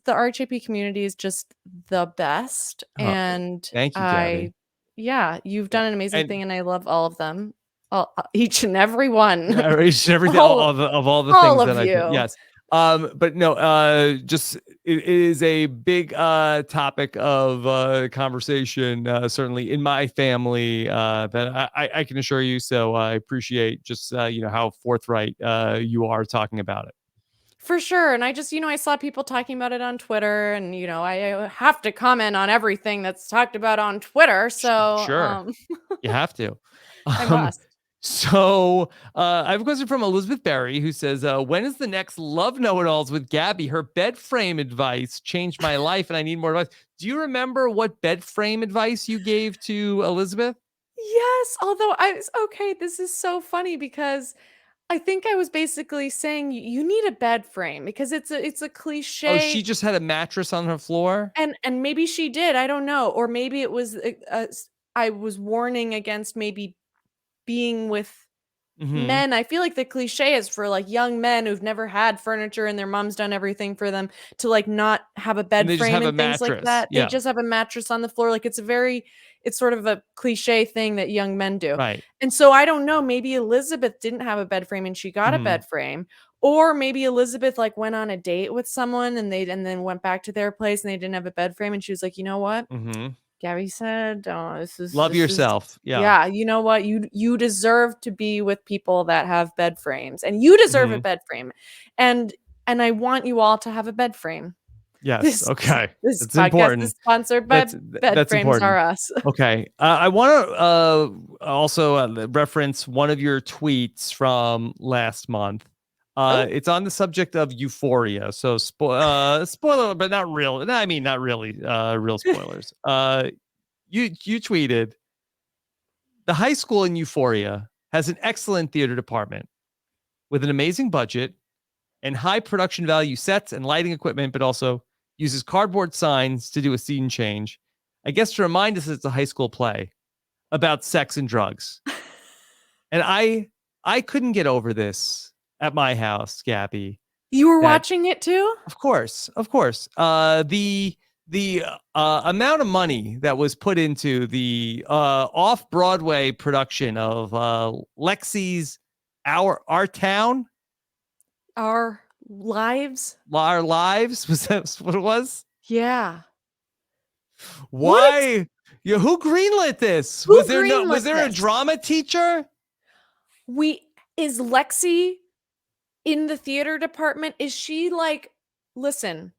the RHAP community is just the best. And thank you, Gabby. You've done an amazing thing, and I love all of them. Each and every one. Each and every all of all the things that I do. Yes. But no, just it is a big topic of conversation, certainly in my family, that I can assure you. So I appreciate just how forthright you are talking about it. For sure. And I just, I saw people talking about it on Twitter, and, I have to comment on everything that's talked about on Twitter. So sure. You have to. I must. So I have a question from Elizabeth Berry, who says, when is the next Love Know-It-Alls with Gabby? Her bed frame advice changed my life and I need more advice. Do you remember what bed frame advice you gave to Elizabeth? Yes, although I was okay, this is so funny because I think I was basically saying you need a bed frame because it's a Oh, she cliche just had a mattress on her floor? and maybe she did, I don't know, or maybe it was I was warning against maybe being with Mhm. men. I feel like the cliche is for like young men who've never had furniture and their mom's done everything for them to like not have a And bed they just frame have a and things like mattress. that. They Yeah. just have a mattress on the floor. Like it's sort of a cliche thing that young men do. Right. And so I don't know, maybe Elizabeth didn't have a bed frame and she got a Mhm. bed frame. Or maybe Elizabeth like went on a date with someone and then went back to their place and they didn't have a bed frame and she was like, you know what? Mhm. Gabby said, Love this is yourself. Yeah. yeah, you know what? You deserve to be with people that have bed frames, and you deserve a Mhm. bed frame, and I want you all to have a bed frame. Yes. This Okay. this That's podcast is important. sponsored by Bed That's Frames important. R Us. Okay. I want to also reference one of your tweets from last month. Oh, It's on the subject of Euphoria. So spoiler, but not real. No, I mean, not really real spoilers. You tweeted the high school in Euphoria has an excellent theater department with an amazing budget and high production value sets and lighting equipment, but also uses cardboard signs to do a scene change. I guess to remind us it's a high school play about sex and drugs. And I couldn't get over this at my house, Gabby. you were That watching it too? of course, the amount of money that was put into the off Broadway production of Lexi's Our Town, Our Our Lives, was that what it was? yeah. What? Why? Yeah, who greenlit this? Who Was greenlit there a this? drama teacher? We is Lexi in the theater department? Is she like, listen,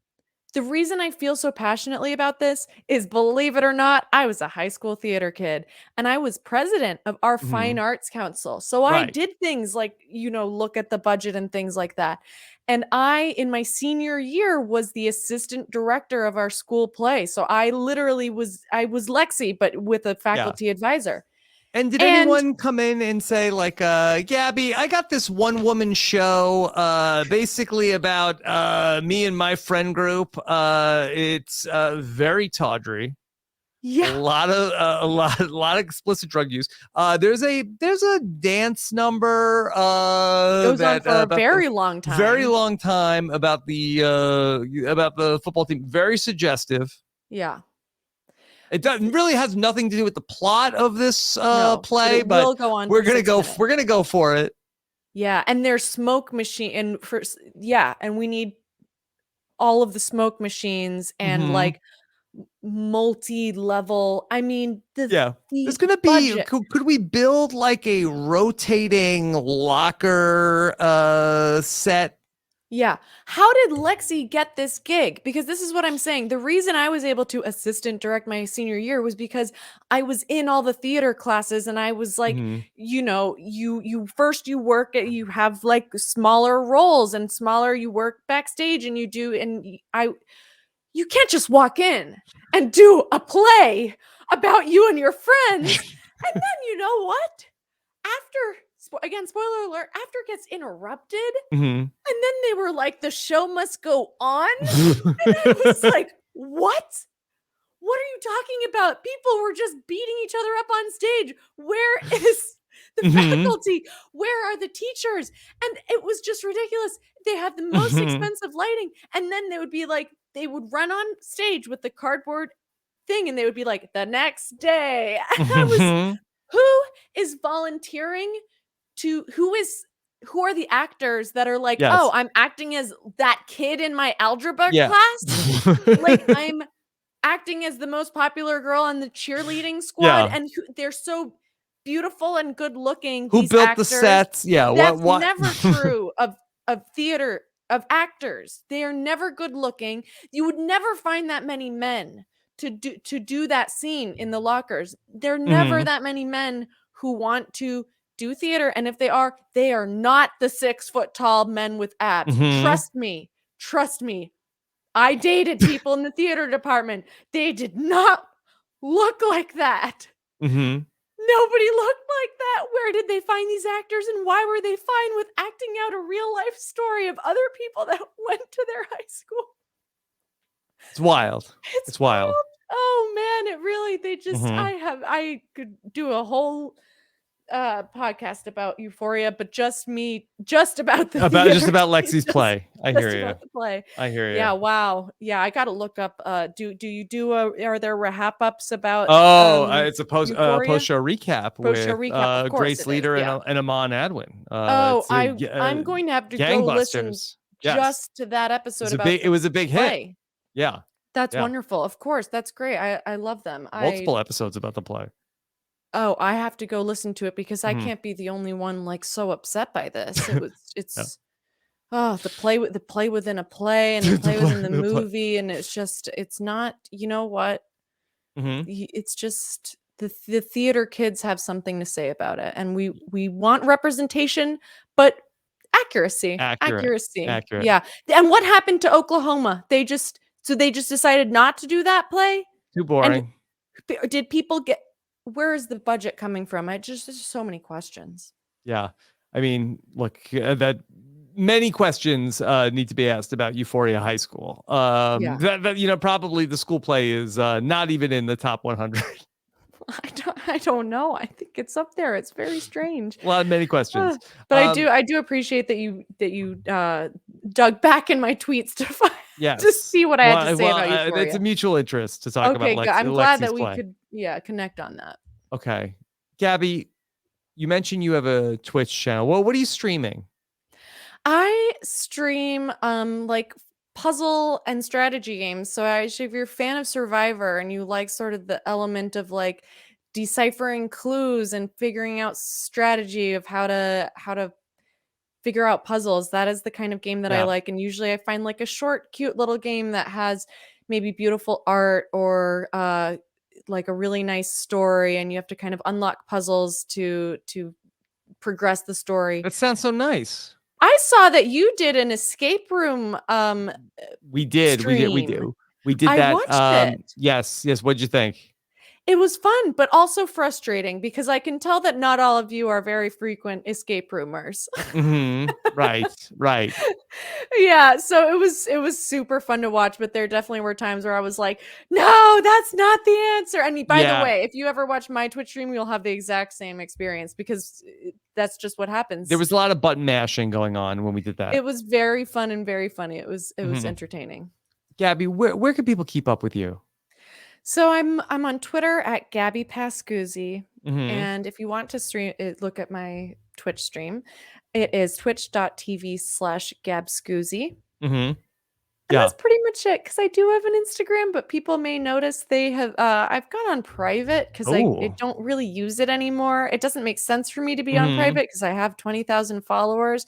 the reason I feel so passionately about this is, believe it or not, I was a high school theater kid and I was president of our fine Mhm. arts council. So I Right. did things like, look at the budget and things like that. And I, in my senior year, was the assistant director of our school play. So I was Lexi, but with a Yeah. faculty advisor. And did And anyone come in and say, like, Gabby, I got this one woman show, basically about me and my friend group. It's very tawdry. A yeah, lot of a lot of explicit drug use. There's a dance number goes on that for a about the very long time. very long time about the football team. Very suggestive. Yeah. It doesn't really has nothing to do with the plot of this No, but play, it but will go on for 6 minutes. we're gonna go for it. Yeah, and there's smoke machine and we need all of the smoke machines and Hmm. like multi-level. I mean, Yeah. There's the gonna be budget. could we build like a rotating locker set? Yeah. How did Lexi get this gig? Because this is what I'm saying. The reason I was able to assistant direct my senior year was because I was in all the theater classes and I was like, Mhm. you first you work at you have like smaller roles and smaller you work backstage and you can't just walk in and do a play about you and your friends. And then you know what? After again, spoiler alert, after it gets interrupted, Mhm. and then they were like, the show must go on. And I was like, what? What are you talking about? People were just beating each other up on stage. Where is the Mhm. faculty? Where are the teachers? And it was just ridiculous. They had the most Mhm. expensive lighting. And then they would be like, they would run on stage with the cardboard thing and they would be like, the next day. And I was, Mhm. who is volunteering to, who are the actors that are like, oh, Yes. I'm acting as that kid in my algebra Yeah. class? Like, I'm acting as the most popular girl on the cheerleading squad, Yeah. and they're so beautiful and good looking, Who these built the actors. sets? Yeah. That's What? never true of theater, of actors. They are never good looking. You would never find that many men to do that scene in the lockers. There are never Mhm. that many men who want to do theater, and if they are not the 6 foot tall men with abs. Mhm. Trust me, I dated people in the theater department. They did not look like that. Mhm. Nobody looked like that. Where did they find these actors, and why were they fine with acting out a real life story of other people that went to their high school? It's wild. It's wild. Oh man, it really, they just, Mhm. I could do a whole podcast about Euphoria, but just about the About just theater about scene, Lexi's play. I hear just you. about the play. I hear you. Yeah, wow. Yeah, I got to look up do you do are there RHAP ups about It's a post Euphoria? show recap Post-show with recap, of course Grace it is. Leader Yeah. and Amon Adwin. Oh, It's a I'm going to have to go listen gangbusters. Yes. just to that episode about It was a big hit. play. Yeah. That's Yeah. wonderful. Of course, that's great. I love them. Multiple episodes about the play. Oh, I have to go listen to it because I Mhm. can't be the only one like so upset by this. It's Yeah. the play within a play, and the The play play within the within a play. movie, and it's not, you know what? Mhm. It's just the theater kids have something to say about it, and we want representation, but accuracy. Accurate. Yeah. And what happened to Oklahoma? They just decided not to do that play? Too boring. Did people get, where is the budget coming from? There's just so many questions. Yeah. I mean, look, that many questions need to be asked about Euphoria High School. Yeah. That probably the school play is not even in the top 100. I don't know. I think it's up there. It's very strange. Many questions. But I do appreciate that you dug back in my tweets to find to see what I had to say about Euphoria. It's a mutual interest to talk about Okay, I'm glad that Lexi's we play. could connect on that. Okay. Gabby, you mentioned you have a Twitch channel. Well, what are you streaming? I stream like puzzle and strategy games. So if you're a fan of Survivor and you like sort of the element of like deciphering clues and figuring out strategy of how to figure out puzzles, that is the kind of game that I like. And usually I find like a short, cute little game that has maybe beautiful art or like a really nice story, and you have to kind of unlock puzzles to progress the story. That sounds so nice. I saw that you did an escape room We did stream. that. I watched it. Yes. What'd you think? It was fun, but also frustrating because I can tell that not all of you are very frequent escape roomers. Right. Yeah, so it was super fun to watch, but there definitely were times where I was like, "No, that's not the answer." And by the way, if you ever watch my Twitch stream, you'll have the exact same experience because that's just what happens. There was a lot of button mashing going on when we did that. It was very fun and very funny. It was entertaining. Gabby, where can people keep up with you? So I'm on Twitter at Gabby Pascuzzi. Mhm. And if you want to look at my Twitch stream, it is twitch.tv/Gabscuzzi. Mhm. And that's pretty much it, because I do have an Instagram, but people may notice they have I've gone on private because I don't really use it anymore. It doesn't make sense for me to be on private because I have 20,000 followers.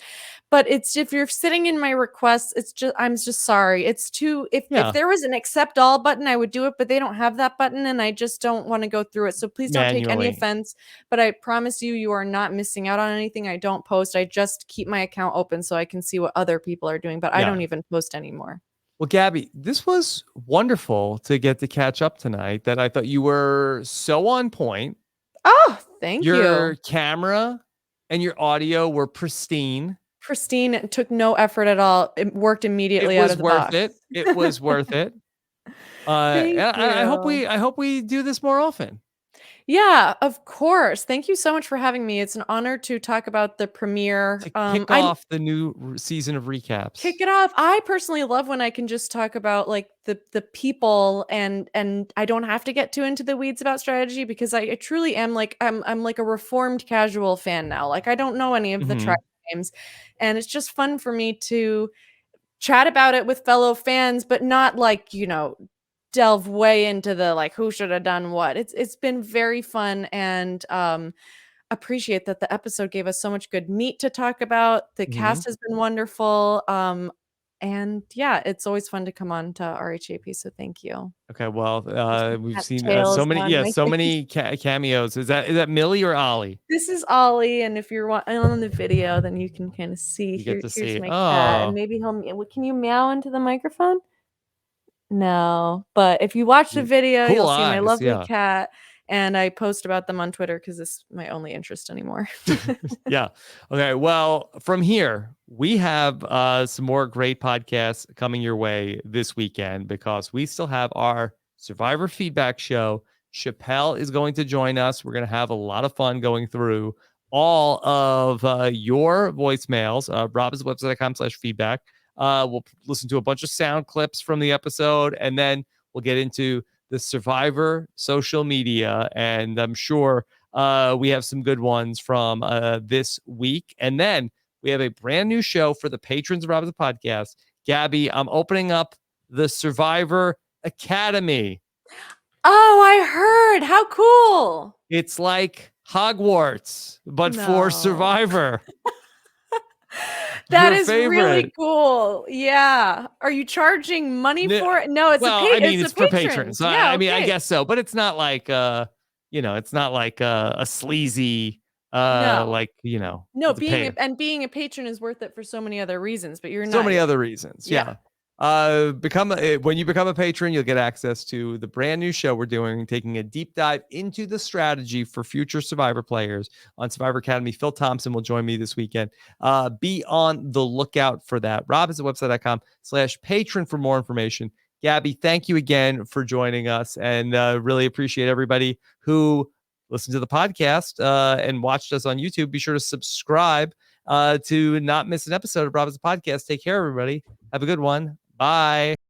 But it's, if you're sitting in my requests, I'm just sorry. It's too, if there was an accept all button, I would do it, but they don't have that button and I just don't want to go through it. So please don't take any offense, but I promise you are not missing out on anything. I don't post. I just keep my account open so I can see what other people are doing, but I don't even post anymore. Well, Gabby, this was wonderful to get to catch up tonight. That I thought you were so on point. Oh, thank you. Your camera and your audio were pristine. It took no effort at all. It worked immediately out of the box. It was worth it. I hope we do this more often. Yeah, of course. Thank you so much for having me. It's an honor to talk about the premiere. To kick off the new season of recaps. Kick it off. I personally love when I can just talk about like the people and I don't have to get too into the weeds about strategy, because I truly am like, I'm like a reformed casual fan now. Like I don't know any of the track games, and it's just fun for me to chat about it with fellow fans, but not like, delve way into the like who should have done what. It's been very fun, and appreciate that the episode gave us so much good meat to talk about. The cast has been wonderful, and yeah, it's always fun to come on to RHAP, so thank you. Okay, well, we've seen so many cameos. Is that Millie or Ollie? This is Ollie, and if you're on the video, then you can kind of see. Here's my cat, and maybe can you meow into the microphone? No, but if you watch the video, you'll see my lovely cat. and I post about them on Twitter because this is my only interest anymore. Yeah. Okay. Well, from here, we have some more great podcasts coming your way this weekend because we still have our Survivor feedback show. Chappelle is going to join us. We're going to have a lot of fun going through all of your voicemails. robhasawebsite.com/feedback. We'll listen to a bunch of sound clips from the episode, and then we'll get into the Survivor social media. And I'm sure we have some good ones from this week. And then we have a brand new show for the patrons of Rob the Podcast. Gabby, I'm opening up the Survivor Academy. Oh, I heard. How cool. It's like Hogwarts, but No. for Survivor. That Your is really favorite. cool. Yeah. Are you charging money for it? No, it's it's for patrons. patrons. Yeah, I mean, I okay. guess so, but it's not like it's not like a sleazy No. like, no, being a patron is worth it for so many other reasons, but you're so not. many other reasons. Yeah. When you become a patron, you'll get access to the brand new show we're doing, taking a deep dive into the strategy for future Survivor players on Survivor Academy. Phil Thompson will join me this weekend. Be on the lookout for that. robhasawebsite.com/patron for more information. Gabby, thank you again for joining us, and really appreciate everybody who listened to the podcast and watched us on YouTube. Be sure to subscribe to not miss an episode of Rob Has a Podcast. Take care, everybody. Have a good one. Bye.